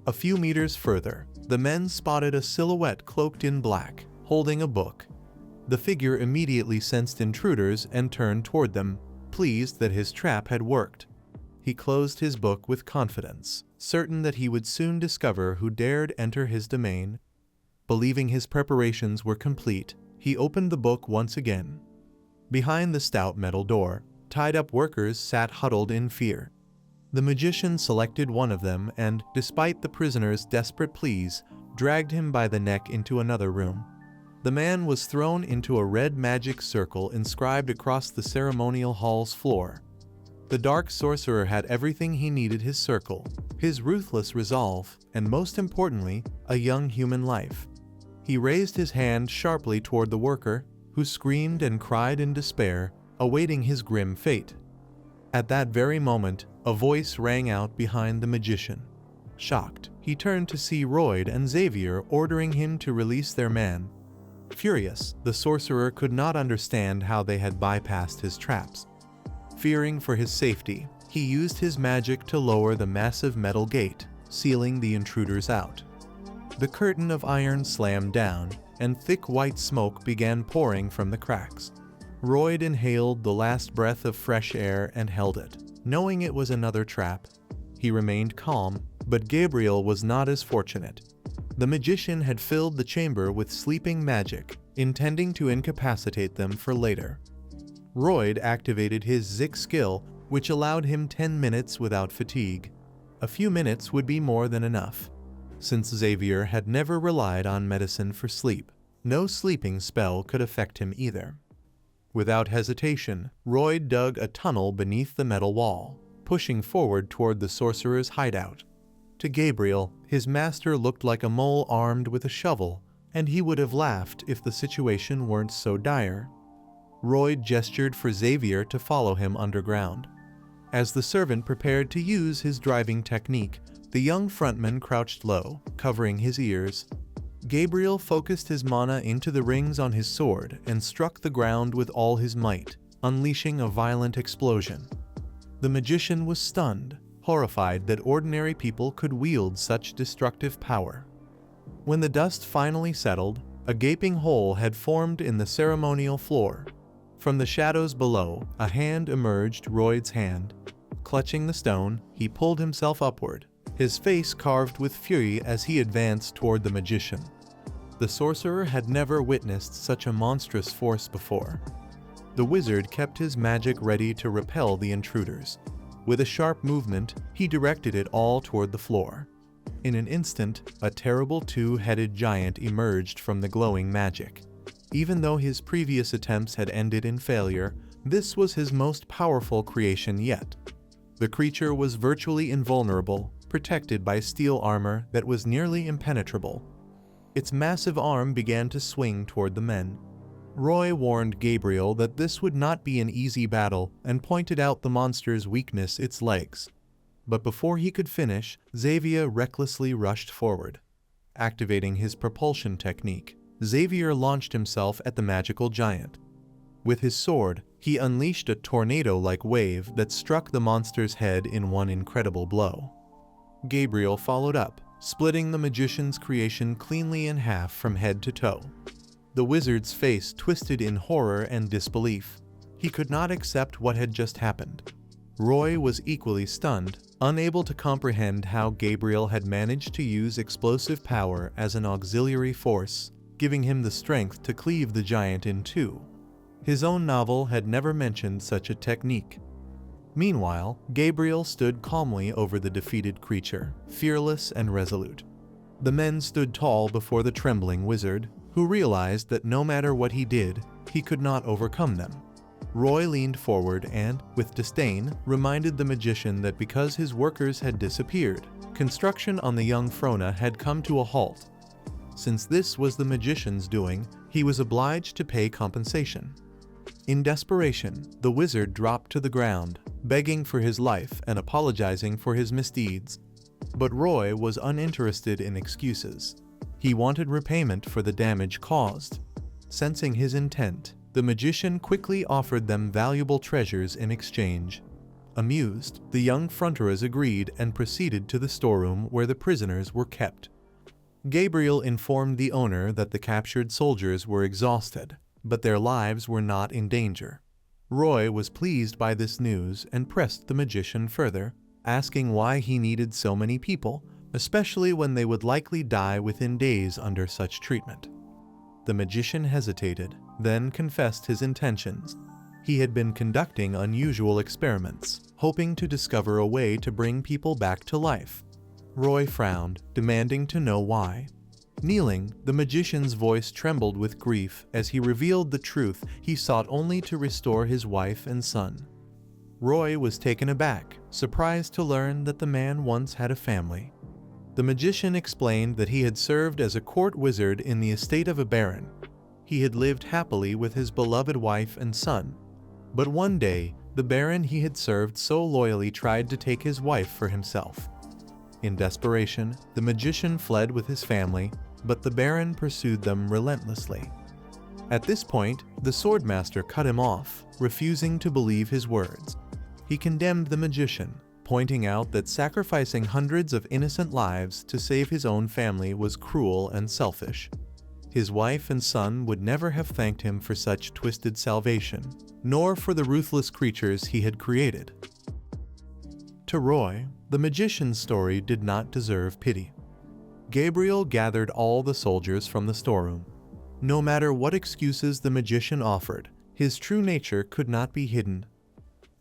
A few meters further, the men spotted a silhouette cloaked in black, holding a book. The figure immediately sensed intruders and turned toward them, pleased that his trap had worked. He closed his book with confidence, certain that he would soon discover who dared enter his domain. Believing his preparations were complete, he opened the book once again. Behind the stout metal door, tied-up workers sat huddled in fear. The magician selected one of them and, despite the prisoner's desperate pleas, dragged him by the neck into another room. The man was thrown into a red magic circle inscribed across the ceremonial hall's floor. The dark sorcerer had everything he needed: his circle, his ruthless resolve, and most importantly, a young human life. He raised his hand sharply toward the worker, who screamed and cried in despair, awaiting his grim fate. At that very moment, a voice rang out behind the magician. Shocked, he turned to see Royd and Xavier ordering him to release their man. Furious, the sorcerer could not understand how they had bypassed his traps. Fearing for his safety, he used his magic to lower the massive metal gate, sealing the intruders out. The curtain of iron slammed down, and thick white smoke began pouring from the cracks. Royd inhaled the last breath of fresh air and held it, knowing it was another trap. He remained calm, but Gabriel was not as fortunate. The magician had filled the chamber with sleeping magic, intending to incapacitate them for later. Royd activated his Zik skill, which allowed him 10 minutes without fatigue. A few minutes would be more than enough. Since Xavier had never relied on medicine for sleep, no sleeping spell could affect him either. Without hesitation, Royd dug a tunnel beneath the metal wall, pushing forward toward the sorcerer's hideout. To Gabriel, his master looked like a mole armed with a shovel, and he would have laughed if the situation weren't so dire. Royd gestured for Xavier to follow him underground. As the servant prepared to use his driving technique, the young frontman crouched low, covering his ears. Gabriel focused his mana into the rings on his sword and struck the ground with all his might, unleashing a violent explosion. The magician was stunned, horrified that ordinary people could wield such destructive power. When the dust finally settled, a gaping hole had formed in the ceremonial floor. From the shadows below, a hand emerged, Royd's hand. Clutching the stone, he pulled himself upward, his face carved with fury as he advanced toward the magician. The sorcerer had never witnessed such a monstrous force before. The wizard kept his magic ready to repel the intruders. With a sharp movement, he directed it all toward the floor. In an instant, a terrible two-headed giant emerged from the glowing magic. Even though his previous attempts had ended in failure, this was his most powerful creation yet. The creature was virtually invulnerable, protected by steel armor that was nearly impenetrable. Its massive arm began to swing toward the men. Roy warned Gabriel that this would not be an easy battle and pointed out the monster's weakness: its legs. But before he could finish, Xavier recklessly rushed forward. Activating his propulsion technique, Xavier launched himself at the magical giant. With his sword, he unleashed a tornado-like wave that struck the monster's head in one incredible blow. Gabriel followed up, splitting the magician's creation cleanly in half from head to toe. The wizard's face twisted in horror and disbelief. He could not accept what had just happened. Roy was equally stunned, unable to comprehend how Gabriel had managed to use explosive power as an auxiliary force, giving him the strength to cleave the giant in two. His own novel had never mentioned such a technique. Meanwhile, Gabriel stood calmly over the defeated creature, fearless and resolute. The men stood tall before the trembling wizard, who realized that no matter what he did, he could not overcome them. Roy leaned forward and, with disdain, reminded the magician that because his workers had disappeared, construction on the young Frona had come to a halt. Since this was the magician's doing, he was obliged to pay compensation. In desperation, the wizard dropped to the ground, begging for his life and apologizing for his misdeeds. But Roy was uninterested in excuses. He wanted repayment for the damage caused. Sensing his intent, the magician quickly offered them valuable treasures in exchange. Amused, the young Fronteras agreed and proceeded to the storeroom where the prisoners were kept. Gabriel informed the owner that the captured soldiers were exhausted, but their lives were not in danger. Roy was pleased by this news and pressed the magician further, asking why he needed so many people, especially when they would likely die within days under such treatment. The magician hesitated, then confessed his intentions. He had been conducting unusual experiments, hoping to discover a way to bring people back to life. Roy frowned, demanding to know why. Kneeling, the magician's voice trembled with grief as he revealed the truth he sought only to restore his wife and son. Roy was taken aback, surprised to learn that the man once had a family. The magician explained that he had served as a court wizard in the estate of a baron. He had lived happily with his beloved wife and son. But one day, the baron he had served so loyally tried to take his wife for himself. In desperation, the magician fled with his family, but the baron pursued them relentlessly. At this point, the swordmaster cut him off, refusing to believe his words. He condemned the magician, pointing out that sacrificing hundreds of innocent lives to save his own family was cruel and selfish. His wife and son would never have thanked him for such twisted salvation, nor for the ruthless creatures he had created. To Roy, the magician's story did not deserve pity. Gabriel gathered all the soldiers from the storeroom. No matter what excuses the magician offered, his true nature could not be hidden.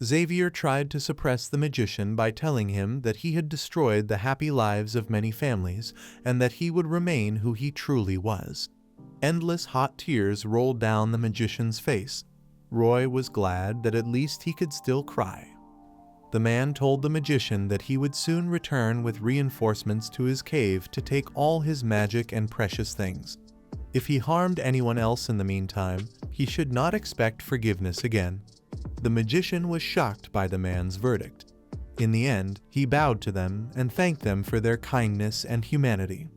Xavier tried to suppress the magician by telling him that he had destroyed the happy lives of many families and that he would remain who he truly was. Endless hot tears rolled down the magician's face. Roy was glad that at least he could still cry. The man told the magician that he would soon return with reinforcements to his cave to take all his magic and precious things. If he harmed anyone else in the meantime, he should not expect forgiveness again. The magician was shocked by the man's verdict. In the end, he bowed to them and thanked them for their kindness and humanity.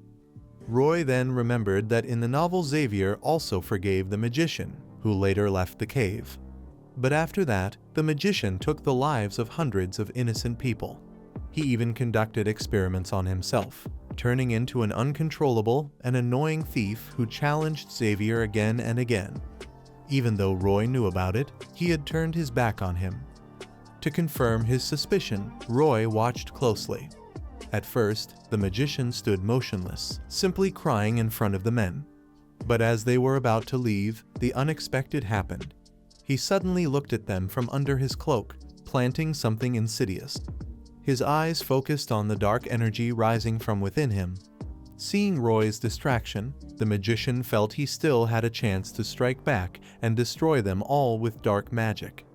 Roy then remembered that in the novel Xavier also forgave the magician, who later left the cave. But after that, the magician took the lives of hundreds of innocent people. He even conducted experiments on himself, turning into an uncontrollable and annoying thief who challenged Xavier again and again. Even though Roy knew about it, he had turned his back on him. To confirm his suspicion, Roy watched closely. At first, the magician stood motionless, simply crying in front of the men. But as they were about to leave, the unexpected happened. He suddenly looked at them from under his cloak, planting something insidious. His eyes focused on the dark energy rising from within him. Seeing Roy's distraction, the magician felt he still had a chance to strike back and destroy them all with dark magic.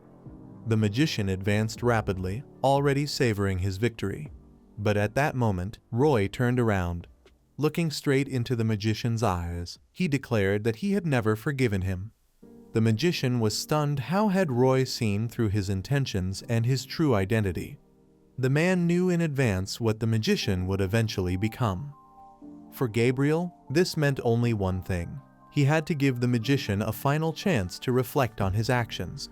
The magician advanced rapidly, already savoring his victory. But at that moment, Roy turned around. Looking straight into the magician's eyes, he declared that he had never forgiven him. The magician was stunned. How had Roy seen through his intentions and his true identity? The man knew in advance what the magician would eventually become. For Gabriel, this meant only one thing. He had to give the magician a final chance to reflect on his actions.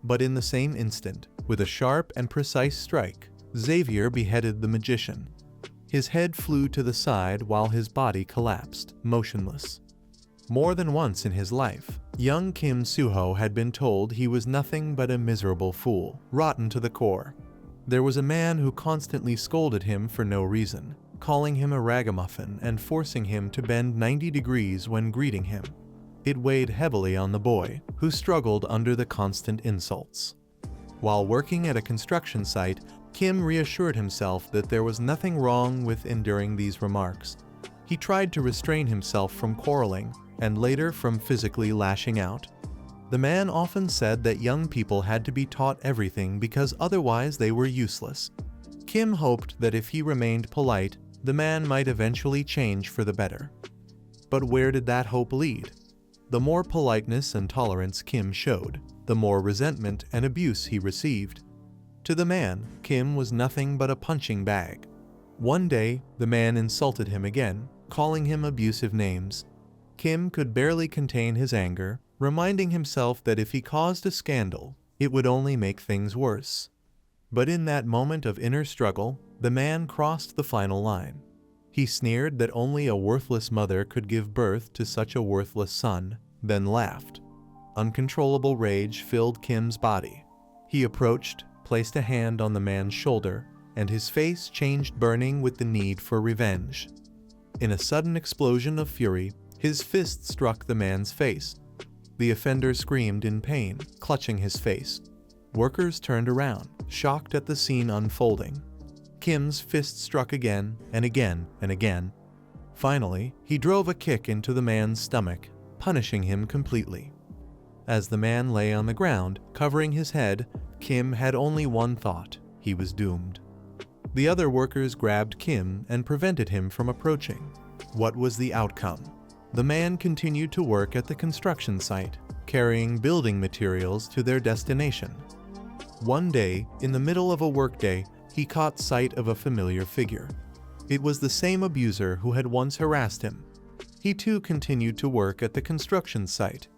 But in the same instant, with a sharp and precise strike, Xavier beheaded the magician. His head flew to the side while his body collapsed, motionless. More than once in his life, young Kim Suho had been told he was nothing but a miserable fool, rotten to the core. There was a man who constantly scolded him for no reason, calling him a ragamuffin and forcing him to bend 90 degrees when greeting him. It weighed heavily on the boy, who struggled under the constant insults. While working at a construction site, Kim reassured himself that there was nothing wrong with enduring these remarks. He tried to restrain himself from quarreling, and later from physically lashing out. The man often said that young people had to be taught everything because otherwise they were useless. Kim hoped that if he remained polite, the man might eventually change for the better. But where did that hope lead? The more politeness and tolerance Kim showed, the more resentment and abuse he received. To the man, Kim was nothing but a punching bag. One day, the man insulted him again, calling him abusive names. Kim could barely contain his anger, reminding himself that if he caused a scandal, it would only make things worse. But in that moment of inner struggle, the man crossed the final line. He sneered that only a worthless mother could give birth to such a worthless son, then laughed. Uncontrollable rage filled Kim's body. He approached, placed a hand on the man's shoulder, and his face changed, burning with the need for revenge. In a sudden explosion of fury, his fist struck the man's face. The offender screamed in pain, clutching his face. Workers turned around, shocked at the scene unfolding. Kim's fist struck again and again and again. Finally, he drove a kick into the man's stomach, punishing him completely. As the man lay on the ground, covering his head, Kim had only one thought: he was doomed. The other workers grabbed Kim and prevented him from approaching. What was the outcome? The man continued to work at the construction site, carrying building materials to their destination. One day, in the middle of a workday, he caught sight of a familiar figure. It was the same abuser who had once harassed him. He too continued to work at the construction site.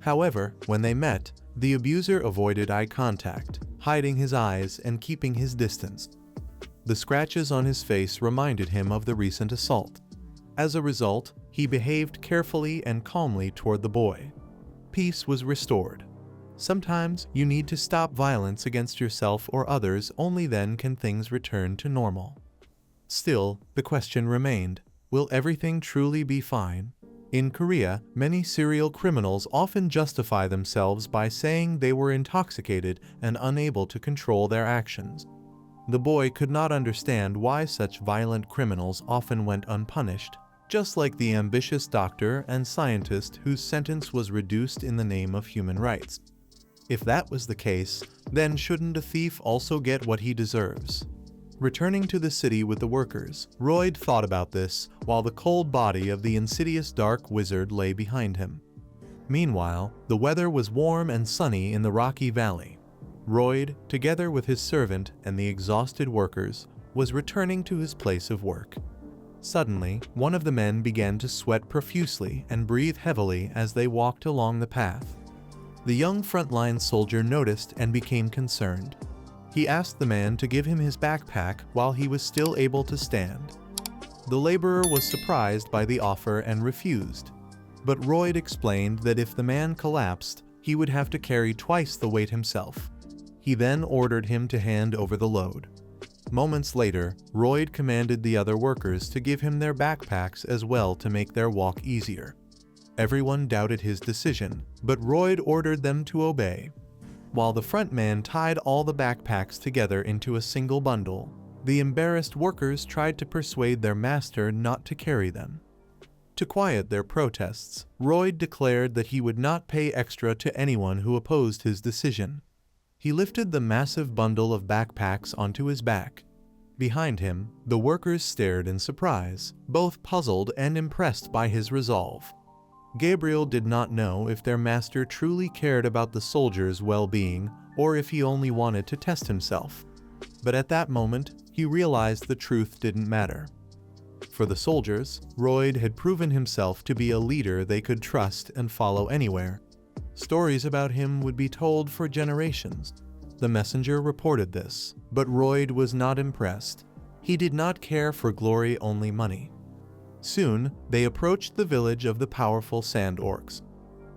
However, when they met, the abuser avoided eye contact, hiding his eyes and keeping his distance. The scratches on his face reminded him of the recent assault. As a result, he behaved carefully and calmly toward the boy. Peace was restored. Sometimes you need to stop violence against yourself or others, only then can things return to normal. Still, the question remained, will everything truly be fine? In Korea, many serial criminals often justify themselves by saying they were intoxicated and unable to control their actions. The boy could not understand why such violent criminals often went unpunished, just like the ambitious doctor and scientist whose sentence was reduced in the name of human rights. If that was the case, then shouldn't a thief also get what he deserves? Returning to the city with the workers, Royd thought about this while the cold body of the insidious dark wizard lay behind him. Meanwhile, the weather was warm and sunny in the rocky valley. Royd, together with his servant and the exhausted workers, was returning to his place of work. Suddenly, one of the men began to sweat profusely and breathe heavily as they walked along the path. The young frontline soldier noticed and became concerned. He asked the man to give him his backpack while he was still able to stand. The laborer was surprised by the offer and refused. But Royd explained that if the man collapsed, he would have to carry twice the weight himself. He then ordered him to hand over the load. Moments later, Royd commanded the other workers to give him their backpacks as well to make their walk easier. Everyone doubted his decision, but Royd ordered them to obey. While the front man tied all the backpacks together into a single bundle, the embarrassed workers tried to persuade their master not to carry them. To quiet their protests, Royd declared that he would not pay extra to anyone who opposed his decision. He lifted the massive bundle of backpacks onto his back. Behind him, the workers stared in surprise, both puzzled and impressed by his resolve. Gabriel did not know if their master truly cared about the soldiers' well-being or if he only wanted to test himself. But at that moment, he realized the truth didn't matter. For the soldiers, Royd had proven himself to be a leader they could trust and follow anywhere. Stories about him would be told for generations. The messenger reported this, but Royd was not impressed. He did not care for glory, only money. Soon, they approached the village of the powerful sand orcs.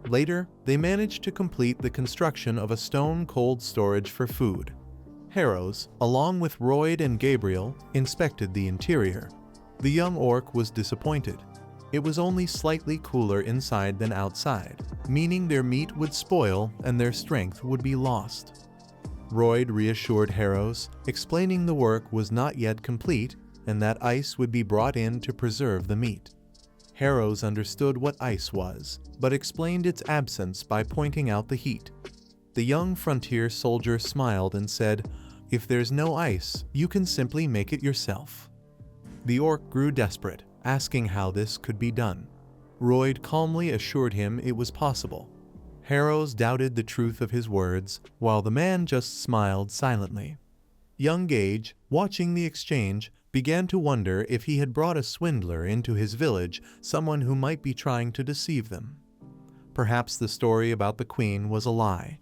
Later, they managed to complete the construction of a stone cold storage for food. Harrows, along with Royd and Gabriel, inspected the interior. The young orc was disappointed. It was only slightly cooler inside than outside, meaning their meat would spoil and their strength would be lost. Royd reassured Harrows, explaining the work was not yet complete and that ice would be brought in to preserve the meat. Harrows understood what ice was, but explained its absence by pointing out the heat. The young frontier soldier smiled and said, "If there's no ice, you can simply make it yourself." The orc grew desperate, asking how this could be done. Royd calmly assured him it was possible. Harrows doubted the truth of his words, while the man just smiled silently. Young Gage, watching the exchange, began to wonder if he had brought a swindler into his village, someone who might be trying to deceive them. Perhaps the story about the queen was a lie.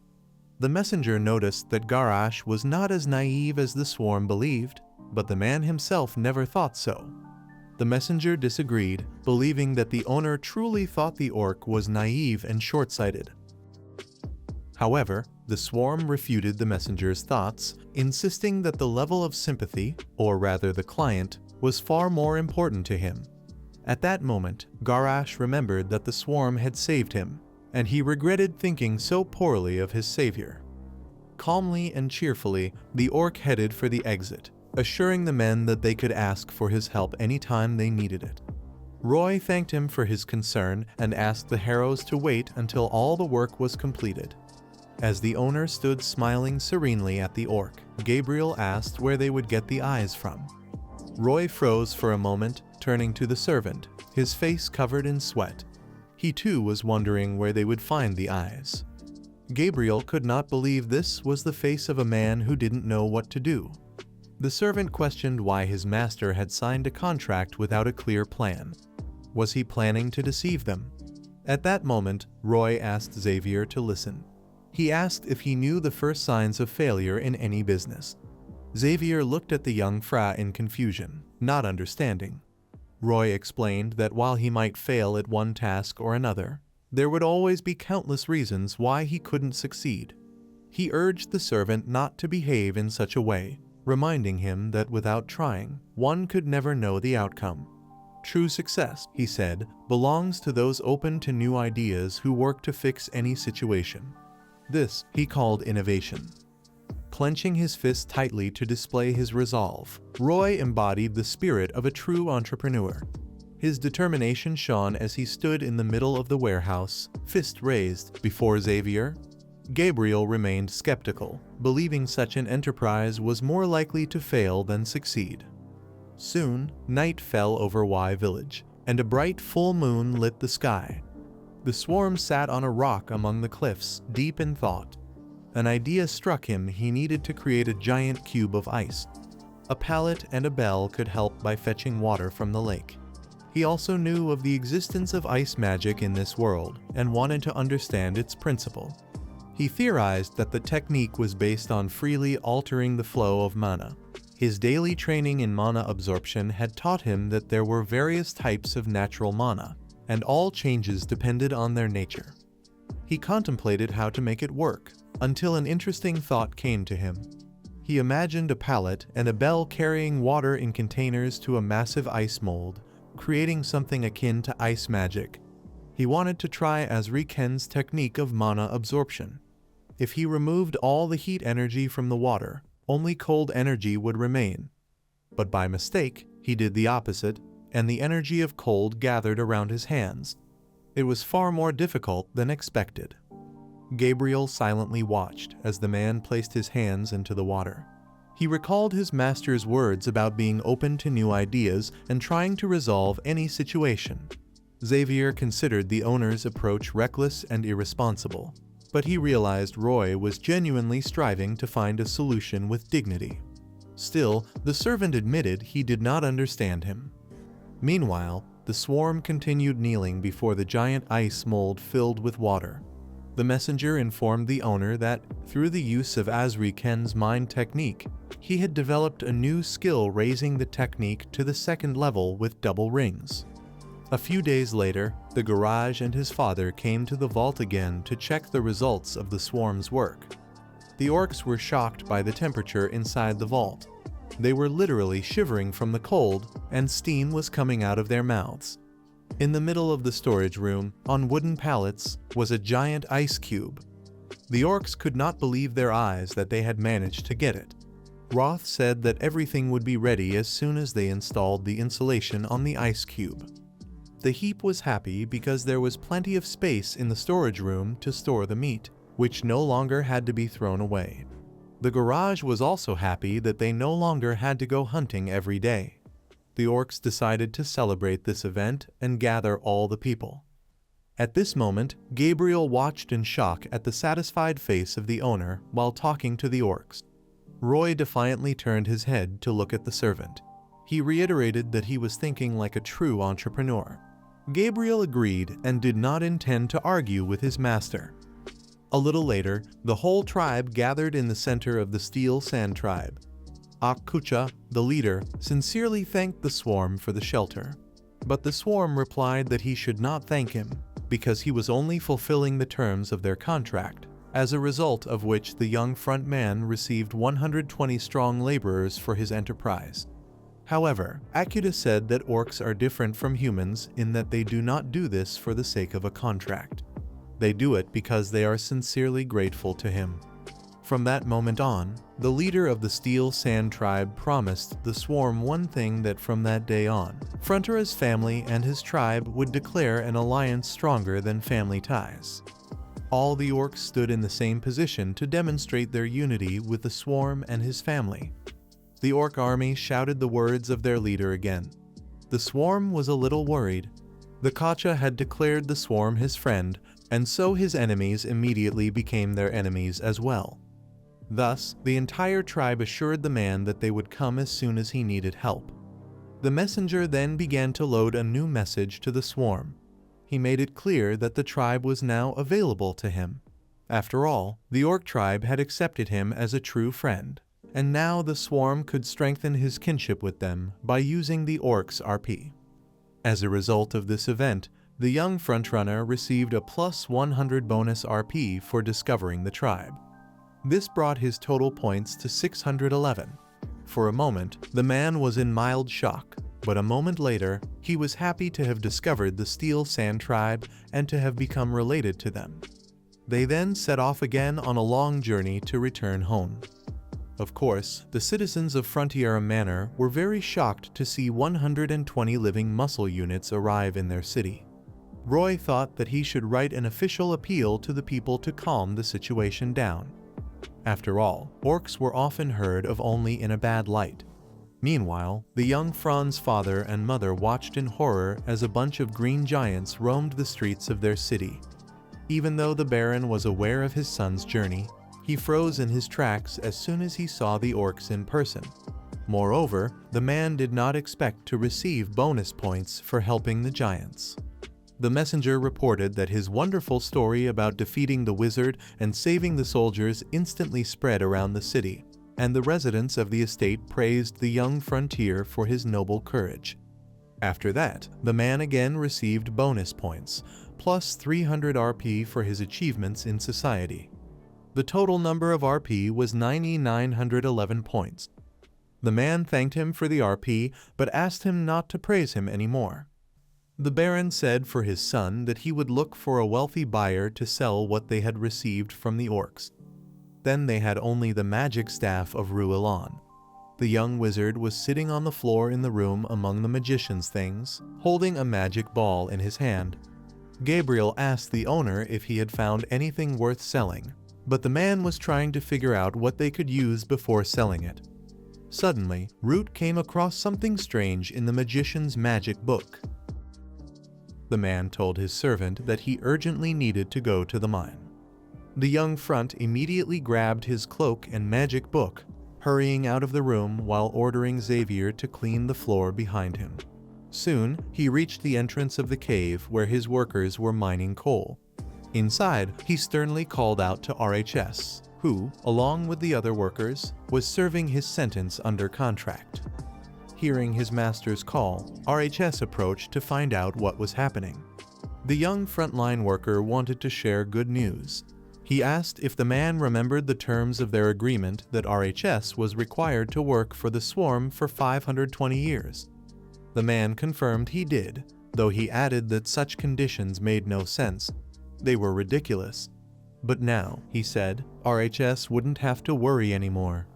The messenger noticed that Garash was not as naive as the swarm believed, but the man himself never thought so. The messenger disagreed, believing that the owner truly thought the orc was naive and short-sighted. However, the swarm refuted the messenger's thoughts, insisting that the level of sympathy, or rather the client, was far more important to him. At that moment, Garash remembered that the swarm had saved him, and he regretted thinking so poorly of his savior. Calmly and cheerfully, the orc headed for the exit, assuring the men that they could ask for his help anytime they needed it. Roy thanked him for his concern and asked the Harrows to wait until all the work was completed. As the owner stood smiling serenely at the orc, Gabriel asked where they would get the eyes from. Roy froze for a moment, turning to the servant, his face covered in sweat. He too was wondering where they would find the eyes. Gabriel could not believe this was the face of a man who didn't know what to do. The servant questioned why his master had signed a contract without a clear plan. Was he planning to deceive them? At that moment, Roy asked Xavier to listen. He asked if he knew the first signs of failure in any business. Xavier looked at the young Fra in confusion, not understanding. Roy explained that while he might fail at one task or another, there would always be countless reasons why he couldn't succeed. He urged the servant not to behave in such a way, reminding him that without trying, one could never know the outcome. True success, he said, belongs to those open to new ideas who work to fix any situation. This he called innovation. Clenching his fist tightly to display his resolve, Roy embodied the spirit of a true entrepreneur. His determination shone as he stood in the middle of the warehouse, fist raised, before Xavier. Gabriel remained skeptical, believing such an enterprise was more likely to fail than succeed. Soon, night fell over Y Village, and a bright full moon lit the sky. The swarm sat on a rock among the cliffs, deep in thought. An idea struck him: he needed to create a giant cube of ice. A pallet and a bell could help by fetching water from the lake. He also knew of the existence of ice magic in this world, and wanted to understand its principle. He theorized that the technique was based on freely altering the flow of mana. His daily training in mana absorption had taught him that there were various types of natural mana, and all changes depended on their nature. He contemplated how to make it work, until an interesting thought came to him. He imagined a pallet and a bell carrying water in containers to a massive ice mold, creating something akin to ice magic. He wanted to try Azriken's technique of mana absorption. If he removed all the heat energy from the water, only cold energy would remain. But by mistake, he did the opposite, and the energy of cold gathered around his hands. It was far more difficult than expected. Gabriel silently watched as the man placed his hands into the water. He recalled his master's words about being open to new ideas and trying to resolve any situation. Xavier considered the owner's approach reckless and irresponsible, but he realized Roy was genuinely striving to find a solution with dignity. Still, the servant admitted he did not understand him. Meanwhile, the swarm continued kneeling before the giant ice mold filled with water. The messenger informed the owner that, through the use of Azriken's mind technique, he had developed a new skill, raising the technique to the second level with double rings. A few days later, the garage and his father came to the vault again to check the results of the swarm's work. The orcs were shocked by the temperature inside the vault. They were literally shivering from the cold, and steam was coming out of their mouths. In the middle of the storage room, on wooden pallets, was a giant ice cube. The orcs could not believe their eyes that they had managed to get it. Roth said that everything would be ready as soon as they installed the insulation on the ice cube. The heap was happy because there was plenty of space in the storage room to store the meat, which no longer had to be thrown away. The garage was also happy that they no longer had to go hunting every day. The orcs decided to celebrate this event and gather all the people. At this moment, Gabriel watched in shock at the satisfied face of the owner while talking to the orcs. Roy defiantly turned his head to look at the servant. He reiterated that he was thinking like a true entrepreneur. Gabriel agreed and did not intend to argue with his master. A little later, the whole tribe gathered in the center of the Steel Sand tribe. Akucha, the leader, sincerely thanked the swarm for the shelter. But the swarm replied that he should not thank him, because he was only fulfilling the terms of their contract, as a result of which the young front man received 120 strong laborers for his enterprise. However, Akuta said that orcs are different from humans in that they do not do this for the sake of a contract. They do it because they are sincerely grateful to him. From that moment on, the leader of the Steel Sand tribe promised the swarm one thing, that from that day on, Frontera's family and his tribe would declare an alliance stronger than family ties. All the orcs stood in the same position to demonstrate their unity with the swarm and his family. The orc army shouted the words of their leader again. The swarm was a little worried. The Kacha had declared the swarm his friend, and so his enemies immediately became their enemies as well. Thus, the entire tribe assured the man that they would come as soon as he needed help. The messenger then began to load a new message to the swarm. He made it clear that the tribe was now available to him. After all, the orc tribe had accepted him as a true friend, and now the swarm could strengthen his kinship with them by using the orcs' RP. As a result of this event, the young frontrunner received a plus 100 bonus RP for discovering the tribe. This brought his total points to 611. For a moment, the man was in mild shock, but a moment later, he was happy to have discovered the Steel Sand tribe and to have become related to them. They then set off again on a long journey to return home. Of course, the citizens of Frontiera Manor were very shocked to see 120 living muscle units arrive in their city. Roy thought that he should write an official appeal to the people to calm the situation down. After all, orcs were often heard of only in a bad light. Meanwhile, the young Fran's father and mother watched in horror as a bunch of green giants roamed the streets of their city. Even though the Baron was aware of his son's journey, he froze in his tracks as soon as he saw the orcs in person. Moreover, the man did not expect to receive bonus points for helping the giants. The messenger reported that his wonderful story about defeating the wizard and saving the soldiers instantly spread around the city, and the residents of the estate praised the young frontier for his noble courage. After that, the man again received bonus points, plus 300 RP for his achievements in society. The total number of RP was 9,911 points. The man thanked him for the RP, but asked him not to praise him anymore. The Baron said for his son that he would look for a wealthy buyer to sell what they had received from the orcs. Then they had only the magic staff of Ruelan. The young wizard was sitting on the floor in the room among the magician's things, holding a magic ball in his hand. Gabriel asked the owner if he had found anything worth selling, but the man was trying to figure out what they could use before selling it. Suddenly, Root came across something strange in the magician's magic book. The man told his servant that he urgently needed to go to the mine. The young Front immediately grabbed his cloak and magic book, hurrying out of the room while ordering Xavier to clean the floor behind him. Soon, he reached the entrance of the cave where his workers were mining coal. Inside, he sternly called out to RHS, who, along with the other workers, was serving his sentence under contract. Hearing his master's call, RHS approached to find out what was happening. The young frontline worker wanted to share good news. He asked if the man remembered the terms of their agreement that RHS was required to work for the swarm for 520 years. The man confirmed he did, though he added that such conditions made no sense. They were ridiculous. But now, he said, RHS wouldn't have to worry anymore.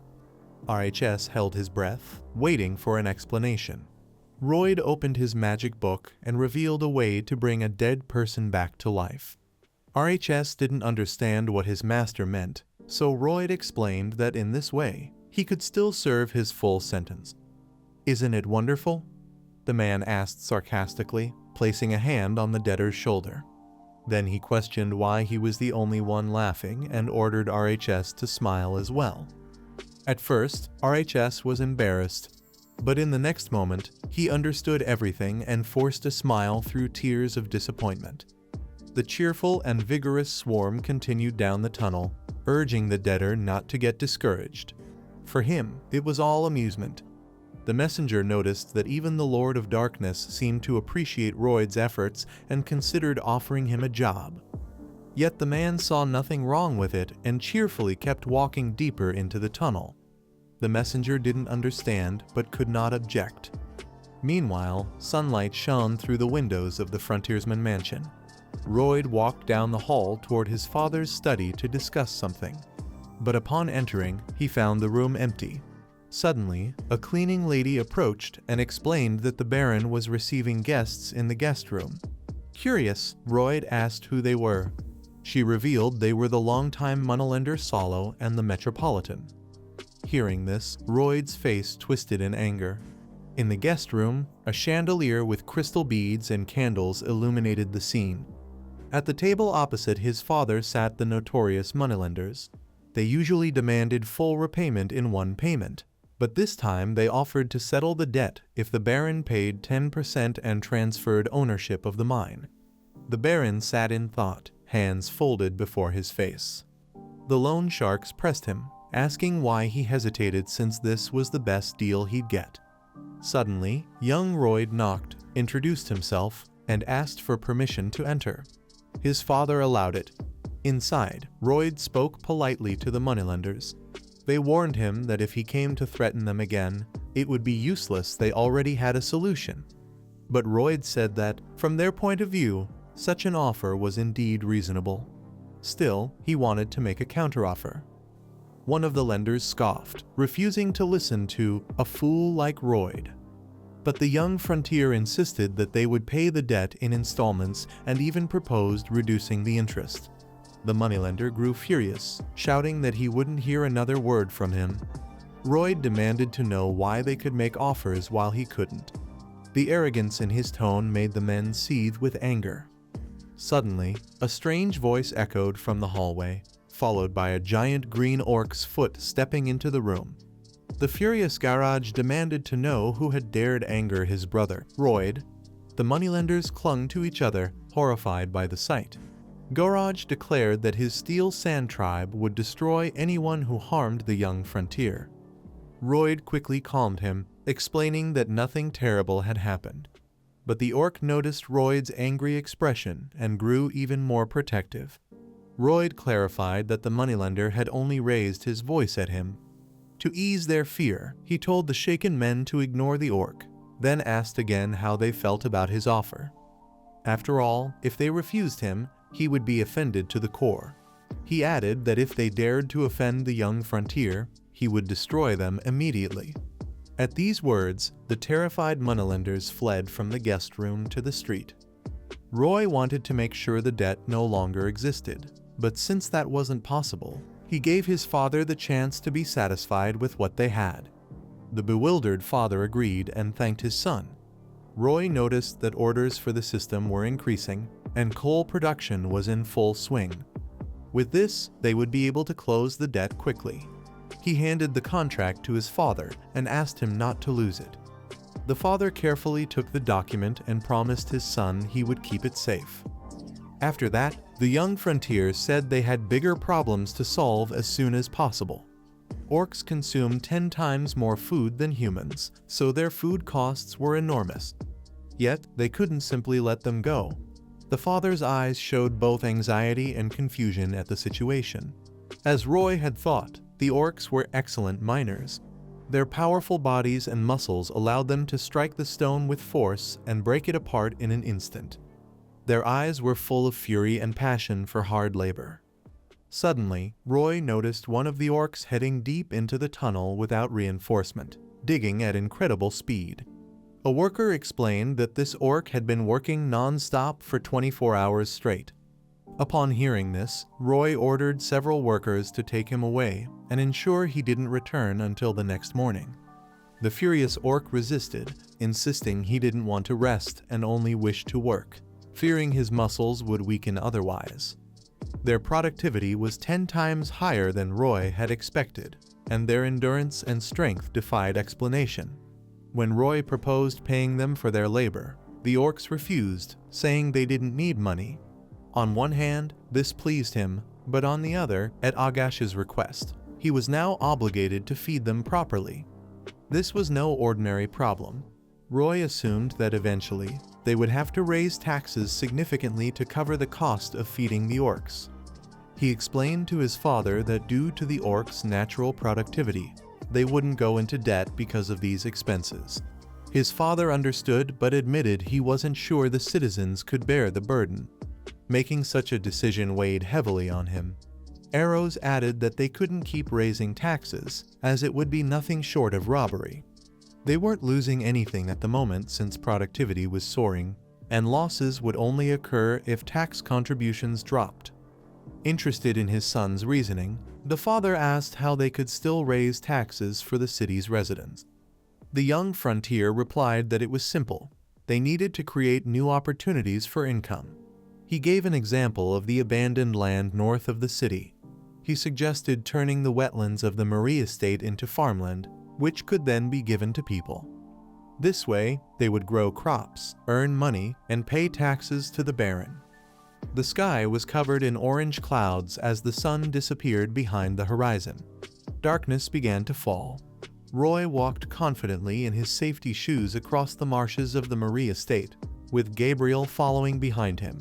RHS held his breath, waiting for an explanation. Royd opened his magic book and revealed a way to bring a dead person back to life. RHS didn't understand what his master meant, so Royd explained that in this way, he could still serve his full sentence. "Isn't it wonderful?" the man asked sarcastically, placing a hand on the debtor's shoulder. Then he questioned why he was the only one laughing and ordered RHS to smile as well. At first, RHS was embarrassed, but in the next moment, he understood everything and forced a smile through tears of disappointment. The cheerful and vigorous swarm continued down the tunnel, urging the debtor not to get discouraged. For him, it was all amusement. The messenger noticed that even the Lord of Darkness seemed to appreciate Royd's efforts and considered offering him a job. Yet the man saw nothing wrong with it and cheerfully kept walking deeper into the tunnel. The messenger didn't understand but could not object. Meanwhile, sunlight shone through the windows of the frontiersman mansion. Royd walked down the hall toward his father's study to discuss something. But upon entering, he found the room empty. Suddenly, a cleaning lady approached and explained that the Baron was receiving guests in the guest room. Curious, Royd asked who they were. She revealed they were the longtime moneylender Solo and the Metropolitan. Hearing this, Royd's face twisted in anger. In the guest room, a chandelier with crystal beads and candles illuminated the scene. At the table opposite his father sat the notorious moneylenders. They usually demanded full repayment in one payment, but this time they offered to settle the debt if the Baron paid 10% and transferred ownership of the mine. The Baron sat in thought, hands folded before his face. The loan sharks pressed him, asking why he hesitated since this was the best deal he'd get. Suddenly, young Royd knocked, introduced himself, and asked for permission to enter. His father allowed it. Inside, Royd spoke politely to the moneylenders. They warned him that if he came to threaten them again, it would be useless, they already had a solution. But Royd said that, from their point of view, such an offer was indeed reasonable. Still, he wanted to make a counteroffer. One of the lenders scoffed, refusing to listen to a fool like Royd. But the young frontier insisted that they would pay the debt in installments and even proposed reducing the interest. The moneylender grew furious, shouting that he wouldn't hear another word from him. Royd demanded to know why they could make offers while he couldn't. The arrogance in his tone made the men seethe with anger. Suddenly, a strange voice echoed from the hallway, followed by a giant green orc's foot stepping into the room. The furious Garage demanded to know who had dared anger his brother, Royd. The moneylenders clung to each other, horrified by the sight. Garage declared that his Steel Sand tribe would destroy anyone who harmed the young frontier. Royd quickly calmed him, explaining that nothing terrible had happened. But the orc noticed Royd's angry expression and grew even more protective. Royd clarified that the moneylender had only raised his voice at him. To ease their fear, he told the shaken men to ignore the orc, then asked again how they felt about his offer. After all, if they refused him, he would be offended to the core. He added that if they dared to offend the young frontier, he would destroy them immediately. At these words, the terrified moneylenders fled from the guest room to the street. Roy wanted to make sure the debt no longer existed, but since that wasn't possible, he gave his father the chance to be satisfied with what they had. The bewildered father agreed and thanked his son. Roy noticed that orders for the system were increasing, and coal production was in full swing. With this, they would be able to close the debt quickly. He handed the contract to his father and asked him not to lose it. The father carefully took the document and promised his son he would keep it safe. After that, the young frontier said they had bigger problems to solve as soon as possible. Orcs consume 10 times more food than humans, so their food costs were enormous. Yet, they couldn't simply let them go. The father's eyes showed both anxiety and confusion at the situation. As Roy had thought, the orcs were excellent miners. Their powerful bodies and muscles allowed them to strike the stone with force and break it apart in an instant. Their eyes were full of fury and passion for hard labor. Suddenly, Roy noticed one of the orcs heading deep into the tunnel without reinforcement, digging at incredible speed. A worker explained that this orc had been working non-stop for 24 hours straight. Upon hearing this, Roy ordered several workers to take him away and ensure he didn't return until the next morning. The furious orc resisted, insisting he didn't want to rest and only wished to work, fearing his muscles would weaken otherwise. Their productivity was 10 times higher than Roy had expected, and their endurance and strength defied explanation. When Roy proposed paying them for their labor, the orcs refused, saying they didn't need money. On one hand, this pleased him, but on the other, at Agash's request, he was now obligated to feed them properly. This was no ordinary problem. Roy assumed that eventually, they would have to raise taxes significantly to cover the cost of feeding the orcs. He explained to his father that due to the orcs' natural productivity, they wouldn't go into debt because of these expenses. His father understood but admitted he wasn't sure the citizens could bear the burden. Making such a decision weighed heavily on him. Arrows added that they couldn't keep raising taxes, as it would be nothing short of robbery. They weren't losing anything at the moment since productivity was soaring, and losses would only occur if tax contributions dropped. Interested in his son's reasoning, the father asked how they could still raise taxes for the city's residents. The young frontier replied that it was simple. They needed to create new opportunities for income. He gave an example of the abandoned land north of the city. He suggested turning the wetlands of the Marie estate into farmland, which could then be given to people. This way, they would grow crops, earn money, and pay taxes to the baron. The sky was covered in orange clouds as the sun disappeared behind the horizon. Darkness began to fall. Roy walked confidently in his safety shoes across the marshes of the Marie estate, with Gabriel following behind him.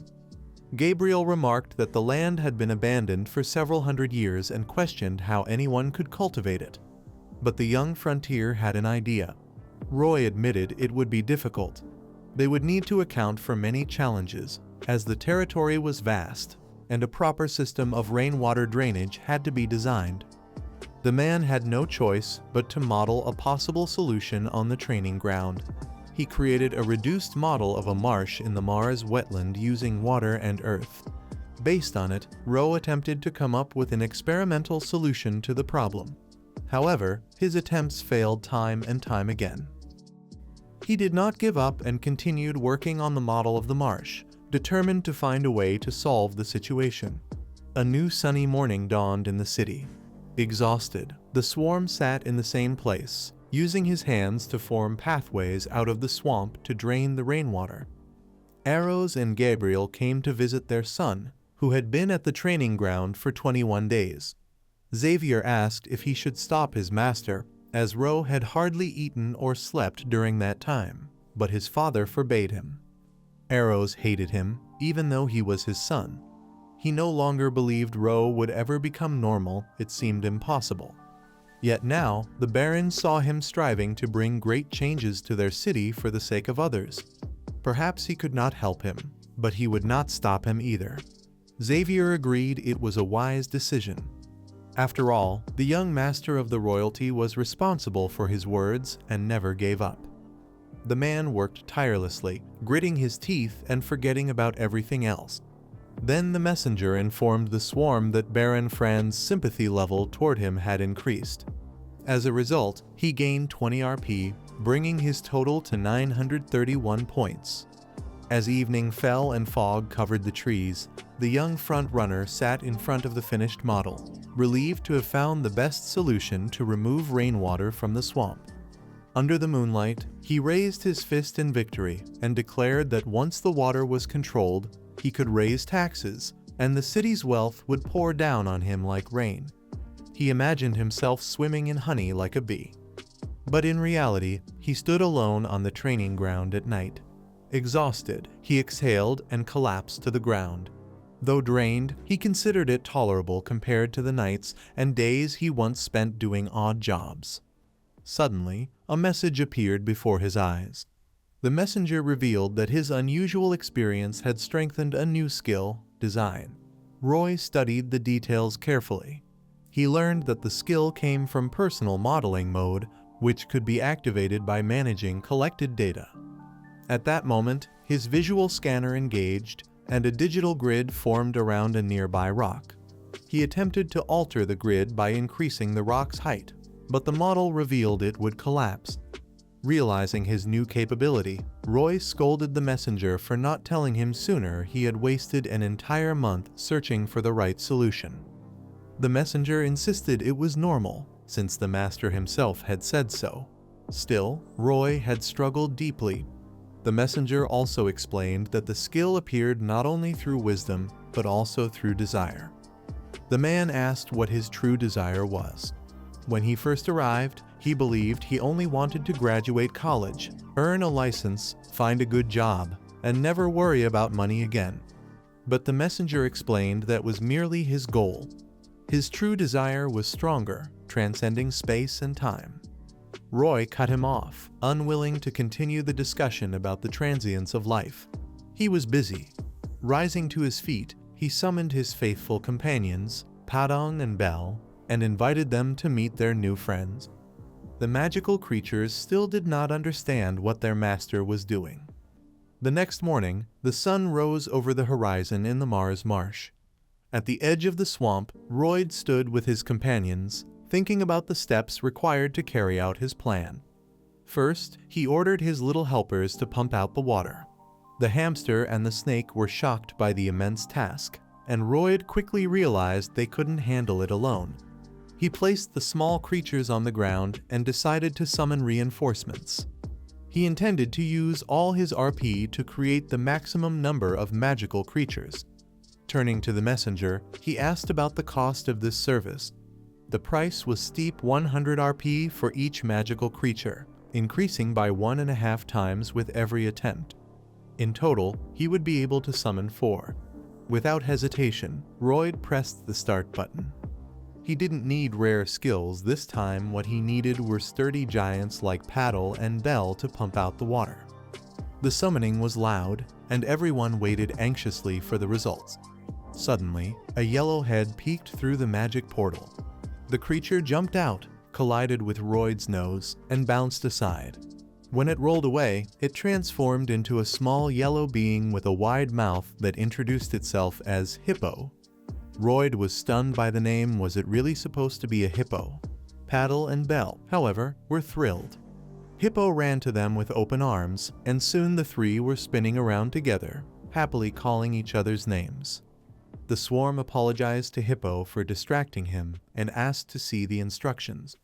Gabriel remarked that the land had been abandoned for several hundred years and questioned how anyone could cultivate it. But the young frontier had an idea. Roy admitted it would be difficult. They would need to account for many challenges, as the territory was vast, and a proper system of rainwater drainage had to be designed. The man had no choice but to model a possible solution on the training ground. He created a reduced model of a marsh in the Mars wetland using water and earth. Based on it, Roe attempted to come up with an experimental solution to the problem. However, his attempts failed time and time again. He did not give up and continued working on the model of the marsh, determined to find a way to solve the situation. A new sunny morning dawned in the city. Exhausted, the swarm sat in the same place, using his hands to form pathways out of the swamp to drain the rainwater. Arrows and Gabriel came to visit their son, who had been at the training ground for 21 days. Xavier asked if he should stop his master, as Roe had hardly eaten or slept during that time, but his father forbade him. Arrows hated him, even though he was his son. He no longer believed Roe would ever become normal. It seemed impossible. Yet now, the Baron saw him striving to bring great changes to their city for the sake of others. Perhaps he could not help him, but he would not stop him either. Xavier agreed it was a wise decision. After all, the young master of the royalty was responsible for his words and never gave up. The man worked tirelessly, gritting his teeth and forgetting about everything else. Then the messenger informed the swarm that Baron Fran's sympathy level toward him had increased. As a result, he gained 20 RP, bringing his total to 931 points. As evening fell and fog covered the trees, the young front-runner sat in front of the finished model, relieved to have found the best solution to remove rainwater from the swamp. Under the moonlight, he raised his fist in victory and declared that once the water was controlled, he could raise taxes, and the city's wealth would pour down on him like rain. He imagined himself swimming in honey like a bee. But in reality, he stood alone on the training ground at night. Exhausted, he exhaled and collapsed to the ground. Though drained, he considered it tolerable compared to the nights and days he once spent doing odd jobs. Suddenly, a message appeared before his eyes. The messenger revealed that his unusual experience had strengthened a new skill, design. Roy studied the details carefully. He learned that the skill came from personal modeling mode, which could be activated by managing collected data. At that moment, his visual scanner engaged, and a digital grid formed around a nearby rock. He attempted to alter the grid by increasing the rock's height, but the model revealed it would collapse. Realizing his new capability, Roy scolded the messenger for not telling him sooner he had wasted an entire month searching for the right solution. The messenger insisted it was normal, since the master himself had said so. Still, Roy had struggled deeply. The messenger also explained that the skill appeared not only through wisdom, but also through desire. The man asked what his true desire was. When he first arrived, he believed he only wanted to graduate college, earn a license, find a good job, and never worry about money again. But the messenger explained that was merely his goal. His true desire was stronger, transcending space and time. Roy cut him off, unwilling to continue the discussion about the transience of life. He was busy. Rising to his feet, he summoned his faithful companions, Padong and Bell, and invited them to meet their new friends. The magical creatures still did not understand what their master was doing. The next morning, the sun rose over the horizon in the Mars Marsh. At the edge of the swamp, Roy stood with his companions, thinking about the steps required to carry out his plan. First, he ordered his little helpers to pump out the water. The hamster and the snake were shocked by the immense task, and Roy quickly realized they couldn't handle it alone. He placed the small creatures on the ground and decided to summon reinforcements. He intended to use all his RP to create the maximum number of magical creatures. Turning to the messenger, he asked about the cost of this service. The price was steep 100 RP for each magical creature, increasing by 1.5 times with every attempt. In total, he would be able to summon 4. Without hesitation, Roy pressed the start button. He didn't need rare skills this time. What he needed were sturdy giants like Paddle and Bell to pump out the water. The summoning was loud, and everyone waited anxiously for the results. Suddenly, a yellow head peeked through the magic portal. The creature jumped out, collided with Royd's nose, and bounced aside. When it rolled away, it transformed into a small yellow being with a wide mouth that introduced itself as Hippo. Royd was stunned by the name. Was it really supposed to be a hippo? Paddle and Bell, however, were thrilled. Hippo ran to them with open arms, and soon the three were spinning around together, happily calling each other's names. The swarm apologized to Hippo for distracting him and asked to see the instructions.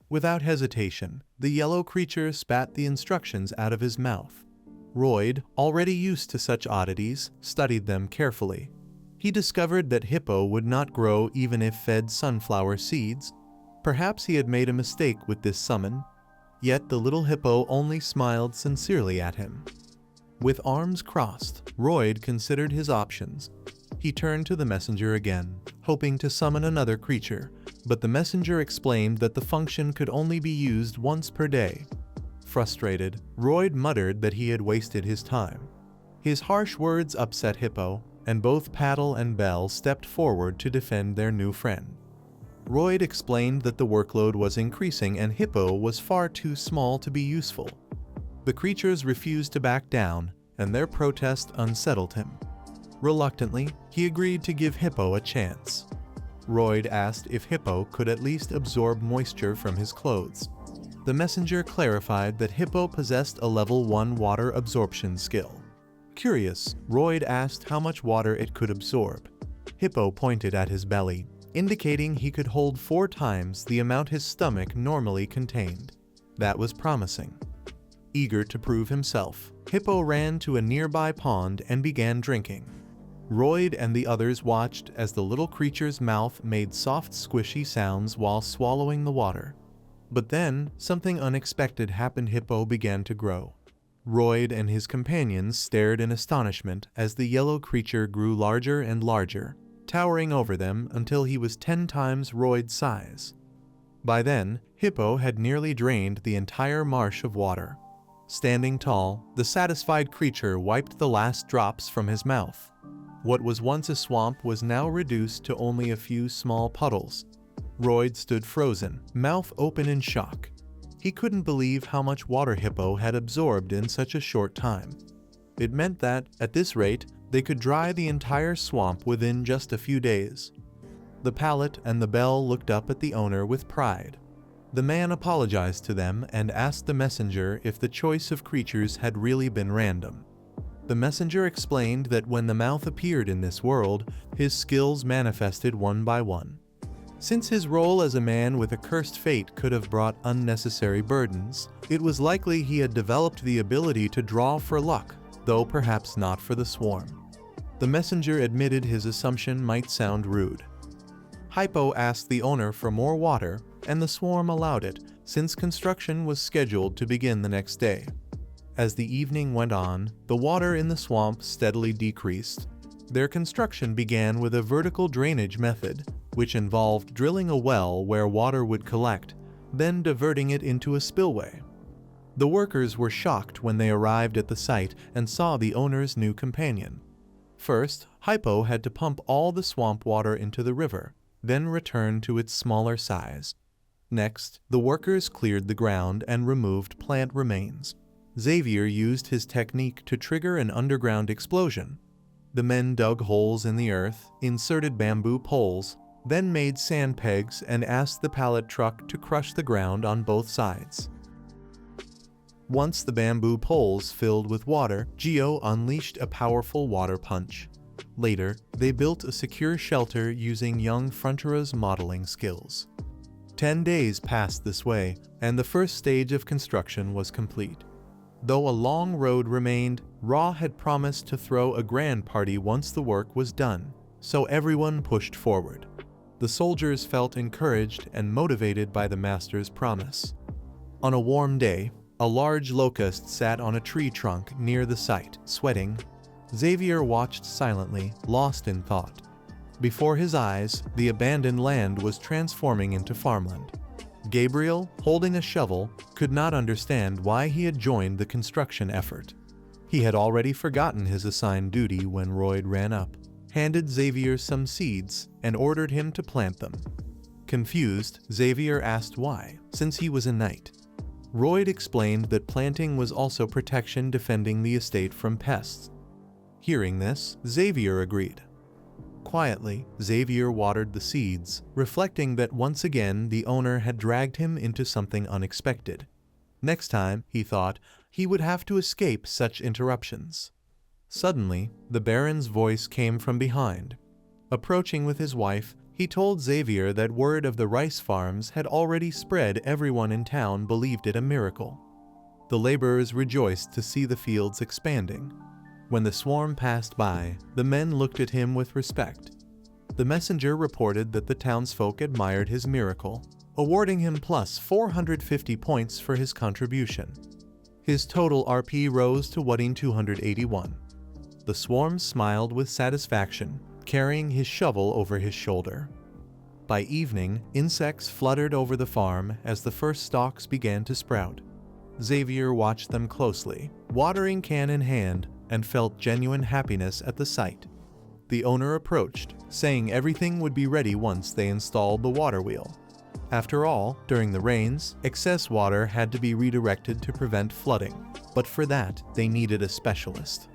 Without hesitation, the yellow creature spat the instructions out of his mouth. Royd, already used to such oddities, studied them carefully. He discovered that Hippo would not grow even if fed sunflower seeds. Perhaps he had made a mistake with this summon. Yet the little hippo only smiled sincerely at him. With arms crossed, Royd considered his options. He turned to the messenger again, hoping to summon another creature, but the messenger explained that the function could only be used once per day. Frustrated, Royd muttered that he had wasted his time. His harsh words upset Hippo, and both Paddle and Bell stepped forward to defend their new friend. Royd explained that the workload was increasing and Hippo was far too small to be useful. The creatures refused to back down, and their protest unsettled him. Reluctantly, he agreed to give Hippo a chance. Royd asked if Hippo could at least absorb moisture from his clothes. The messenger clarified that Hippo possessed a level 1 water absorption skill. Curious, Royd asked how much water it could absorb. Hippo pointed at his belly, indicating he could hold 4 times the amount his stomach normally contained. That was promising. Eager to prove himself, Hippo ran to a nearby pond and began drinking. Royd and the others watched as the little creature's mouth made soft, squishy sounds while swallowing the water. But then, something unexpected happened. Hippo began to grow. Royd and his companions stared in astonishment as the yellow creature grew larger and larger, towering over them until he was 10 times Royd's size. By then, Hippo had nearly drained the entire marsh of water. Standing tall, the satisfied creature wiped the last drops from his mouth. What was once a swamp was now reduced to only a few small puddles. Royd stood frozen, mouth open in shock. He couldn't believe how much water Hippo had absorbed in such a short time. It meant that, at this rate, they could dry the entire swamp within just a few days. The Pallet and the Bell looked up at the owner with pride. The man apologized to them and asked the messenger if the choice of creatures had really been random. The messenger explained that when the mouth appeared in this world, his skills manifested one by one. Since his role as a man with a cursed fate could have brought unnecessary burdens, it was likely he had developed the ability to draw for luck, though perhaps not for the swarm. The messenger admitted his assumption might sound rude. Hypo asked the owner for more water, and the swarm allowed it, since construction was scheduled to begin the next day. As the evening went on, the water in the swamp steadily decreased. Their construction began with a vertical drainage method, which involved drilling a well where water would collect, then diverting it into a spillway. The workers were shocked when they arrived at the site and saw the owner's new companion. First, Hypo had to pump all the swamp water into the river, then return to its smaller size. Next, the workers cleared the ground and removed plant remains. Xavier used his technique to trigger an underground explosion. The men dug holes in the earth, inserted bamboo poles, then made sand pegs and asked the pallet truck to crush the ground on both sides. Once the bamboo poles filled with water, Geo unleashed a powerful water punch. Later, they built a secure shelter using young Frontera's modeling skills. 10 days passed this way, and the first stage of construction was complete. Though a long road remained, Ra had promised to throw a grand party once the work was done, so everyone pushed forward. The soldiers felt encouraged and motivated by the master's promise. On a warm day, a large locust sat on a tree trunk near the site, sweating. Xavier watched silently, lost in thought. Before his eyes, the abandoned land was transforming into farmland. Gabriel, holding a shovel, could not understand why he had joined the construction effort. He had already forgotten his assigned duty when Royd ran up, handed Xavier some seeds, and ordered him to plant them. Confused, Xavier asked why, since he was a knight. Royd explained that planting was also protection defending the estate from pests. Hearing this, Xavier agreed. Quietly, Xavier watered the seeds, reflecting that once again the owner had dragged him into something unexpected. Next time, he thought, he would have to escape such interruptions. Suddenly, the Baron's voice came from behind. Approaching with his wife, he told Xavier that word of the rice farms had already spread. Everyone in town believed it a miracle. The laborers rejoiced to see the fields expanding. When the swarm passed by, the men looked at him with respect. The messenger reported that the townsfolk admired his miracle, awarding him plus 450 points for his contribution. His total RP rose to 281. The swarm smiled with satisfaction, carrying his shovel over his shoulder. By evening, insects fluttered over the farm as the first stalks began to sprout. Xavier watched them closely, watering can in hand, and felt genuine happiness at the sight. The owner approached, saying everything would be ready once they installed the water wheel. After all, during the rains, excess water had to be redirected to prevent flooding, but for that, they needed a specialist.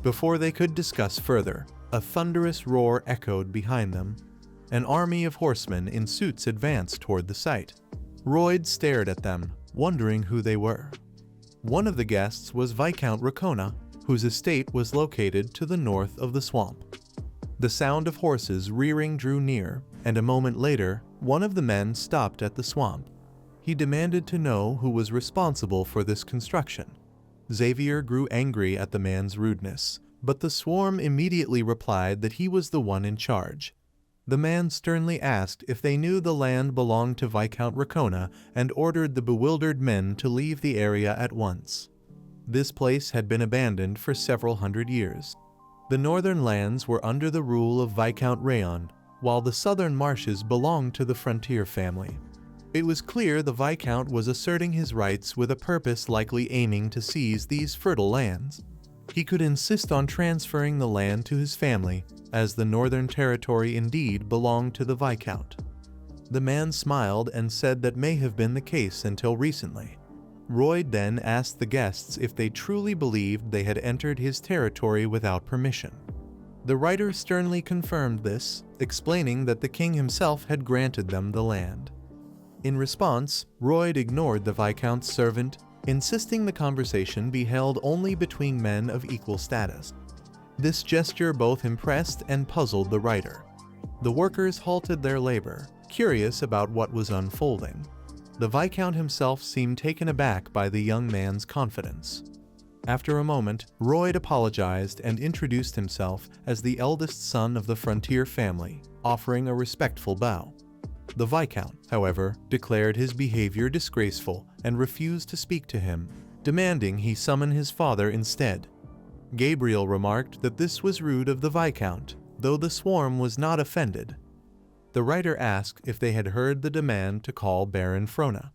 Before they could discuss further, a thunderous roar echoed behind them. An army of horsemen in suits advanced toward the site. Royd stared at them, wondering who they were. One of the guests was Viscount Racona, whose estate was located to the north of the swamp. The sound of horses rearing drew near, and a moment later, one of the men stopped at the swamp. He demanded to know who was responsible for this construction. Xavier grew angry at the man's rudeness, but the swarm immediately replied that he was the one in charge. The man sternly asked if they knew the land belonged to Viscount Racona and ordered the bewildered men to leave the area at once. This place had been abandoned for several hundred years. The northern lands were under the rule of Viscount Rayon, while the southern marshes belonged to the Frontier family. It was clear the Viscount was asserting his rights with a purpose, likely aiming to seize these fertile lands. He could insist on transferring the land to his family, as the northern territory indeed belonged to the Viscount. The man smiled and said that may have been the case until recently. Roy then asked the guests if they truly believed they had entered his territory without permission. The writer sternly confirmed this, explaining that the king himself had granted them the land. In response, Roy ignored the Viscount's servant, insisting the conversation be held only between men of equal status. This gesture both impressed and puzzled the writer. The workers halted their labor, curious about what was unfolding. The Viscount himself seemed taken aback by the young man's confidence. After a moment, Roy apologized and introduced himself as the eldest son of the Frontier family, offering a respectful bow. The Viscount, however, declared his behavior disgraceful and refused to speak to him, demanding he summon his father instead. Gabriel remarked that this was rude of the Viscount, though the swarm was not offended. The writer asked if they had heard the demand to call Baron Frona.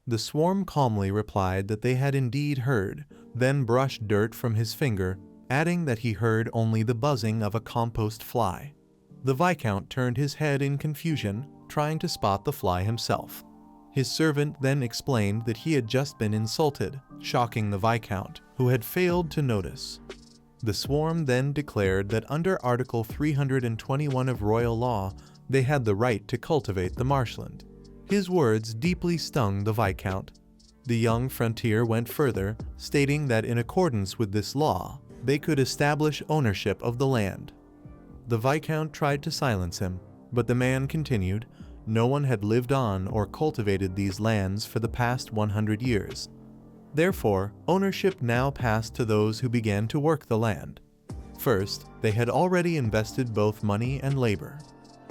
The swarm calmly replied that they had indeed heard, then brushed dirt from his finger, adding that he heard only the buzzing of a compost fly. The Viscount turned his head in confusion, trying to spot the fly himself. His servant then explained that he had just been insulted, shocking the Viscount, who had failed to notice. The swarm then declared that under Article 321 of royal law, they had the right to cultivate the marshland. His words deeply stung the Viscount. The young Frontier went further, stating that in accordance with this law, they could establish ownership of the land. The Viscount tried to silence him, but the man continued, no one had lived on or cultivated these lands for the past 100 years. Therefore, ownership now passed to those who began to work the land. First, they had already invested both money and labor.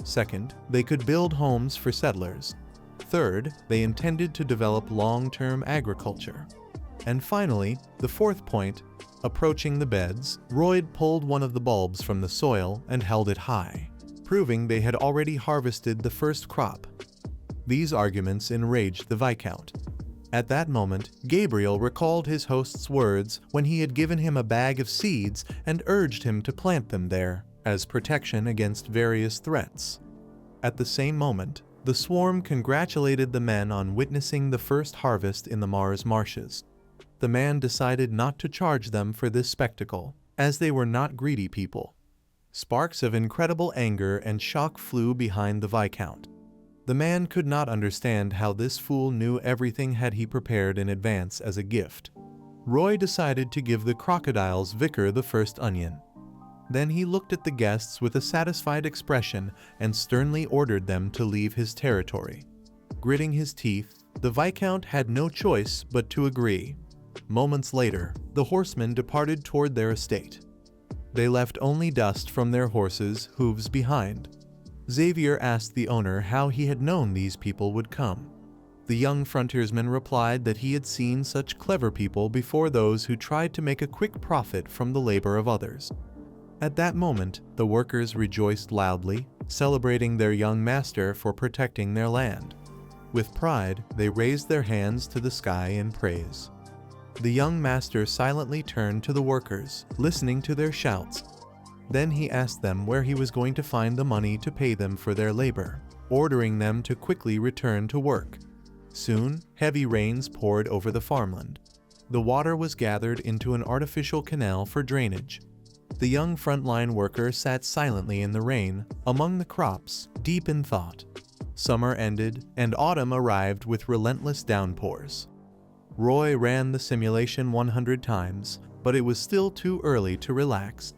Second, they could build homes for settlers. Third, they intended to develop long-term agriculture. And finally, the fourth point, approaching the beds, Roy pulled one of the bulbs from the soil and held it high, proving they had already harvested the first crop. These arguments enraged the Viscount. At that moment, Gabriel recalled his host's words when he had given him a bag of seeds and urged him to plant them there, as protection against various threats. At the same moment, the swarm congratulated the men on witnessing the first harvest in the Mars marshes. The man decided not to charge them for this spectacle, as they were not greedy people. Sparks of incredible anger and shock flew behind the Viscount. The man could not understand how this fool knew everything had he prepared in advance as a gift. Roy decided to give the crocodile's vicar the first onion. Then he looked at the guests with a satisfied expression and sternly ordered them to leave his territory. Gritting his teeth, the Viscount had no choice but to agree. Moments later, the horsemen departed toward their estate. They left only dust from their horses' hooves behind. Xavier asked the owner how he had known these people would come. The young frontiersman replied that he had seen such clever people before, those who tried to make a quick profit from the labor of others. At that moment, the workers rejoiced loudly, celebrating their young master for protecting their land. With pride, they raised their hands to the sky in praise. The young master silently turned to the workers, listening to their shouts. Then he asked them where he was going to find the money to pay them for their labor, ordering them to quickly return to work. Soon, heavy rains poured over the farmland. The water was gathered into an artificial canal for drainage. The young frontline worker sat silently in the rain, among the crops, deep in thought. Summer ended, and autumn arrived with relentless downpours. Roy ran the simulation 100 times, but it was still too early to relax.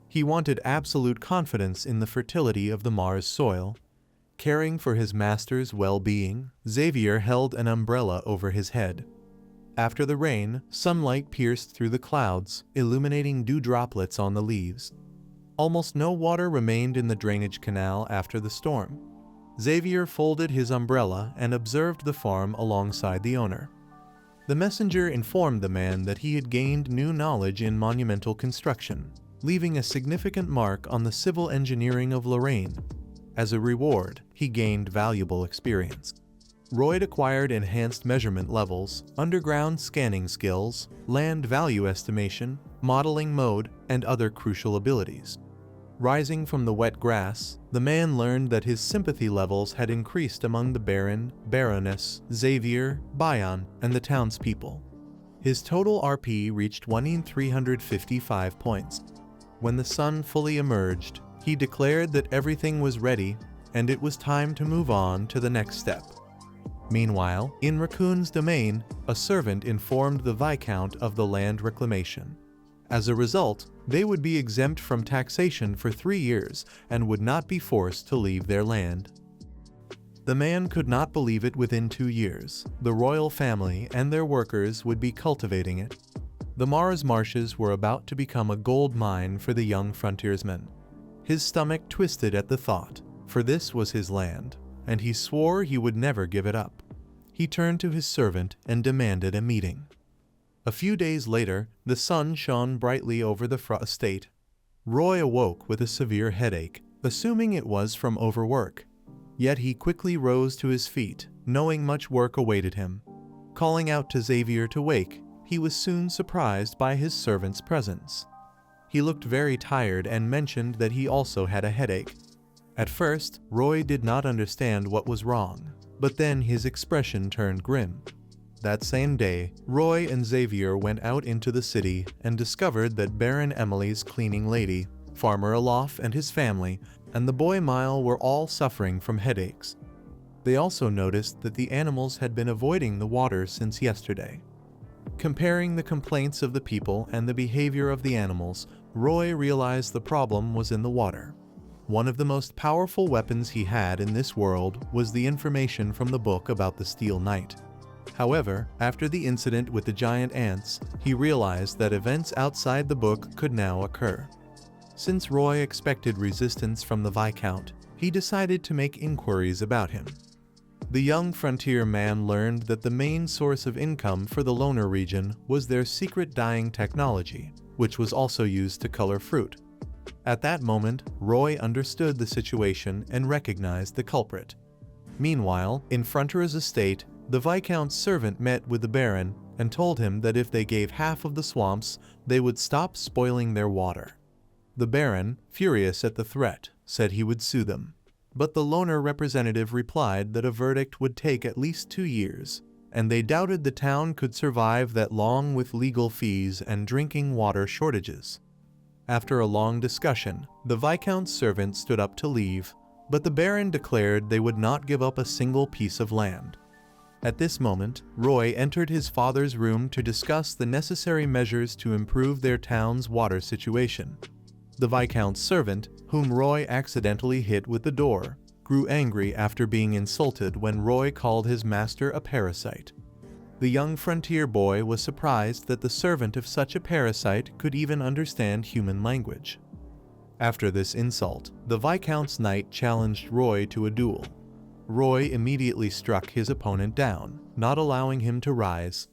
He wanted absolute confidence in the fertility of the Mars soil. Caring for his master's well-being, Xavier held an umbrella over his head. After the rain, sunlight pierced through the clouds, illuminating dew droplets on the leaves. Almost no water remained in the drainage canal after the storm. Xavier folded his umbrella and observed the farm alongside the owner. The messenger informed the man that he had gained new knowledge in monumental construction, leaving a significant mark on the civil engineering of Lorraine. As a reward, he gained valuable experience. Roy acquired enhanced measurement levels, underground scanning skills, land value estimation, modeling mode, and other crucial abilities. Rising from the wet grass, the man learned that his sympathy levels had increased among the Baron, Baroness, Xavier, Bayan, and the townspeople. His total RP reached 1,355 points. When the sun fully emerged, he declared that everything was ready, and it was time to move on to the next step. Meanwhile, in Raccoon's domain, a servant informed the Viscount of the land reclamation. As a result, they would be exempt from taxation for 3 years and would not be forced to leave their land. The man could not believe it. Within 2 years, the royal family and their workers would be cultivating it. The Mars marshes were about to become a gold mine for the young frontiersman. His stomach twisted at the thought, for this was his land, and he swore he would never give it up. He turned to his servant and demanded a meeting. A few days later, the sun shone brightly over the estate. Roy awoke with a severe headache, assuming it was from overwork. Yet he quickly rose to his feet, knowing much work awaited him. Calling out to Xavier to wake, he was soon surprised by his servant's presence. He looked very tired and mentioned that he also had a headache. At first, Roy did not understand what was wrong, but then his expression turned grim. That same day, Roy and Xavier went out into the city and discovered that Baron Emily's cleaning lady, Farmer Alof and his family, and the boy Mile were all suffering from headaches. They also noticed that the animals had been avoiding the water since yesterday. Comparing the complaints of the people and the behavior of the animals, Roy realized the problem was in the water. One of the most powerful weapons he had in this world was the information from the book about the Steel Knight. However, after the incident with the giant ants, he realized that events outside the book could now occur. Since Roy expected resistance from the Viscount, he decided to make inquiries about him. The young frontier man learned that the main source of income for the Loner region was their secret dyeing technology, which was also used to color fruit. At that moment, Roy understood the situation and recognized the culprit. Meanwhile, in Frontier's estate, the Viscount's servant met with the Baron and told him that if they gave half of the swamps, they would stop spoiling their water. The Baron, furious at the threat, said he would sue them. But the Loner representative replied that a verdict would take at least 2 years, and they doubted the town could survive that long with legal fees and drinking water shortages. After a long discussion, the Viscount's servant stood up to leave, but the Baron declared they would not give up a single piece of land. At this moment, Roy entered his father's room to discuss the necessary measures to improve their town's water situation. The Viscount's servant, whom Roy accidentally hit with the door, grew angry after being insulted when Roy called his master a parasite. The young frontier boy was surprised that the servant of such a parasite could even understand human language. After this insult, the Viscount's knight challenged Roy to a duel. Roy immediately struck his opponent down, not allowing him to rise.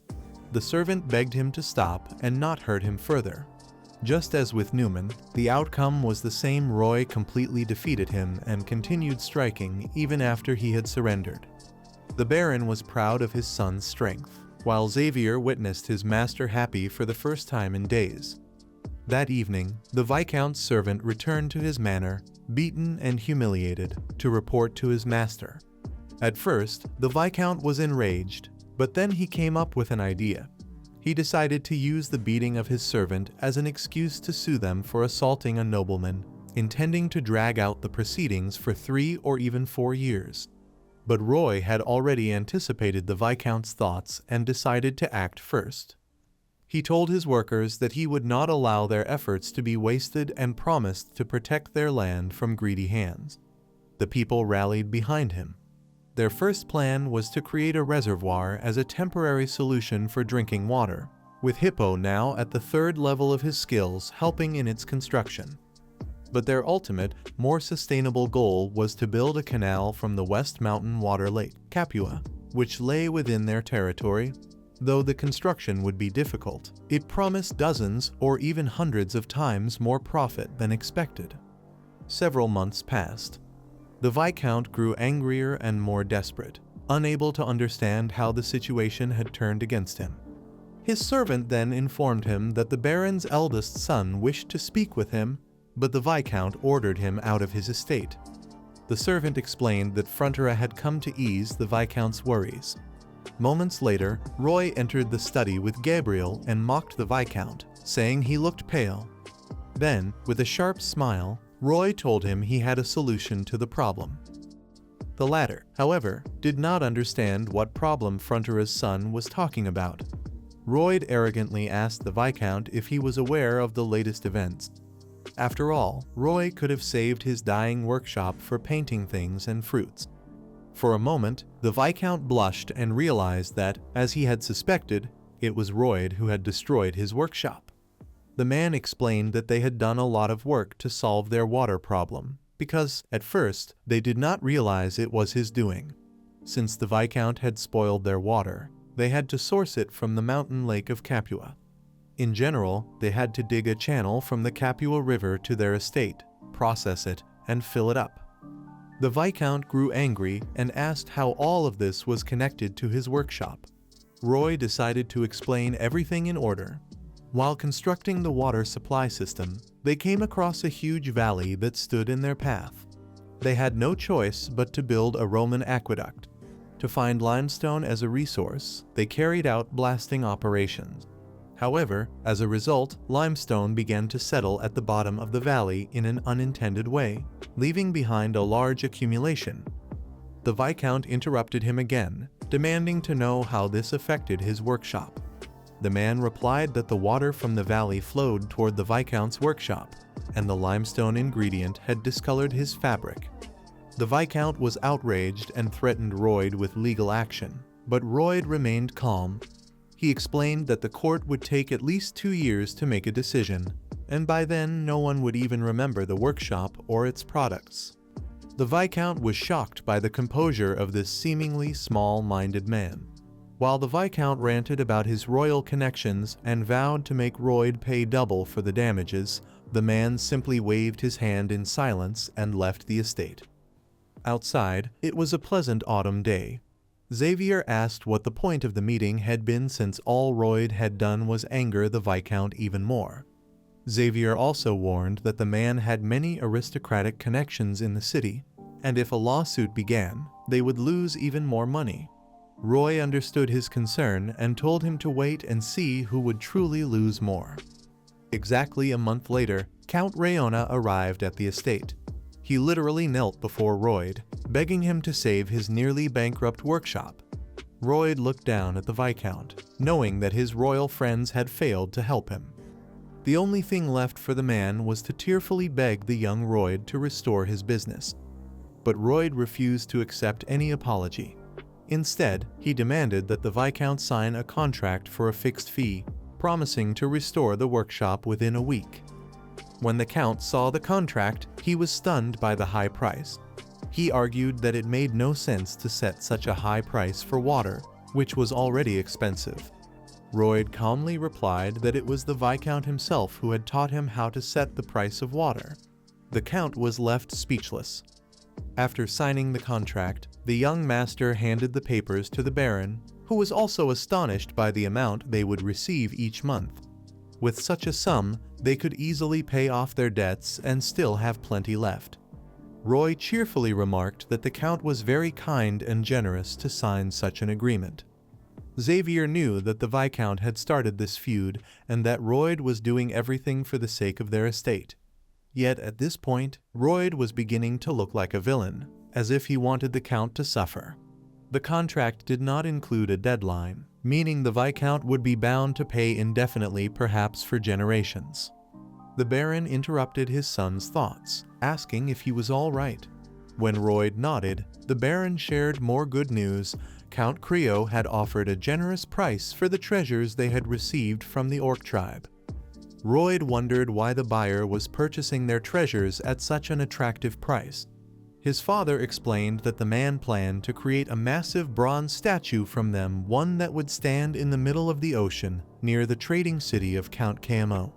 The servant begged him to stop and not hurt him further. Just as with Newman, the outcome was the same. Roy completely defeated him and continued striking even after he had surrendered. The Baron was proud of his son's strength, while Xavier witnessed his master happy for the first time in days. That evening, the Viscount's servant returned to his manor, beaten and humiliated, to report to his master. At first, the Viscount was enraged, but then he came up with an idea. He decided to use the beating of his servant as an excuse to sue them for assaulting a nobleman, intending to drag out the proceedings for 3 or even 4 years. But Roy had already anticipated the Viscount's thoughts and decided to act first. He told his workers that he would not allow their efforts to be wasted and promised to protect their land from greedy hands. The people rallied behind him. Their first plan was to create a reservoir as a temporary solution for drinking water, with Hippo now at the 3rd level of his skills helping in its construction. But their ultimate, more sustainable goal was to build a canal from the West Mountain Water Lake, Capua, which lay within their territory. Though the construction would be difficult, it promised dozens or even hundreds of times more profit than expected. Several months passed. The Viscount grew angrier and more desperate, unable to understand how the situation had turned against him. His servant then informed him that the Baron's eldest son wished to speak with him, but the Viscount ordered him out of his estate. The servant explained that Frontera had come to ease the Viscount's worries. Moments later, Roy entered the study with Gabriel and mocked the Viscount, saying he looked pale. Then, with a sharp smile, Roy told him he had a solution to the problem. The latter, however, did not understand what problem Frontera's son was talking about. Roy arrogantly asked the Viscount if he was aware of the latest events. After all, Roy could have saved his dying workshop for painting things and fruits. For a moment, the Viscount blushed and realized that, as he had suspected, it was Roy who had destroyed his workshop. The man explained that they had done a lot of work to solve their water problem, because, at first, they did not realize it was his doing. Since the Viscount had spoiled their water, they had to source it from the mountain lake of Capua. In general, they had to dig a channel from the Capua River to their estate, process it, and fill it up. The Viscount grew angry and asked how all of this was connected to his workshop. Roy decided to explain everything in order. While constructing the water supply system, they came across a huge valley that stood in their path. They had no choice but to build a Roman aqueduct. To find limestone as a resource, they carried out blasting operations. However, as a result, limestone began to settle at the bottom of the valley in an unintended way, leaving behind a large accumulation. The Viscount interrupted him again, demanding to know how this affected his workshop. The man replied that the water from the valley flowed toward the Viscount's workshop, and the limestone ingredient had discolored his fabric. The Viscount was outraged and threatened Roy with legal action, but Roy remained calm. He explained that the court would take at least 2 years to make a decision, and by then no one would even remember the workshop or its products. The Viscount was shocked by the composure of this seemingly small-minded man. While the Viscount ranted about his royal connections and vowed to make Roy pay double for the damages, the man simply waved his hand in silence and left the estate. Outside, it was a pleasant autumn day. Xavier asked what the point of the meeting had been, since all Roy had done was anger the Viscount even more. Xavier also warned that the man had many aristocratic connections in the city, and if a lawsuit began, they would lose even more money. Roy understood his concern and told him to wait and see who would truly lose more. Exactly a month later, Count Rayona arrived at the estate. He literally knelt before Roy, begging him to save his nearly bankrupt workshop. Roy looked down at the Viscount, knowing that his royal friends had failed to help him. The only thing left for the man was to tearfully beg the young Roy to restore his business. But Roy refused to accept any apology. Instead, he demanded that the Viscount sign a contract for a fixed fee, promising to restore the workshop within a week. When the Count saw the contract, he was stunned by the high price. He argued that it made no sense to set such a high price for water, which was already expensive. Roy calmly replied that it was the Viscount himself who had taught him how to set the price of water. The Count was left speechless. After signing the contract, the young master handed the papers to the Baron, who was also astonished by the amount they would receive each month. With such a sum, they could easily pay off their debts and still have plenty left. Roy cheerfully remarked that the Count was very kind and generous to sign such an agreement. Xavier knew that the Viscount had started this feud and that Roy was doing everything for the sake of their estate. Yet at this point, Roy was beginning to look like a villain, as if he wanted the Count to suffer. The contract did not include a deadline, meaning the Viscount would be bound to pay indefinitely, perhaps for generations. The Baron interrupted his son's thoughts, asking if he was all right. When Roy nodded, the Baron shared more good news. Count Creo had offered a generous price for the treasures they had received from the Orc tribe. Roy wondered why the buyer was purchasing their treasures at such an attractive price. His father explained that the man planned to create a massive bronze statue from them, one that would stand in the middle of the ocean, near the trading city of Count Kmo.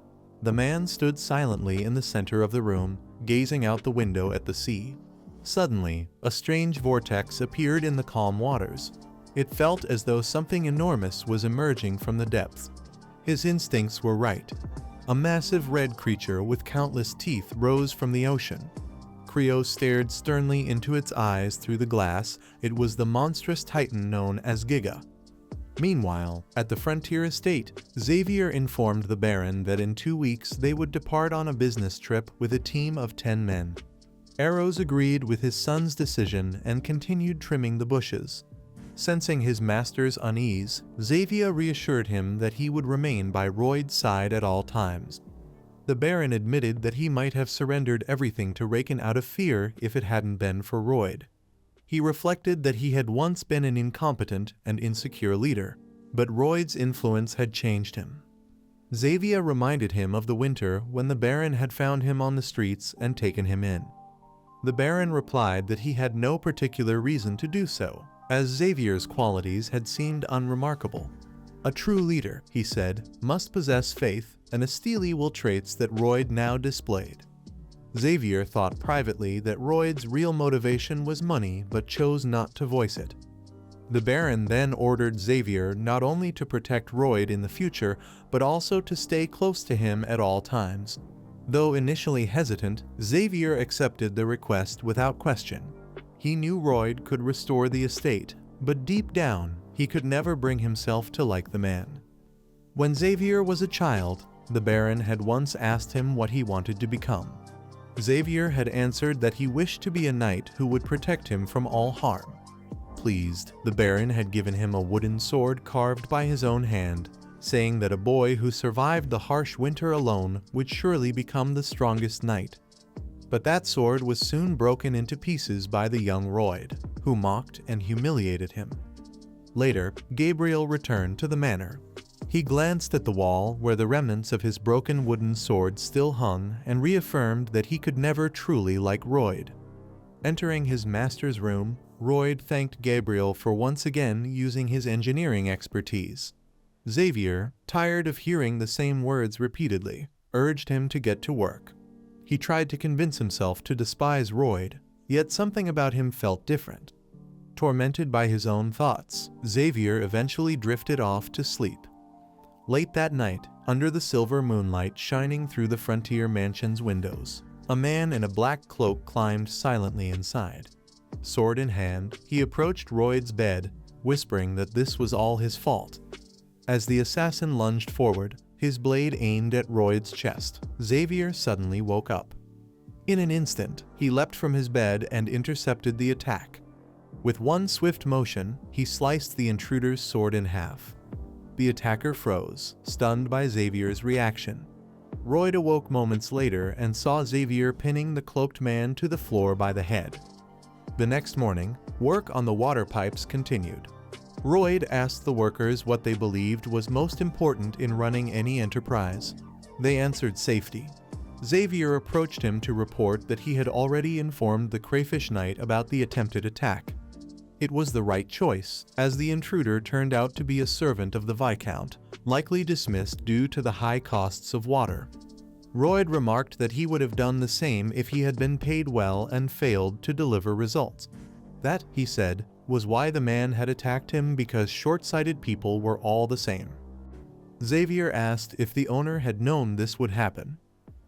The man stood silently in the center of the room, gazing out the window at the sea. Suddenly, a strange vortex appeared in the calm waters. It felt as though something enormous was emerging from the depths. His instincts were right. A massive red creature with countless teeth rose from the ocean. Creo stared sternly into its eyes through the glass. It was the monstrous titan known as Giga. Meanwhile, at the frontier estate, Xavier informed the Baron that in 2 weeks they would depart on a business trip with a team of 10 men. Eros agreed with his son's decision and continued trimming the bushes. Sensing his master's unease, Xavier reassured him that he would remain by Royd's side at all times. The Baron admitted that he might have surrendered everything to Raken out of fear if it hadn't been for Royd. He reflected that he had once been an incompetent and insecure leader, but Royd's influence had changed him. Xavier reminded him of the winter when the Baron had found him on the streets and taken him in. The Baron replied that he had no particular reason to do so, as Xavier's qualities had seemed unremarkable. A true leader, he said, must possess faith and the steely-will traits that Royd now displayed. Xavier thought privately that Royd's real motivation was money but chose not to voice it. The Baron then ordered Xavier not only to protect Royd in the future, but also to stay close to him at all times. Though initially hesitant, Xavier accepted the request without question. He knew Royd could restore the estate, but deep down, he could never bring himself to like the man. When Xavier was a child, the Baron had once asked him what he wanted to become. Xavier had answered that he wished to be a knight who would protect him from all harm. Pleased, the Baron had given him a wooden sword carved by his own hand, saying that a boy who survived the harsh winter alone would surely become the strongest knight. But that sword was soon broken into pieces by the young Royd, who mocked and humiliated him. Later, Gabriel returned to the manor. He glanced at the wall where the remnants of his broken wooden sword still hung and reaffirmed that he could never truly like Royd. Entering his master's room, Royd thanked Gabriel for once again using his engineering expertise. Xavier, tired of hearing the same words repeatedly, urged him to get to work. He tried to convince himself to despise Royd, yet something about him felt different. Tormented by his own thoughts, Xavier eventually drifted off to sleep. Late that night, under the silver moonlight shining through the frontier mansion's windows, a man in a black cloak climbed silently inside. Sword in hand, he approached Royd's bed, whispering that this was all his fault. As the assassin lunged forward, his blade aimed at Royd's chest, Xavier suddenly woke up. In an instant, he leapt from his bed and intercepted the attack. With one swift motion, he sliced the intruder's sword in half. The attacker froze, stunned by Xavier's reaction. Royd awoke moments later and saw Xavier pinning the cloaked man to the floor by the head. The next morning, work on the water pipes continued. Royd asked the workers what they believed was most important in running any enterprise. They answered safety. Xavier approached him to report that he had already informed the Crayfish Knight about the attempted attack. It was the right choice, as the intruder turned out to be a servant of the Viscount, likely dismissed due to the high costs of water. Royd remarked that he would have done the same if he had been paid well and failed to deliver results. That, he said, was why the man had attacked him, because short-sighted people were all the same. Xavier asked if the owner had known this would happen.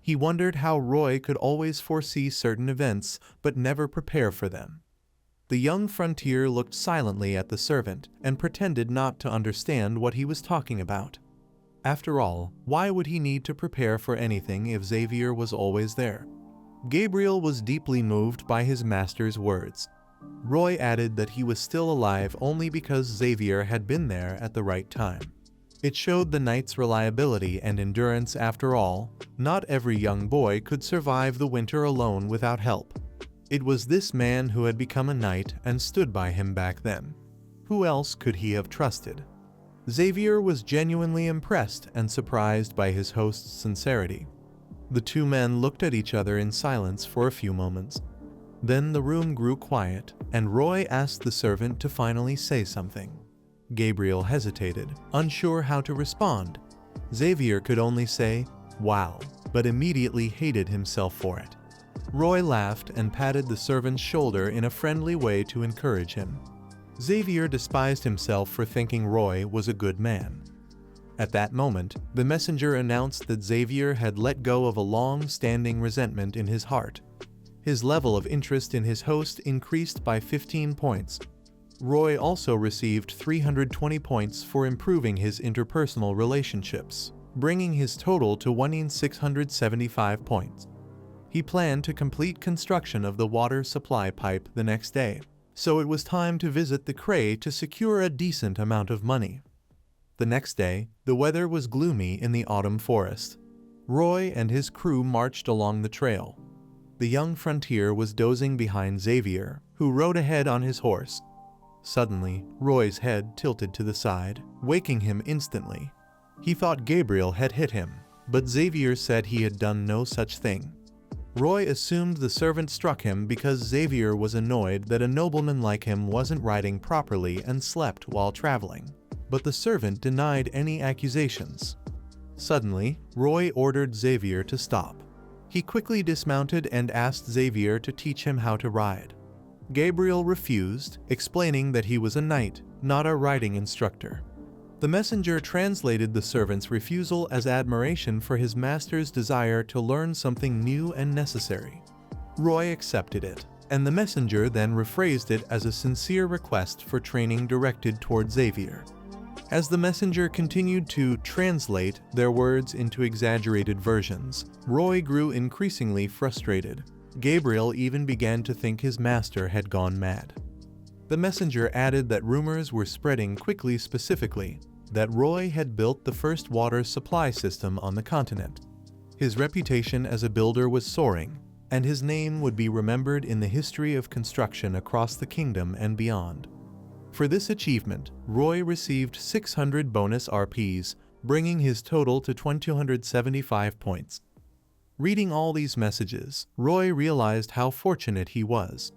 He wondered how Roy could always foresee certain events but never prepare for them. The young frontier looked silently at the servant and pretended not to understand what he was talking about. After all, why would he need to prepare for anything if Xavier was always there? Gabriel was deeply moved by his master's words. Roy added that he was still alive only because Xavier had been there at the right time. It showed the knight's reliability and endurance. After all, not every young boy could survive the winter alone without help. It was this man who had become a knight and stood by him back then. Who else could he have trusted? Xavier was genuinely impressed and surprised by his host's sincerity. The two men looked at each other in silence for a few moments. Then the room grew quiet, and Roy asked the servant to finally say something. Gabriel hesitated, unsure how to respond. Xavier could only say, "Wow," but immediately hated himself for it. Roy laughed and patted the servant's shoulder in a friendly way to encourage him. Xavier despised himself for thinking Roy was a good man. At that moment, the messenger announced that Xavier had let go of a long-standing resentment in his heart. His level of interest in his host increased by 15 points. Roy also received 320 points for improving his interpersonal relationships, bringing his total to 1,675 points. He planned to complete construction of the water supply pipe the next day, so it was time to visit the Cray to secure a decent amount of money. The next day, the weather was gloomy in the autumn forest. Roy and his crew marched along the trail. The young frontier was dozing behind Xavier, who rode ahead on his horse. Suddenly, Roy's head tilted to the side, waking him instantly. He thought Gabriel had hit him, but Xavier said he had done no such thing. Roy assumed the servant struck him because Xavier was annoyed that a nobleman like him wasn't riding properly and slept while traveling. But the servant denied any accusations. Suddenly, Roy ordered Xavier to stop. He quickly dismounted and asked Xavier to teach him how to ride. Gabriel refused, explaining that he was a knight, not a riding instructor. The messenger translated the servant's refusal as admiration for his master's desire to learn something new and necessary. Roy accepted it, and the messenger then rephrased it as a sincere request for training directed toward Xavier. As the messenger continued to translate their words into exaggerated versions, Roy grew increasingly frustrated. Gabriel even began to think his master had gone mad. The messenger added that rumors were spreading quickly, specifically that Roy had built the first water supply system on the continent. His reputation as a builder was soaring, and his name would be remembered in the history of construction across the kingdom and beyond. For this achievement, Roy received 600 bonus RPs, bringing his total to 275 points. Reading all these messages, Roy realized how fortunate he was.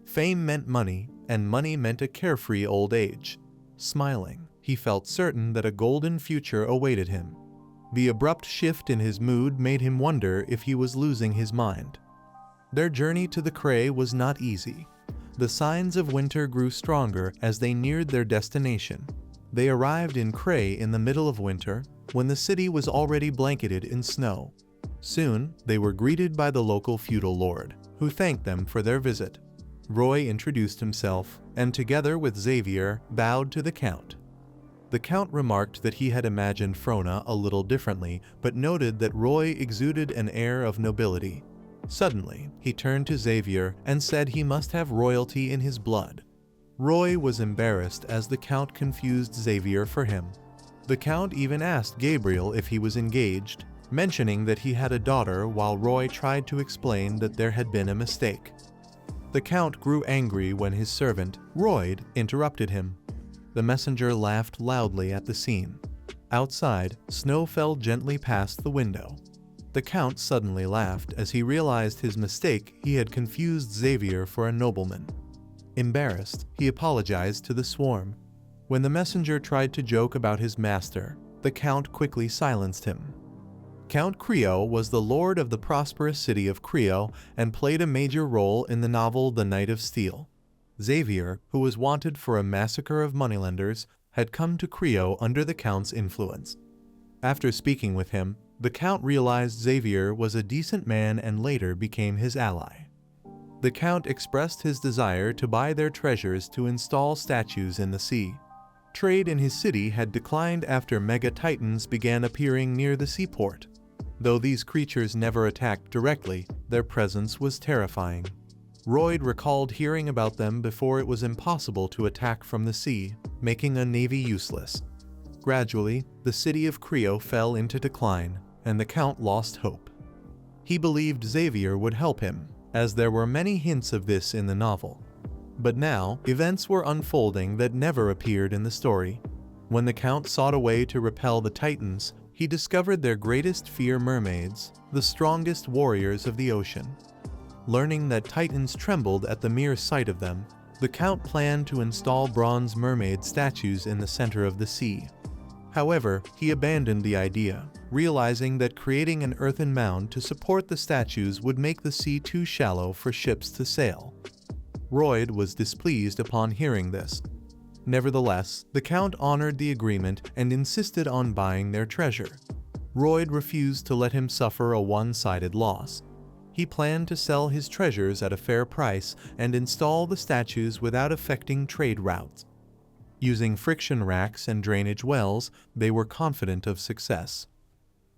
Fame meant money, and money meant a carefree old age. Smiling, he felt certain that a golden future awaited him. The abrupt shift in his mood made him wonder if he was losing his mind. Their journey to the Cray was not easy. The signs of winter grew stronger as they neared their destination. They arrived in Cray in the middle of winter, when the city was already blanketed in snow. Soon, they were greeted by the local feudal lord, who thanked them for their visit. Roy introduced himself, and together with Xavier, bowed to the Count. The Count remarked that he had imagined Frona a little differently, but noted that Roy exuded an air of nobility. Suddenly, he turned to Xavier and said he must have royalty in his blood. Roy was embarrassed as the Count confused Xavier for him. The Count even asked Gabriel if he was engaged, mentioning that he had a daughter while Roy tried to explain that there had been a mistake. The Count grew angry when his servant, Royd, interrupted him. The messenger laughed loudly at the scene. Outside, snow fell gently past the window. The Count suddenly laughed as he realized his mistake. He had confused Xavier for a nobleman. Embarrassed, he apologized to the swarm. When the messenger tried to joke about his master, the Count quickly silenced him. Count Creo was the lord of the prosperous city of Creo and played a major role in the novel The Knight of Steel. Xavier, who was wanted for a massacre of moneylenders, had come to Creo under the Count's influence. After speaking with him, the Count realized Xavier was a decent man and later became his ally. The Count expressed his desire to buy their treasures to install statues in the sea. Trade in his city had declined after mega-titans began appearing near the seaport. Though these creatures never attacked directly, their presence was terrifying. Royd recalled hearing about them before it was impossible to attack from the sea, making a navy useless. Gradually, the city of Creo fell into decline, and the Count lost hope. He believed Xavier would help him, as there were many hints of this in the novel. But now, events were unfolding that never appeared in the story. When the Count sought a way to repel the Titans, he discovered their greatest fear: mermaids, the strongest warriors of the ocean. Learning that titans trembled at the mere sight of them, the Count planned to install bronze mermaid statues in the center of the sea. However, he abandoned the idea, realizing that creating an earthen mound to support the statues would make the sea too shallow for ships to sail. Royd was displeased upon hearing this. Nevertheless, the Count honored the agreement and insisted on buying their treasure. Royd refused to let him suffer a one-sided loss. He planned to sell his treasures at a fair price and install the statues without affecting trade routes. Using friction racks and drainage wells, they were confident of success.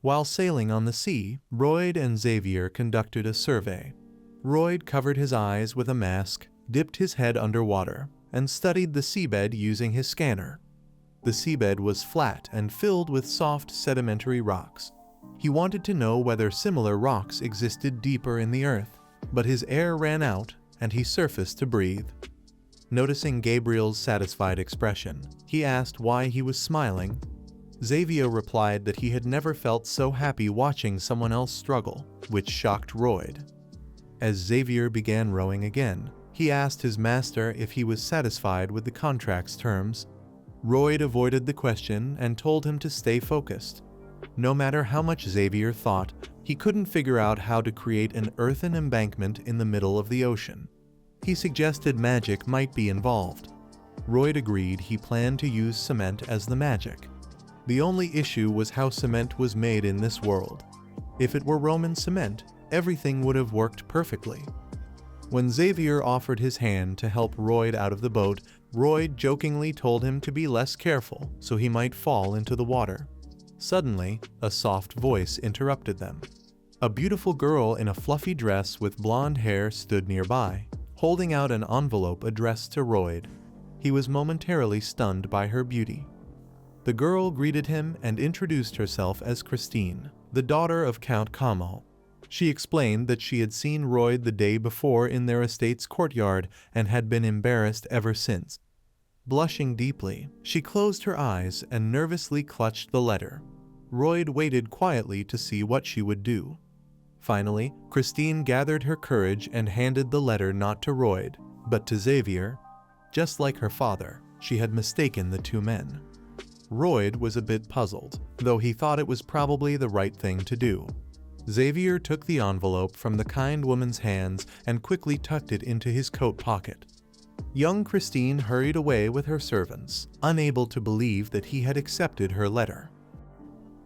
While sailing on the sea, Royd and Xavier conducted a survey. Royd covered his eyes with a mask, dipped his head underwater, and studied the seabed using his scanner. The seabed was flat and filled with soft sedimentary rocks. He wanted to know whether similar rocks existed deeper in the earth, but his air ran out and he surfaced to breathe. Noticing Gabriel's satisfied expression, he asked why he was smiling. Xavier replied that he had never felt so happy watching someone else struggle, which shocked Royd. As Xavier began rowing again, he asked his master if he was satisfied with the contract's terms. Royd avoided the question and told him to stay focused. No matter how much Xavier thought, he couldn't figure out how to create an earthen embankment in the middle of the ocean. He suggested magic might be involved. Royd agreed he planned to use cement as the magic. The only issue was how cement was made in this world. If it were Roman cement, everything would have worked perfectly. When Xavier offered his hand to help Royd out of the boat, Royd jokingly told him to be less careful so he might fall into the water. Suddenly, a soft voice interrupted them. A beautiful girl in a fluffy dress with blonde hair stood nearby, holding out an envelope addressed to Royd. He was momentarily stunned by her beauty. The girl greeted him and introduced herself as Christine, the daughter of Count Kamo. She explained that she had seen Royd the day before in their estate's courtyard and had been embarrassed ever since. Blushing deeply, she closed her eyes and nervously clutched the letter. Royd waited quietly to see what she would do. Finally, Christine gathered her courage and handed the letter not to Royd, but to Xavier. Just like her father, she had mistaken the two men. Royd was a bit puzzled, though he thought it was probably the right thing to do. Xavier took the envelope from the kind woman's hands and quickly tucked it into his coat pocket. Young Christine hurried away with her servants, unable to believe that he had accepted her letter.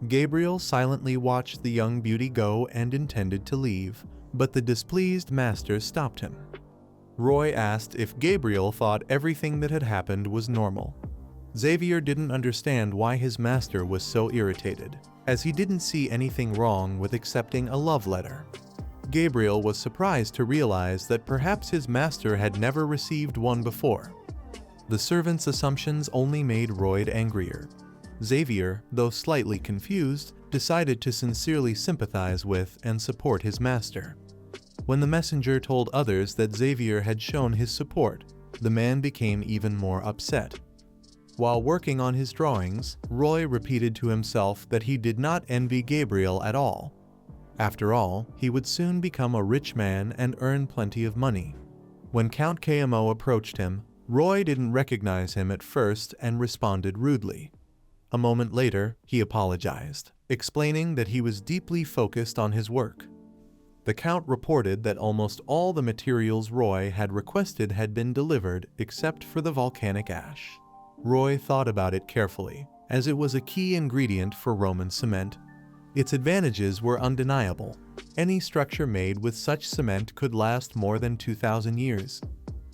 Gabriel silently watched the young beauty go and intended to leave, but the displeased master stopped him. Roy asked if Gabriel thought everything that had happened was normal. Xavier didn't understand why his master was so irritated, as he didn't see anything wrong with accepting a love letter. Gabriel was surprised to realize that perhaps his master had never received one before. The servant's assumptions only made Royd angrier. Xavier, though slightly confused, decided to sincerely sympathize with and support his master. When the messenger told others that Xavier had shown his support, the man became even more upset. While working on his drawings, Roy repeated to himself that he did not envy Gabriel at all. After all, he would soon become a rich man and earn plenty of money. When Count Kamo approached him, Roy didn't recognize him at first and responded rudely. A moment later, he apologized, explaining that he was deeply focused on his work. The Count reported that almost all the materials Roy had requested had been delivered except for the volcanic ash. Roy thought about it carefully, as it was a key ingredient for Roman cement. Its advantages were undeniable. Any structure made with such cement could last more than 2,000 years.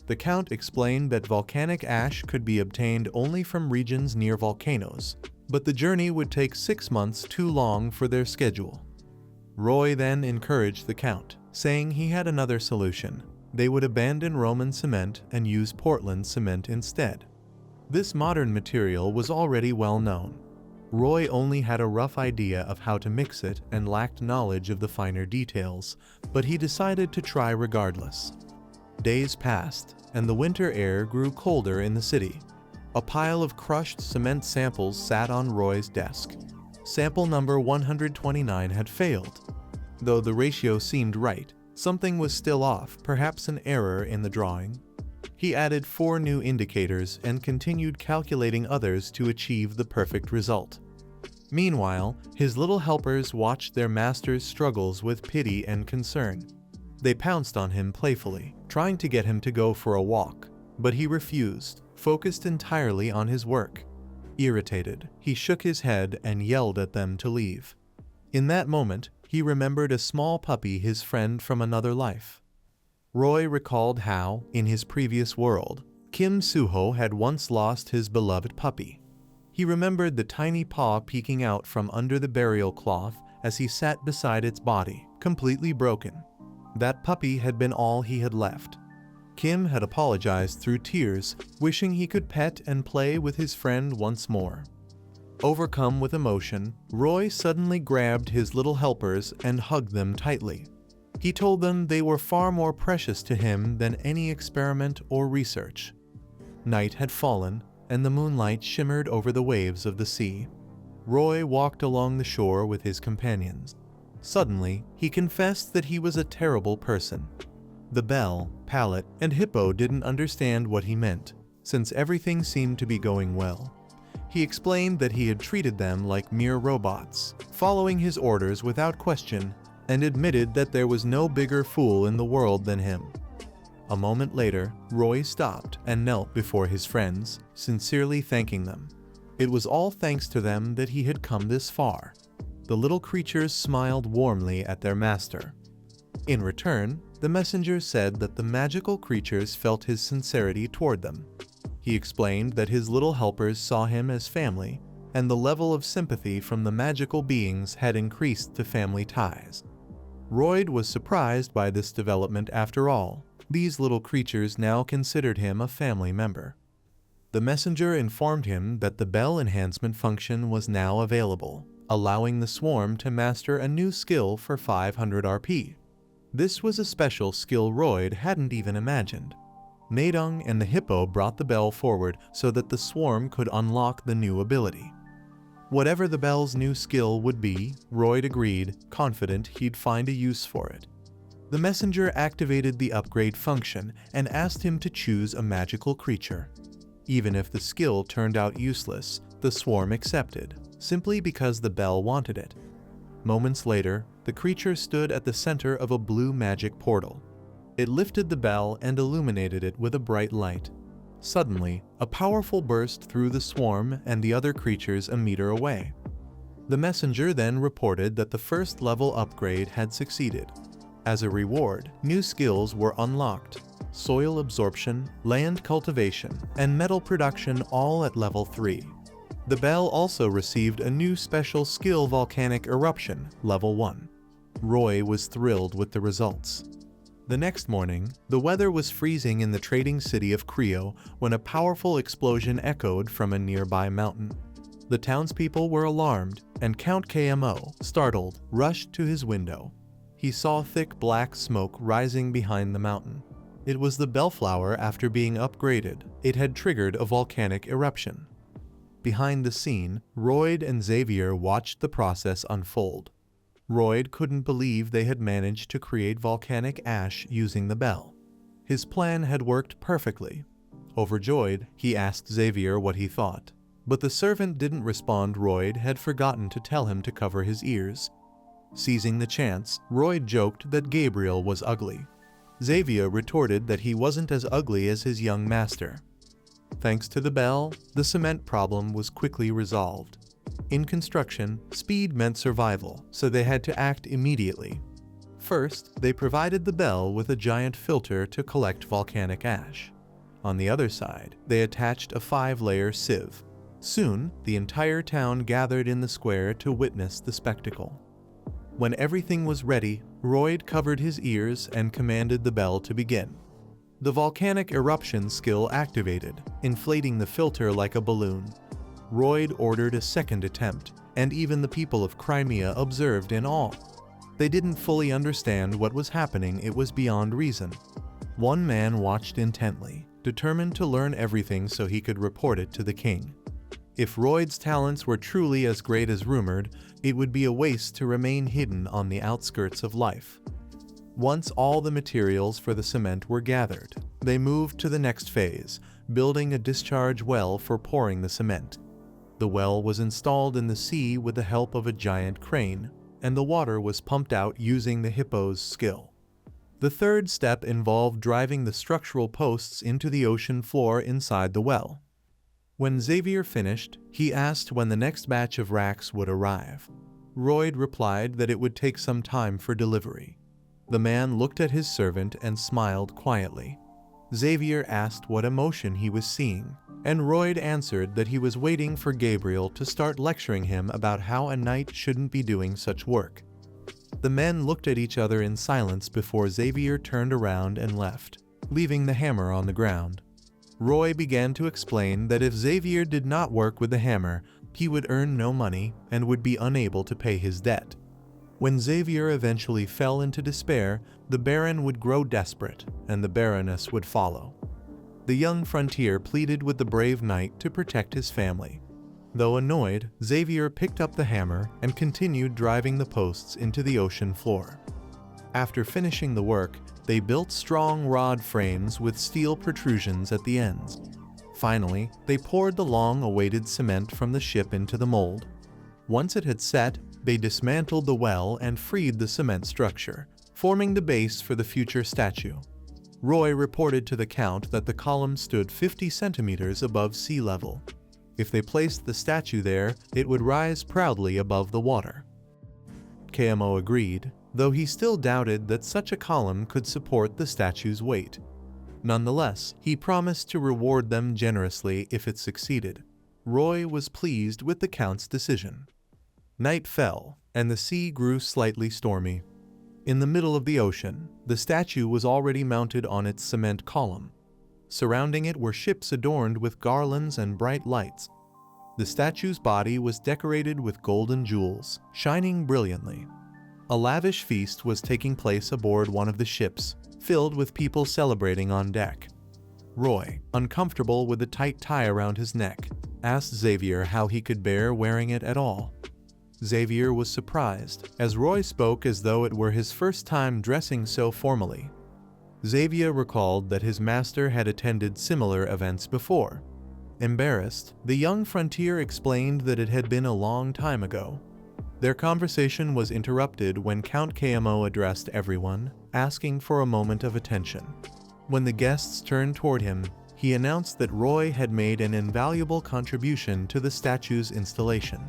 The Count explained that volcanic ash could be obtained only from regions near volcanoes, but the journey would take 6 months too long for their schedule. Roy then encouraged the Count, saying he had another solution. They would abandon Roman cement and use Portland cement instead. This modern material was already well known. Roy only had a rough idea of how to mix it and lacked knowledge of the finer details, but he decided to try regardless. Days passed, and the winter air grew colder in the city. A pile of crushed cement samples sat on Roy's desk. Sample number 129 had failed. Though the ratio seemed right, Something was still off, perhaps an error in the drawing. He added 4 new indicators and continued calculating others to achieve the perfect result. Meanwhile, his little helpers watched their master's struggles with pity and concern. They pounced on him playfully, trying to get him to go for a walk, but he refused, focused entirely on his work. Irritated, he shook his head and yelled at them to leave. In that moment, he remembered a small puppy, his friend from another life. Roy recalled how, in his previous world, Kim Suho had once lost his beloved puppy. He remembered the tiny paw peeking out from under the burial cloth as he sat beside its body, completely broken. That puppy had been all he had left. Kim had apologized through tears, wishing he could pet and play with his friend once more. Overcome with emotion, Roy suddenly grabbed his little helpers and hugged them tightly. He told them they were far more precious to him than any experiment or research. Night had fallen, and the moonlight shimmered over the waves of the sea. Roy walked along the shore with his companions. Suddenly, he confessed that he was a terrible person. The bell, pallet, and hippo didn't understand what he meant, since everything seemed to be going well. He explained that he had treated them like mere robots, following his orders without question, and admitted that there was no bigger fool in the world than him. A moment later, Roy stopped and knelt before his friends, sincerely thanking them. It was all thanks to them that he had come this far. The little creatures smiled warmly at their master. In return, the messenger said that the magical creatures felt his sincerity toward them. He explained that his little helpers saw him as family, and the level of sympathy from the magical beings had increased to family ties. Roy was surprised by this development. After all, these little creatures now considered him a family member. The messenger informed him that the bell enhancement function was now available, allowing the swarm to master a new skill for 500 RP. This was a special skill Roy hadn't even imagined. Maedong and the hippo brought the bell forward so that the swarm could unlock the new ability. Whatever the bell's new skill would be, Roy agreed, confident he'd find a use for it. The messenger activated the upgrade function and asked him to choose a magical creature. Even if the skill turned out useless, the swarm accepted, simply because the bell wanted it. Moments later, the creature stood at the center of a blue magic portal. It lifted the bell and illuminated it with a bright light. Suddenly, a powerful burst through the swarm and the other creatures a meter away. The messenger then reported that the first level upgrade had succeeded. As a reward, new skills were unlocked: soil absorption, land cultivation, and metal production, all at level 3. The bell also received a new special skill, volcanic eruption, level 1. Roy was thrilled with the results. The next morning, the weather was freezing in the trading city of Creo when a powerful explosion echoed from a nearby mountain. The townspeople were alarmed, and Count KMO, startled, rushed to his window. He saw thick black smoke rising behind the mountain. It was the bellflower. After being upgraded, it had triggered a volcanic eruption. Behind the scene, Roy and Xavier watched the process unfold. Roy couldn't believe they had managed to create volcanic ash using the bell. His plan had worked perfectly. Overjoyed, he asked Xavier what he thought. But the servant didn't respond. Roy had forgotten to tell him to cover his ears. Seizing the chance, Roy joked that Gabriel was ugly. Xavier retorted that he wasn't as ugly as his young master. Thanks to the bell, the cement problem was quickly resolved. In construction, speed meant survival, so they had to act immediately. First, they provided the bell with a giant filter to collect volcanic ash. On the other side, they attached a 5-layer sieve. Soon, the entire town gathered in the square to witness the spectacle. When everything was ready, Roy covered his ears and commanded the bell to begin. The volcanic eruption skill activated, inflating the filter like a balloon. Roy ordered a second attempt, and even the people of Crimea observed in awe. They didn't fully understand what was happening. It was beyond reason. One man watched intently, determined to learn everything so he could report it to the king. If Roy's talents were truly as great as rumored, it would be a waste to remain hidden on the outskirts of life. Once all the materials for the cement were gathered, they moved to the next phase, building a discharge well for pouring the cement. The well was installed in the sea with the help of a giant crane, and the water was pumped out using the hippo's skill. The third step involved driving the structural posts into the ocean floor inside the well. When Xavier finished, he asked when the next batch of racks would arrive. Royd replied that it would take some time for delivery. The man looked at his servant and smiled quietly. Xavier asked what emotion he was seeing, and Royd answered that he was waiting for Gabriel to start lecturing him about how a knight shouldn't be doing such work. The men looked at each other in silence before Xavier turned around and left, leaving the hammer on the ground. Roy began to explain that if Xavier did not work with the hammer, he would earn no money and would be unable to pay his debt. When Xavier eventually fell into despair, the Baron would grow desperate, and the Baroness would follow. The young frontier pleaded with the brave knight to protect his family. Though annoyed, Xavier picked up the hammer and continued driving the posts into the ocean floor. After finishing the work, they built strong rod frames with steel protrusions at the ends. Finally, they poured the long-awaited cement from the ship into the mold. Once it had set, they dismantled the well and freed the cement structure, forming the base for the future statue. Roy reported to the Count that the column stood 50 centimeters above sea level. If they placed the statue there, it would rise proudly above the water. KMO agreed, though he still doubted that such a column could support the statue's weight. Nonetheless, he promised to reward them generously if it succeeded. Roy was pleased with the Count's decision. Night fell, and the sea grew slightly stormy. In the middle of the ocean, the statue was already mounted on its cement column. Surrounding it were ships adorned with garlands and bright lights. The statue's body was decorated with golden jewels, shining brilliantly. A lavish feast was taking place aboard one of the ships, filled with people celebrating on deck. Roy, uncomfortable with the tight tie around his neck, asked Xavier how he could bear wearing it at all. Xavier was surprised, as Roy spoke as though it were his first time dressing so formally. Xavier recalled that his master had attended similar events before. Embarrassed, the young frontier explained that it had been a long time ago. Their conversation was interrupted when Count KMO addressed everyone, asking for a moment of attention. When the guests turned toward him, he announced that Roy had made an invaluable contribution to the statue's installation.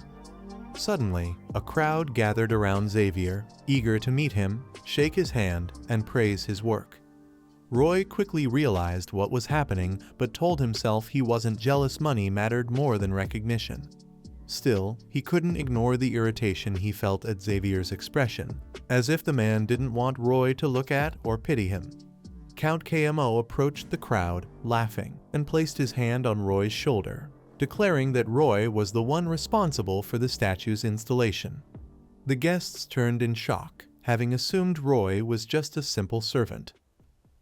Suddenly, a crowd gathered around Xavier, eager to meet him, shake his hand, and praise his work. Roy quickly realized what was happening, but told himself he wasn't jealous. Money mattered more than recognition. Still, he couldn't ignore the irritation he felt at Xavier's expression, as if the man didn't want Roy to look at or pity him. Count KMO approached the crowd, laughing, and placed his hand on Roy's shoulder, declaring that Roy was the one responsible for the statue's installation. The guests turned in shock, having assumed Roy was just a simple servant.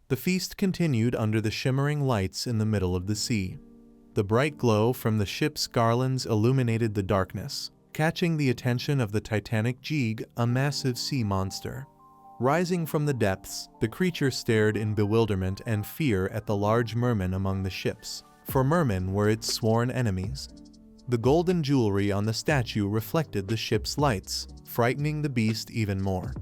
The feast continued under the shimmering lights in the middle of the sea. The bright glow from the ship's garlands illuminated the darkness, catching the attention of the titanic Jeeg, a massive sea monster. Rising from the depths, the creature stared in bewilderment and fear at the large mermen among the ships, for mermen were its sworn enemies. The golden jewelry on the statue reflected the ship's lights, frightening the beast even more.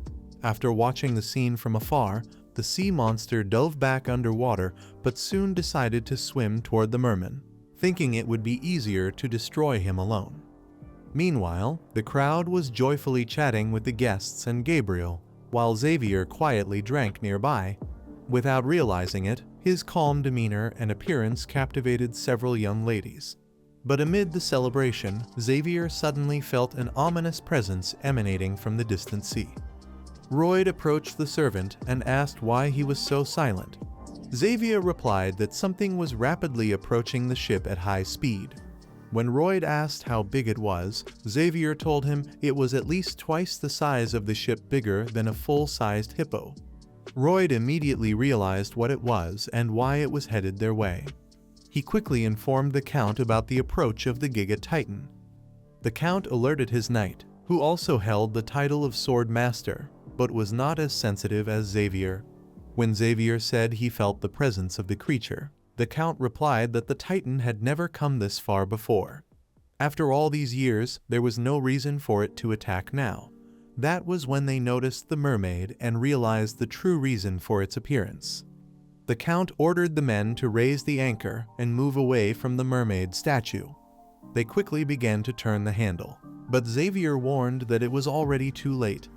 After watching the scene from afar, the sea monster dove back underwater but soon decided to swim toward the merman, thinking it would be easier to destroy him alone. Meanwhile, the crowd was joyfully chatting with the guests and Gabriel, while Xavier quietly drank nearby. Without realizing it, his calm demeanor and appearance captivated several young ladies. But amid the celebration, Xavier suddenly felt an ominous presence emanating from the distant sea. Royd approached the servant and asked why he was so silent. Xavier replied that something was rapidly approaching the ship at high speed. When Royd asked how big it was, Xavier told him it was at least twice the size of the ship, bigger than a full-sized hippo. Royd immediately realized what it was and why it was headed their way. He quickly informed the Count about the approach of the Giga Titan. The Count alerted his knight, who also held the title of Sword Master, but was not as sensitive as Xavier. When Xavier said he felt the presence of the creature, the Count replied that the Titan had never come this far before. After all these years, there was no reason for it to attack now. That was when they noticed the mermaid and realized the true reason for its appearance. The Count ordered the men to raise the anchor and move away from the mermaid statue. They quickly began to turn the handle, but Xavier warned that it was already too late.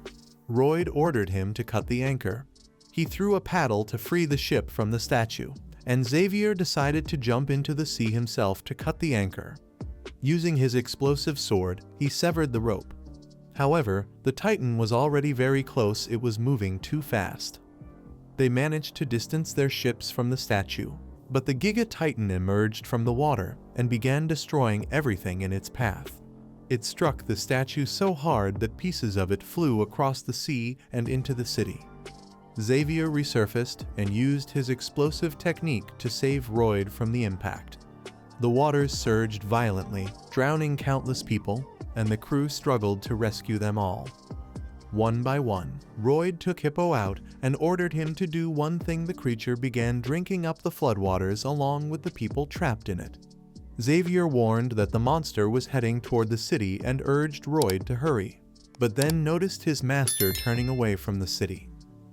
Royd ordered him to cut the anchor. He threw a paddle to free the ship from the statue, and Xavier decided to jump into the sea himself to cut the anchor. Using his explosive sword, he severed the rope. However, the Titan was already very close. It was moving too fast. They managed to distance their ships from the statue, but the Giga Titan emerged from the water and began destroying everything in its path. It struck the statue so hard that pieces of it flew across the sea and into the city. Xavier resurfaced and used his explosive technique to save Royd from the impact. The waters surged violently, drowning countless people, and the crew struggled to rescue them all. One by one, Royd took Hippo out and ordered him to do one thing. The creature began drinking up the floodwaters along with the people trapped in it. Xavier warned that the monster was heading toward the city and urged Royd to hurry, but then noticed his master turning away from the city.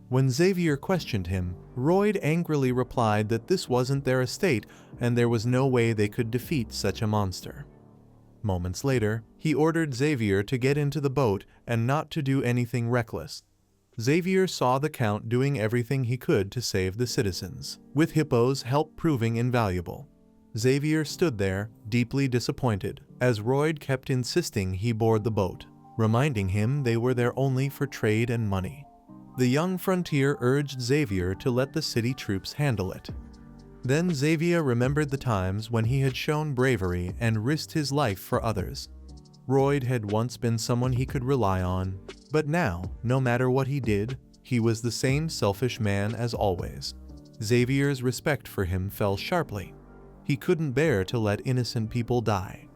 When Xavier questioned him, Royd angrily replied that this wasn't their estate and there was no way they could defeat such a monster. Moments later, he ordered Xavier to get into the boat and not to do anything reckless. Xavier saw the Count doing everything he could to save the citizens, with Hippo's help proving invaluable. Xavier stood there, deeply disappointed, as Royd kept insisting he board the boat, reminding him they were there only for trade and money. The young frontier urged Xavier to let the city troops handle it. Then Xavier remembered the times when he had shown bravery and risked his life for others. Royd had once been someone he could rely on, but now, no matter what he did, he was the same selfish man as always. Xavier's respect for him fell sharply. He couldn't bear to let innocent people die.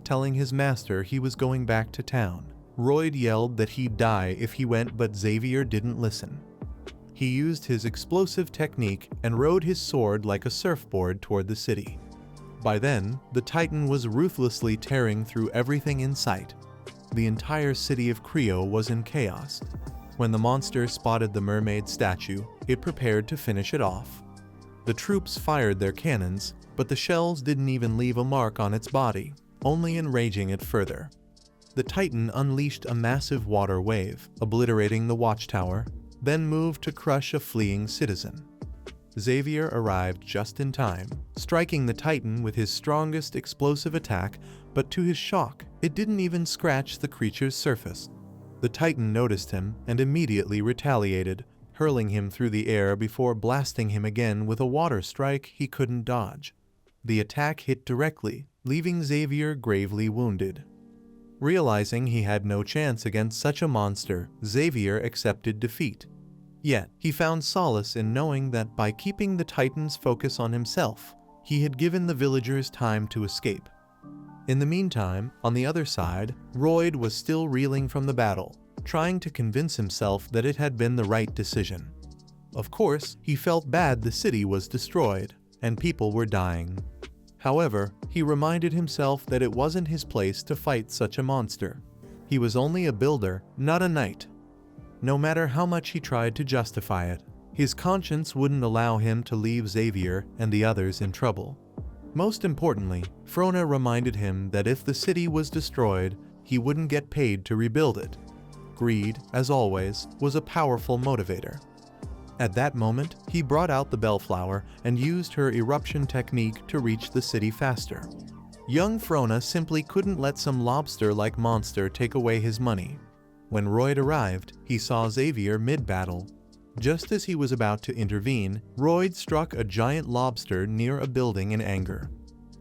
Telling his master he was going back to town, Royd yelled that he'd die if he went, but Xavier didn't listen. He used his explosive technique and rode his sword like a surfboard toward the city. By then, the Titan was ruthlessly tearing through everything in sight. The entire city of Creo was in chaos. When the monster spotted the mermaid statue, it prepared to finish it off. The troops fired their cannons, but the shells didn't even leave a mark on its body, only enraging it further. The Titan unleashed a massive water wave, obliterating the watchtower, then moved to crush a fleeing citizen. Xavier arrived just in time, striking the Titan with his strongest explosive attack, but to his shock, it didn't even scratch the creature's surface. The Titan noticed him and immediately retaliated, hurling him through the air before blasting him again with a water strike he couldn't dodge. The attack hit directly, leaving Xavier gravely wounded. Realizing he had no chance against such a monster, Xavier accepted defeat. Yet, he found solace in knowing that by keeping the Titan's focus on himself, he had given the villagers time to escape. In the meantime, on the other side, Royd was still reeling from the battle, trying to convince himself that it had been the right decision. Of course, he felt bad the city was destroyed, and people were dying. However, he reminded himself that it wasn't his place to fight such a monster. He was only a builder, not a knight. No matter how much he tried to justify it, his conscience wouldn't allow him to leave Xavier and the others in trouble. Most importantly, Frona reminded him that if the city was destroyed, he wouldn't get paid to rebuild it. Greed, as always, was a powerful motivator. At that moment, he brought out the bellflower and used her eruption technique to reach the city faster. Young Frona simply couldn't let some lobster-like monster take away his money. When Royd arrived, he saw Xavier mid-battle. Just as he was about to intervene, Royd struck a giant lobster near a building in anger.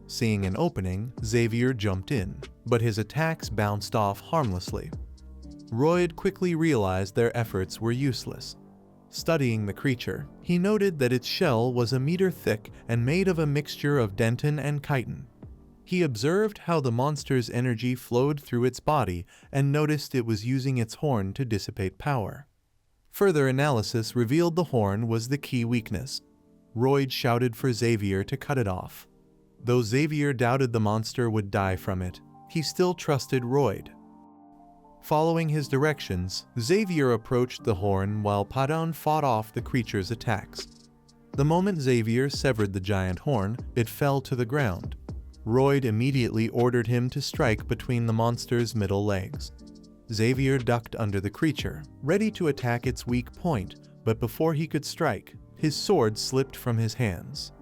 Seeing an opening, Xavier jumped in, but his attacks bounced off harmlessly. Royd quickly realized their efforts were useless. Studying the creature, he noted that its shell was a meter thick and made of a mixture of dentin and chitin. He observed how the monster's energy flowed through its body and noticed it was using its horn to dissipate power. Further analysis revealed the horn was the key weakness. Royd shouted for Xavier to cut it off. Though Xavier doubted the monster would die from it, he still trusted Royd. Following his directions, Xavier approached the horn while Padon fought off the creature's attacks. The moment Xavier severed the giant horn, it fell to the ground. Royd immediately ordered him to strike between the monster's middle legs. Xavier ducked under the creature, ready to attack its weak point, but before he could strike, his sword slipped from his hands.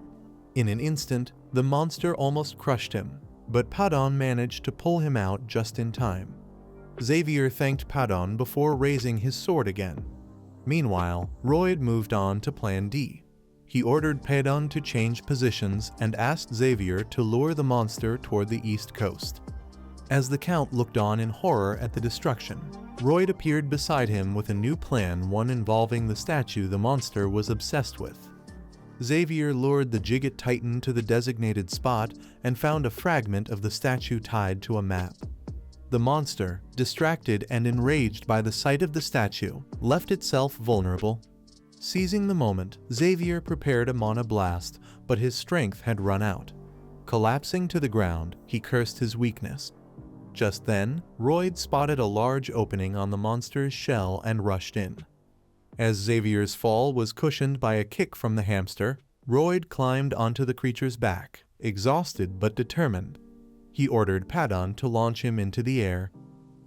In an instant, the monster almost crushed him, but Padon managed to pull him out just in time. Xavier thanked Padon before raising his sword again. Meanwhile, Royd moved on to Plan D. He ordered Padon to change positions and asked Xavier to lure the monster toward the east coast. As the Count looked on in horror at the destruction, Royd appeared beside him with a new plan, one involving the statue the monster was obsessed with. Xavier lured the Jigget Titan to the designated spot and found a fragment of the statue tied to a map. The monster, distracted and enraged by the sight of the statue, left itself vulnerable. Seizing the moment, Xavier prepared a mana blast, but his strength had run out. Collapsing to the ground, he cursed his weakness. Just then, Royd spotted a large opening on the monster's shell and rushed in. As Xavier's fall was cushioned by a kick from the hamster, Royd climbed onto the creature's back, exhausted but determined. He ordered Padon to launch him into the air.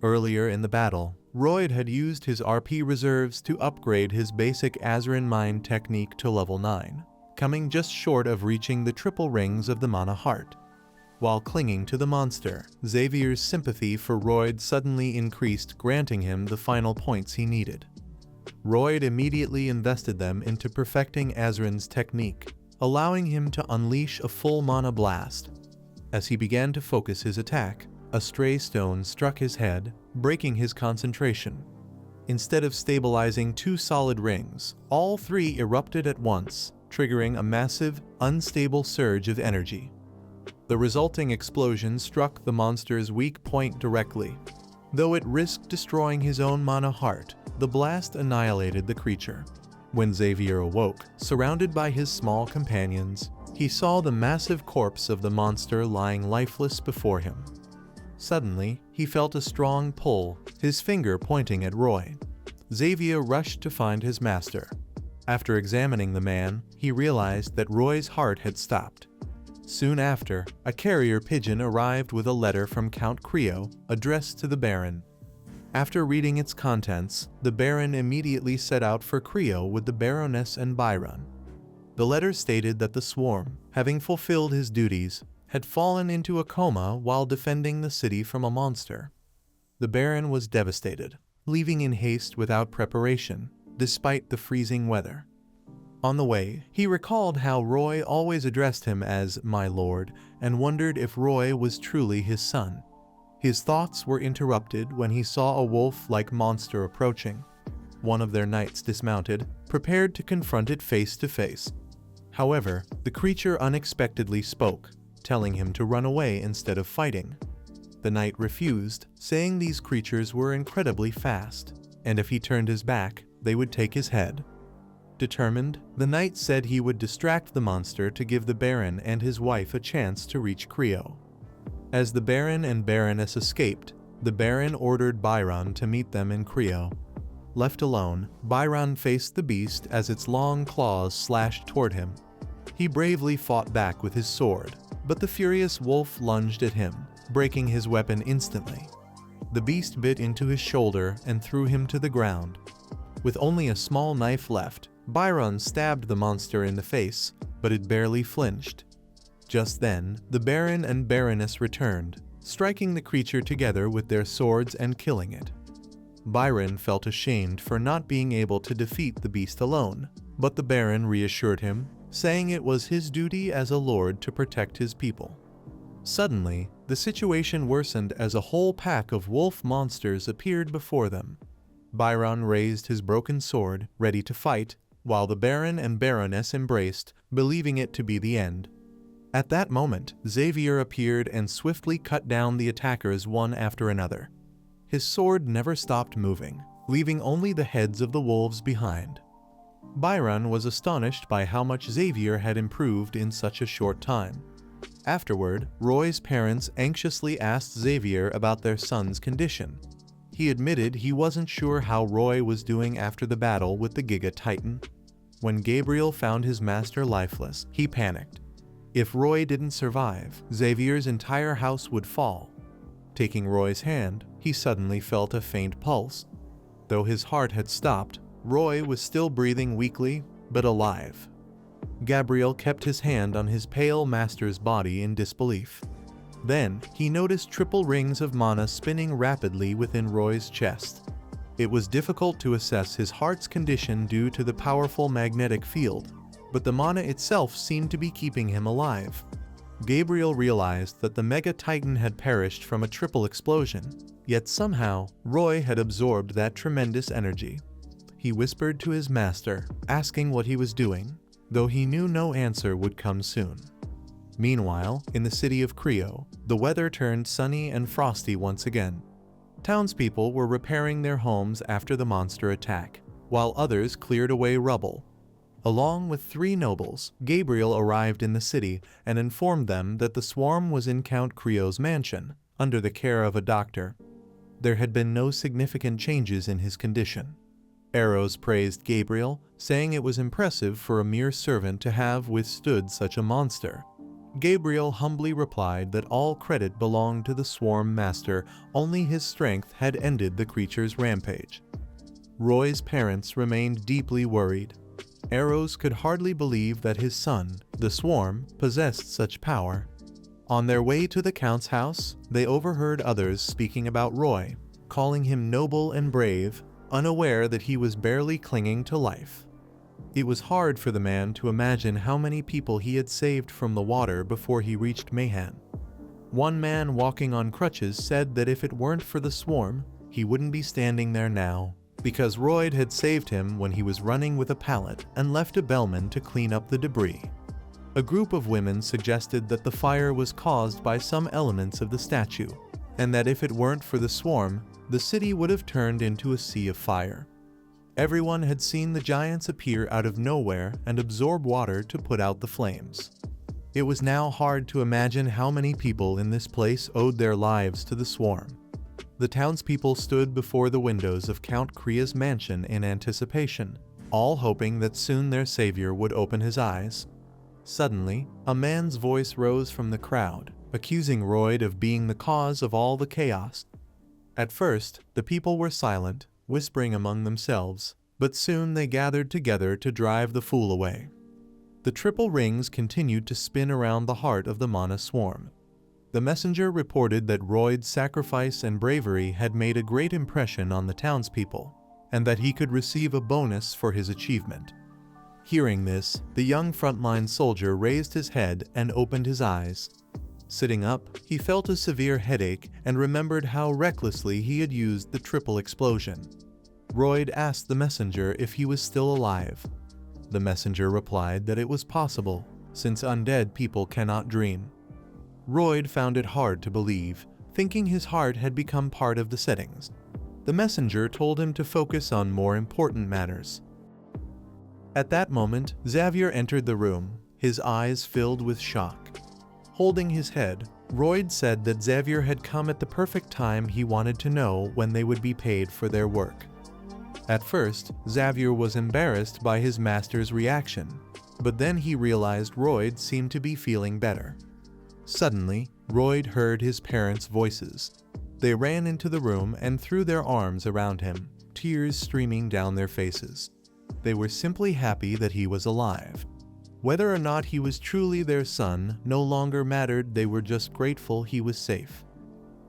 Earlier in the battle, Royd had used his RP reserves to upgrade his basic Azurin Mind technique to level 9, coming just short of reaching the triple rings of the Mana Heart. While clinging to the monster, Xavier's sympathy for Royd suddenly increased, granting him the final points he needed. Royd immediately invested them into perfecting Azurin's technique, allowing him to unleash a full mana blast. As he began to focus his attack, a stray stone struck his head, breaking his concentration. Instead of stabilizing 2 solid rings, all 3 erupted at once, triggering a massive, unstable surge of energy. The resulting explosion struck the monster's weak point directly. Though it risked destroying his own Mana Heart, the blast annihilated the creature. When Xavier awoke, surrounded by his small companions, he saw the massive corpse of the monster lying lifeless before him. Suddenly, he felt a strong pull, his finger pointing at Roy. Xavier rushed to find his master. After examining the man, he realized that Roy's heart had stopped. Soon after, a carrier pigeon arrived with a letter from Count Creo, addressed to the Baron. After reading its contents, the Baron immediately set out for Creo with the Baroness and Byron. The letter stated that the swarm, having fulfilled his duties, had fallen into a coma while defending the city from a monster. The Baron was devastated, leaving in haste without preparation, despite the freezing weather. On the way, he recalled how Roy always addressed him as "my lord" and wondered if Roy was truly his son. His thoughts were interrupted when he saw a wolf-like monster approaching. One of their knights dismounted, prepared to confront it face to face. However, the creature unexpectedly spoke, telling him to run away instead of fighting. The knight refused, saying these creatures were incredibly fast, and if he turned his back, they would take his head. Determined, the knight said he would distract the monster to give the Baron and his wife a chance to reach Creo. As the Baron and Baroness escaped, the Baron ordered Byron to meet them in Creo. Left alone, Byron faced the beast as its long claws slashed toward him. He bravely fought back with his sword, but the furious wolf lunged at him, breaking his weapon instantly. The beast bit into his shoulder and threw him to the ground. With only a small knife left, Byron stabbed the monster in the face, but it barely flinched. Just then, the Baron and Baroness returned, striking the creature together with their swords and killing it. Byron felt ashamed for not being able to defeat the beast alone, but the Baron reassured him, saying it was his duty as a lord to protect his people. Suddenly, the situation worsened as a whole pack of wolf monsters appeared before them. Byron raised his broken sword, ready to fight, while the Baron and Baroness embraced, believing it to be the end. At that moment, Xavier appeared and swiftly cut down the attackers one after another. His sword never stopped moving, leaving only the heads of the wolves behind. Byron was astonished by how much Xavier had improved in such a short time. Afterward, Roy's parents anxiously asked Xavier about their son's condition. He admitted he wasn't sure how Roy was doing after the battle with the Giga Titan. When Gabriel found his master lifeless, he panicked. If Roy didn't survive, Xavier's entire house would fall. Taking Roy's hand, he suddenly felt a faint pulse. Though his heart had stopped, Roy was still breathing weakly, but alive. Gabriel kept his hand on his pale master's body in disbelief. Then, he noticed triple rings of mana spinning rapidly within Roy's chest. It was difficult to assess his heart's condition due to the powerful magnetic field, but the mana itself seemed to be keeping him alive. Gabriel realized that the Mega Titan had perished from a triple explosion, yet somehow, Roy had absorbed that tremendous energy. He whispered to his master, asking what he was doing, though he knew no answer would come soon. Meanwhile, in the city of Creo, the weather turned sunny and frosty once again. Townspeople were repairing their homes after the monster attack, while others cleared away rubble. Along with 3 nobles, Gabriel arrived in the city and informed them that the swarm was in Count Creo's mansion, under the care of a doctor. There had been no significant changes in his condition. Eros praised Gabriel, saying it was impressive for a mere servant to have withstood such a monster. Gabriel humbly replied that all credit belonged to the swarm master, only his strength had ended the creature's rampage. Roy's parents remained deeply worried. Eros could hardly believe that his son, the swarm, possessed such power. On their way to the Count's house, they overheard others speaking about Roy, calling him noble and brave, unaware that he was barely clinging to life. It was hard for the man to imagine how many people he had saved from the water before he reached Mahan. One man walking on crutches said that if it weren't for the swarm, he wouldn't be standing there now, because Roy had saved him when he was running with a pallet and left a bellman to clean up the debris. A group of women suggested that the fire was caused by some elements of the statue, and that if it weren't for the swarm, the city would have turned into a sea of fire. Everyone had seen the giants appear out of nowhere and absorb water to put out the flames. It was now hard to imagine how many people in this place owed their lives to the swarm. The townspeople stood before the windows of Count Creo's mansion in anticipation, all hoping that soon their savior would open his eyes. Suddenly, a man's voice rose from the crowd, accusing Roy of being the cause of all the chaos. At first, the people were silent, whispering among themselves, but soon they gathered together to drive the fool away. The triple rings continued to spin around the heart of the mana swarm. The messenger reported that Roy's sacrifice and bravery had made a great impression on the townspeople, and that he could receive a bonus for his achievement. Hearing this, the young frontline soldier raised his head and opened his eyes. Sitting up, he felt a severe headache and remembered how recklessly he had used the triple explosion. Roy asked the messenger if he was still alive. The messenger replied that it was possible, since undead people cannot dream. Roy found it hard to believe, thinking his heart had become part of the settings. The messenger told him to focus on more important matters. At that moment, Xavier entered the room, his eyes filled with shock. Holding his head, Roy said that Xavier had come at the perfect time. He wanted to know when they would be paid for their work. At first, Xavier was embarrassed by his master's reaction, but then he realized Roy seemed to be feeling better. Suddenly, Roy heard his parents' voices. They ran into the room and threw their arms around him, tears streaming down their faces. They were simply happy that he was alive. Whether or not he was truly their son no longer mattered, they were just grateful he was safe.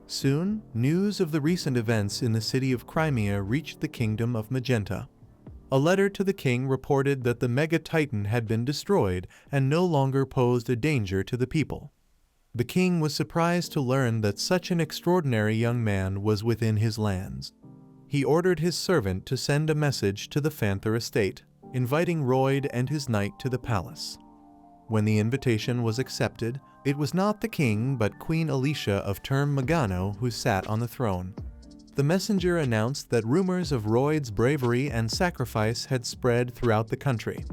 Soon, news of the recent events in the city of Crimea reached the kingdom of Magenta. A letter to the king reported that the Mega Titan had been destroyed and no longer posed a danger to the people. The king was surprised to learn that such an extraordinary young man was within his lands. He ordered his servant to send a message to the Panther estate, inviting Roy and his knight to the palace. When the invitation was accepted, it was not the king but Queen Alicia of Term Magano who sat on the throne. The messenger announced that rumors of Royd's bravery and sacrifice had spread throughout the country.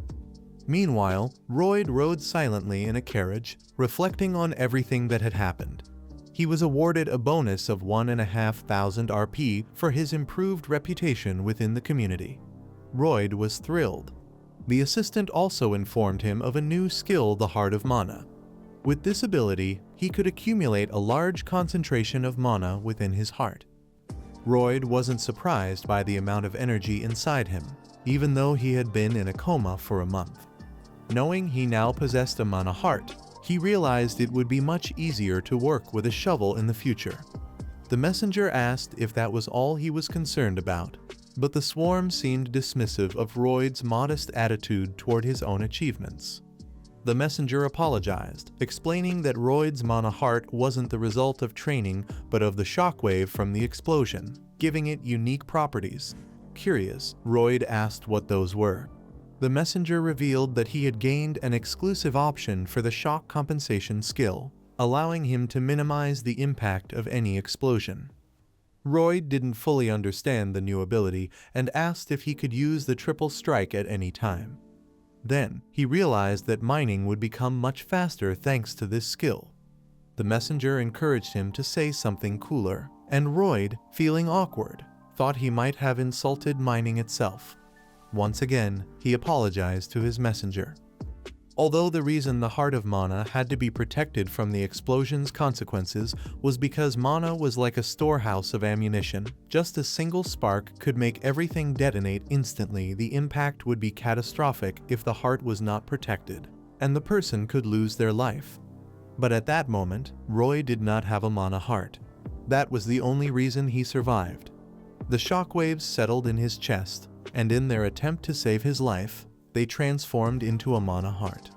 Meanwhile, Royd rode silently in a carriage, reflecting on everything that had happened. He was awarded a bonus of 1,500 RP for his improved reputation within the community. Royd was thrilled. The assistant also informed him of a new skill, the Heart of Mana. With this ability, he could accumulate a large concentration of mana within his heart. Royd wasn't surprised by the amount of energy inside him, even though he had been in a coma for a month. Knowing he now possessed a mana heart, he realized it would be much easier to work with a shovel in the future. The messenger asked if that was all he was concerned about, but the swarm seemed dismissive of Royd's modest attitude toward his own achievements. The messenger apologized, explaining that Royd's mana heart wasn't the result of training but of the shockwave from the explosion, giving it unique properties. Curious, Royd asked what those were. The messenger revealed that he had gained an exclusive option for the shock compensation skill, allowing him to minimize the impact of any explosion. Royd didn't fully understand the new ability and asked if he could use the triple strike at any time. Then, he realized that mining would become much faster thanks to this skill. The messenger encouraged him to say something cooler, and Royd, feeling awkward, thought he might have insulted mining itself. Once again, he apologized to his messenger. Although the reason the Heart of Mana had to be protected from the explosion's consequences was because mana was like a storehouse of ammunition. Just a single spark could make everything detonate instantly. The impact would be catastrophic if the heart was not protected, and the person could lose their life. But at that moment, Roy did not have a mana heart. That was the only reason he survived. The shockwaves settled in his chest, and in their attempt to save his life, they transformed into a mana heart.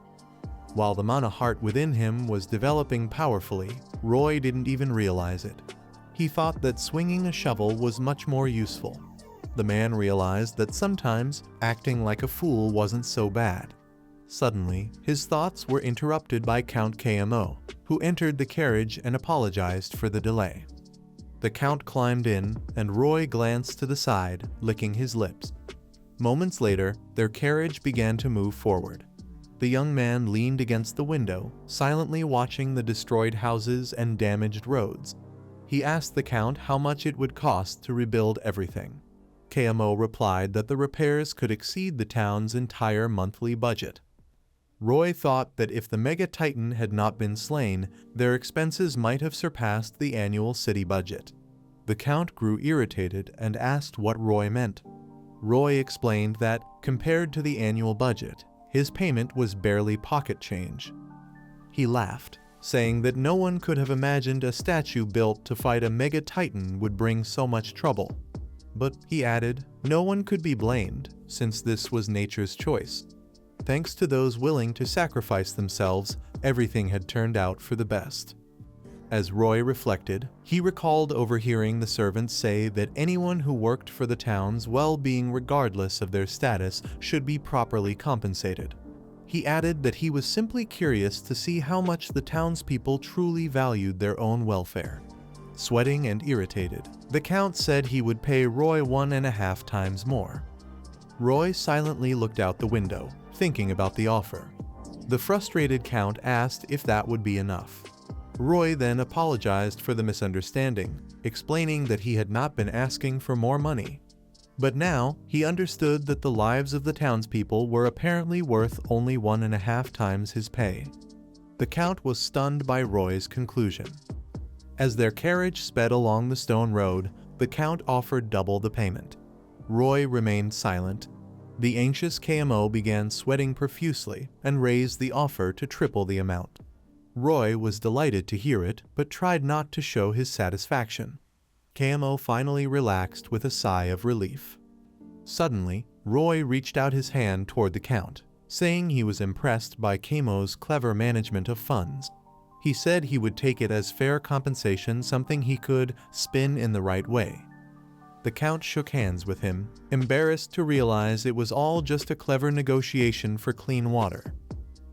While the mana heart within him was developing powerfully, Roy didn't even realize it. He thought that swinging a shovel was much more useful. The man realized that sometimes acting like a fool wasn't so bad. Suddenly, his thoughts were interrupted by Count KMO, who entered the carriage and apologized for the delay. The Count climbed in, and Roy glanced to the side, licking his lips. Moments later, their carriage began to move forward. The young man leaned against the window, silently watching the destroyed houses and damaged roads. He asked the Count how much it would cost to rebuild everything. KMO replied that the repairs could exceed the town's entire monthly budget. Roy thought that if the Mega Titan had not been slain, their expenses might have surpassed the annual city budget. The Count grew irritated and asked what Roy meant. Roy explained that, compared to the annual budget, his payment was barely pocket change. He laughed, saying that no one could have imagined a statue built to fight a Mega Titan would bring so much trouble. But, he added, no one could be blamed, since this was nature's choice. Thanks to those willing to sacrifice themselves, everything had turned out for the best. As Roy reflected, he recalled overhearing the servants say that anyone who worked for the town's well-being regardless of their status should be properly compensated. He added that he was simply curious to see how much the townspeople truly valued their own welfare. Sweating and irritated, the Count said he would pay Roy 1.5 times more. Roy silently looked out the window, thinking about the offer. The frustrated Count asked if that would be enough. Roy then apologized for the misunderstanding, explaining that he had not been asking for more money. But now, he understood that the lives of the townspeople were apparently worth only 1.5 times his pay. The Count was stunned by Roy's conclusion. As their carriage sped along the stone road, the Count offered double the payment. Roy remained silent. The anxious KMO began sweating profusely and raised the offer to triple the amount. Roy was delighted to hear it, but tried not to show his satisfaction. KMO finally relaxed with a sigh of relief. Suddenly, Roy reached out his hand toward the Count, saying he was impressed by KMO's clever management of funds. He said he would take it as fair compensation, something he could spin in the right way. The Count shook hands with him, embarrassed to realize it was all just a clever negotiation for clean water.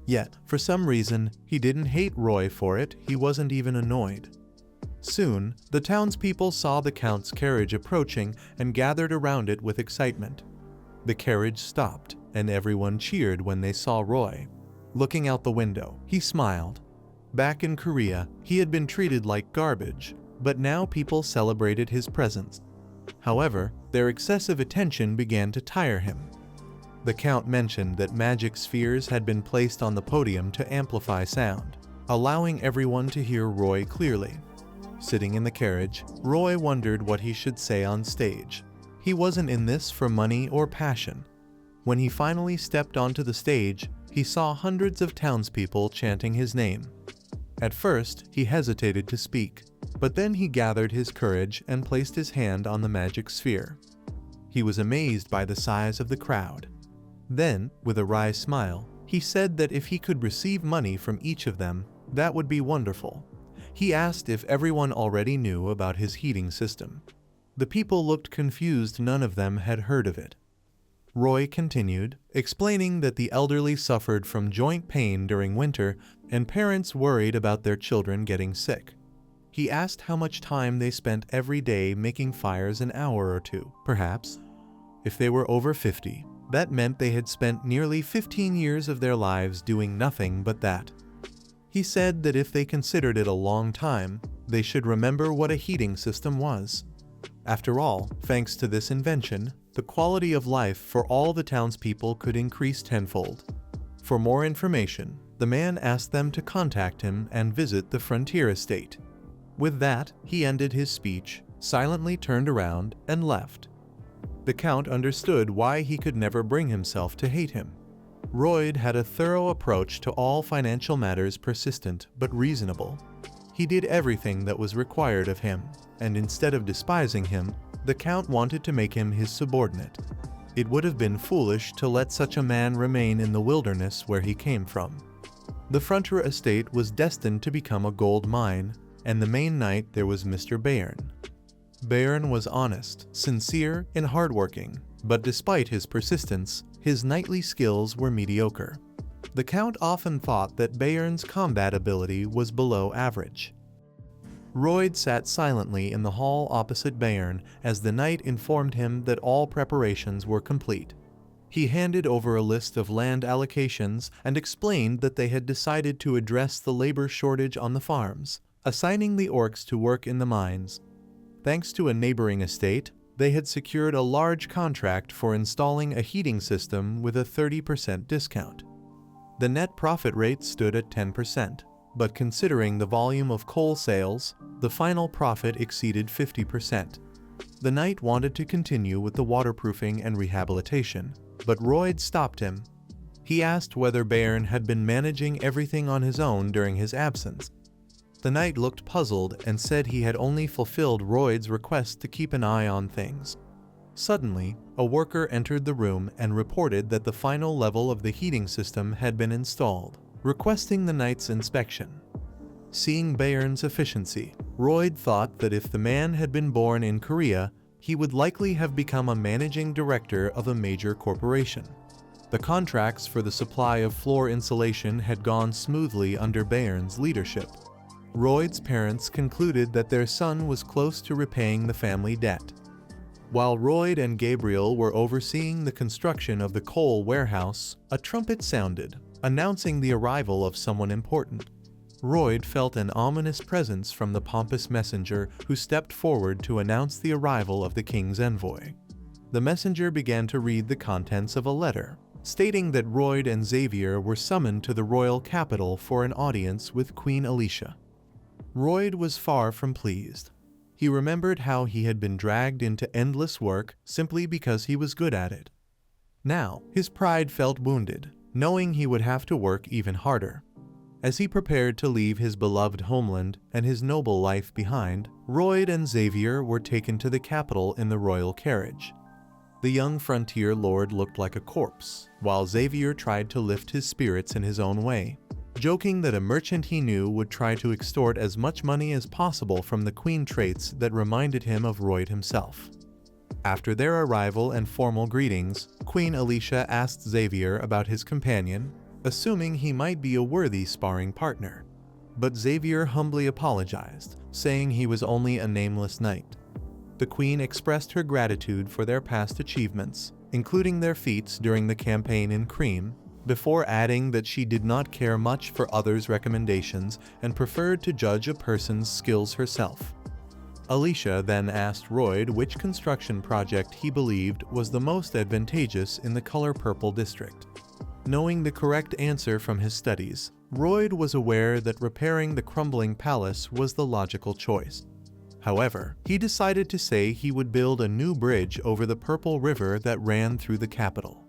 Yet, for some reason, he didn't hate Roy for it. He wasn't even annoyed. Soon, the townspeople saw the Count's carriage approaching and gathered around it with excitement. The carriage stopped, and everyone cheered when they saw Roy. Looking out the window, he smiled. Back in Korea, he had been treated like garbage, but now people celebrated his presence. However, their excessive attention began to tire him. The Count mentioned that magic spheres had been placed on the podium to amplify sound, allowing everyone to hear Roy clearly. Sitting in the carriage, Roy wondered what he should say on stage. He wasn't in this for money or passion. When he finally stepped onto the stage, he saw hundreds of townspeople chanting his name. At first, he hesitated to speak, but then he gathered his courage and placed his hand on the magic sphere. He was amazed by the size of the crowd. Then, with a wry smile, he said that if he could receive money from each of them, that would be wonderful. He asked if everyone already knew about his heating system. The people looked confused, none of them had heard of it. Roy continued, explaining that the elderly suffered from joint pain during winter and parents worried about their children getting sick. He asked how much time they spent every day making fires, an hour or two, perhaps. If they were over 50, that meant they had spent nearly 15 years of their lives doing nothing but that. He said that if they considered it a long time, they should remember what a heating system was. After all, thanks to this invention, the quality of life for all the townspeople could increase tenfold. For more information, the man asked them to contact him and visit the frontier estate. With that, he ended his speech, silently turned around, and left. The Count understood why he could never bring himself to hate him. Roy had a thorough approach to all financial matters, persistent but reasonable. He did everything that was required of him, and instead of despising him, the Count wanted to make him his subordinate. It would have been foolish to let such a man remain in the wilderness where he came from. The frontier estate was destined to become a gold mine, and the main knight there was Mr. Bayern. Bayern was honest, sincere, and hardworking, but despite his persistence, his knightly skills were mediocre. The Count often thought that Bayern's combat ability was below average. Roy sat silently in the hall opposite Bayern as the knight informed him that all preparations were complete. He handed over a list of land allocations and explained that they had decided to address the labor shortage on the farms, assigning the orcs to work in the mines. Thanks to a neighboring estate, they had secured a large contract for installing a heating system with a 30% discount. The net profit rate stood at 10%, but considering the volume of coal sales, the final profit exceeded 50%. The knight wanted to continue with the waterproofing and rehabilitation, but Roy stopped him. He asked whether Bayern had been managing everything on his own during his absence. The knight looked puzzled and said he had only fulfilled Roy's request to keep an eye on things. Suddenly, a worker entered the room and reported that the final level of the heating system had been installed, requesting the knight's inspection. Seeing Bayern's efficiency, Roy thought that if the man had been born in Korea, he would likely have become a managing director of a major corporation. The contracts for the supply of floor insulation had gone smoothly under Bayern's leadership. Roy's parents concluded that their son was close to repaying the family debt. While Roy and Gabriel were overseeing the construction of the coal warehouse, a trumpet sounded, announcing the arrival of someone important. Roy felt an ominous presence from the pompous messenger who stepped forward to announce the arrival of the king's envoy. The messenger began to read the contents of a letter, stating that Roy and Xavier were summoned to the royal capital for an audience with Queen Alicia. Roy was far from pleased. He remembered how he had been dragged into endless work simply because he was good at it. Now, his pride felt wounded, knowing he would have to work even harder. As he prepared to leave his beloved homeland and his noble life behind, Roy and Xavier were taken to the capital in the royal carriage. The young frontier lord looked like a corpse, while Xavier tried to lift his spirits in his own way, joking that a merchant he knew would try to extort as much money as possible from the queen, traits that reminded him of Roy himself. After their arrival and formal greetings, Queen Alicia asked Xavier about his companion, assuming he might be a worthy sparring partner. but Xavier humbly apologized, saying he was only a nameless knight. The queen expressed her gratitude for their past achievements, including their feats during the campaign in Cream, before adding that she did not care much for others' recommendations and preferred to judge a person's skills herself. Alicia then asked Royd which construction project he believed was the most advantageous in the Color Purple district. Knowing the correct answer from his studies, Royd was aware that repairing the crumbling palace was the logical choice. However, he decided to say he would build a new bridge over the Purple River that ran through the capital.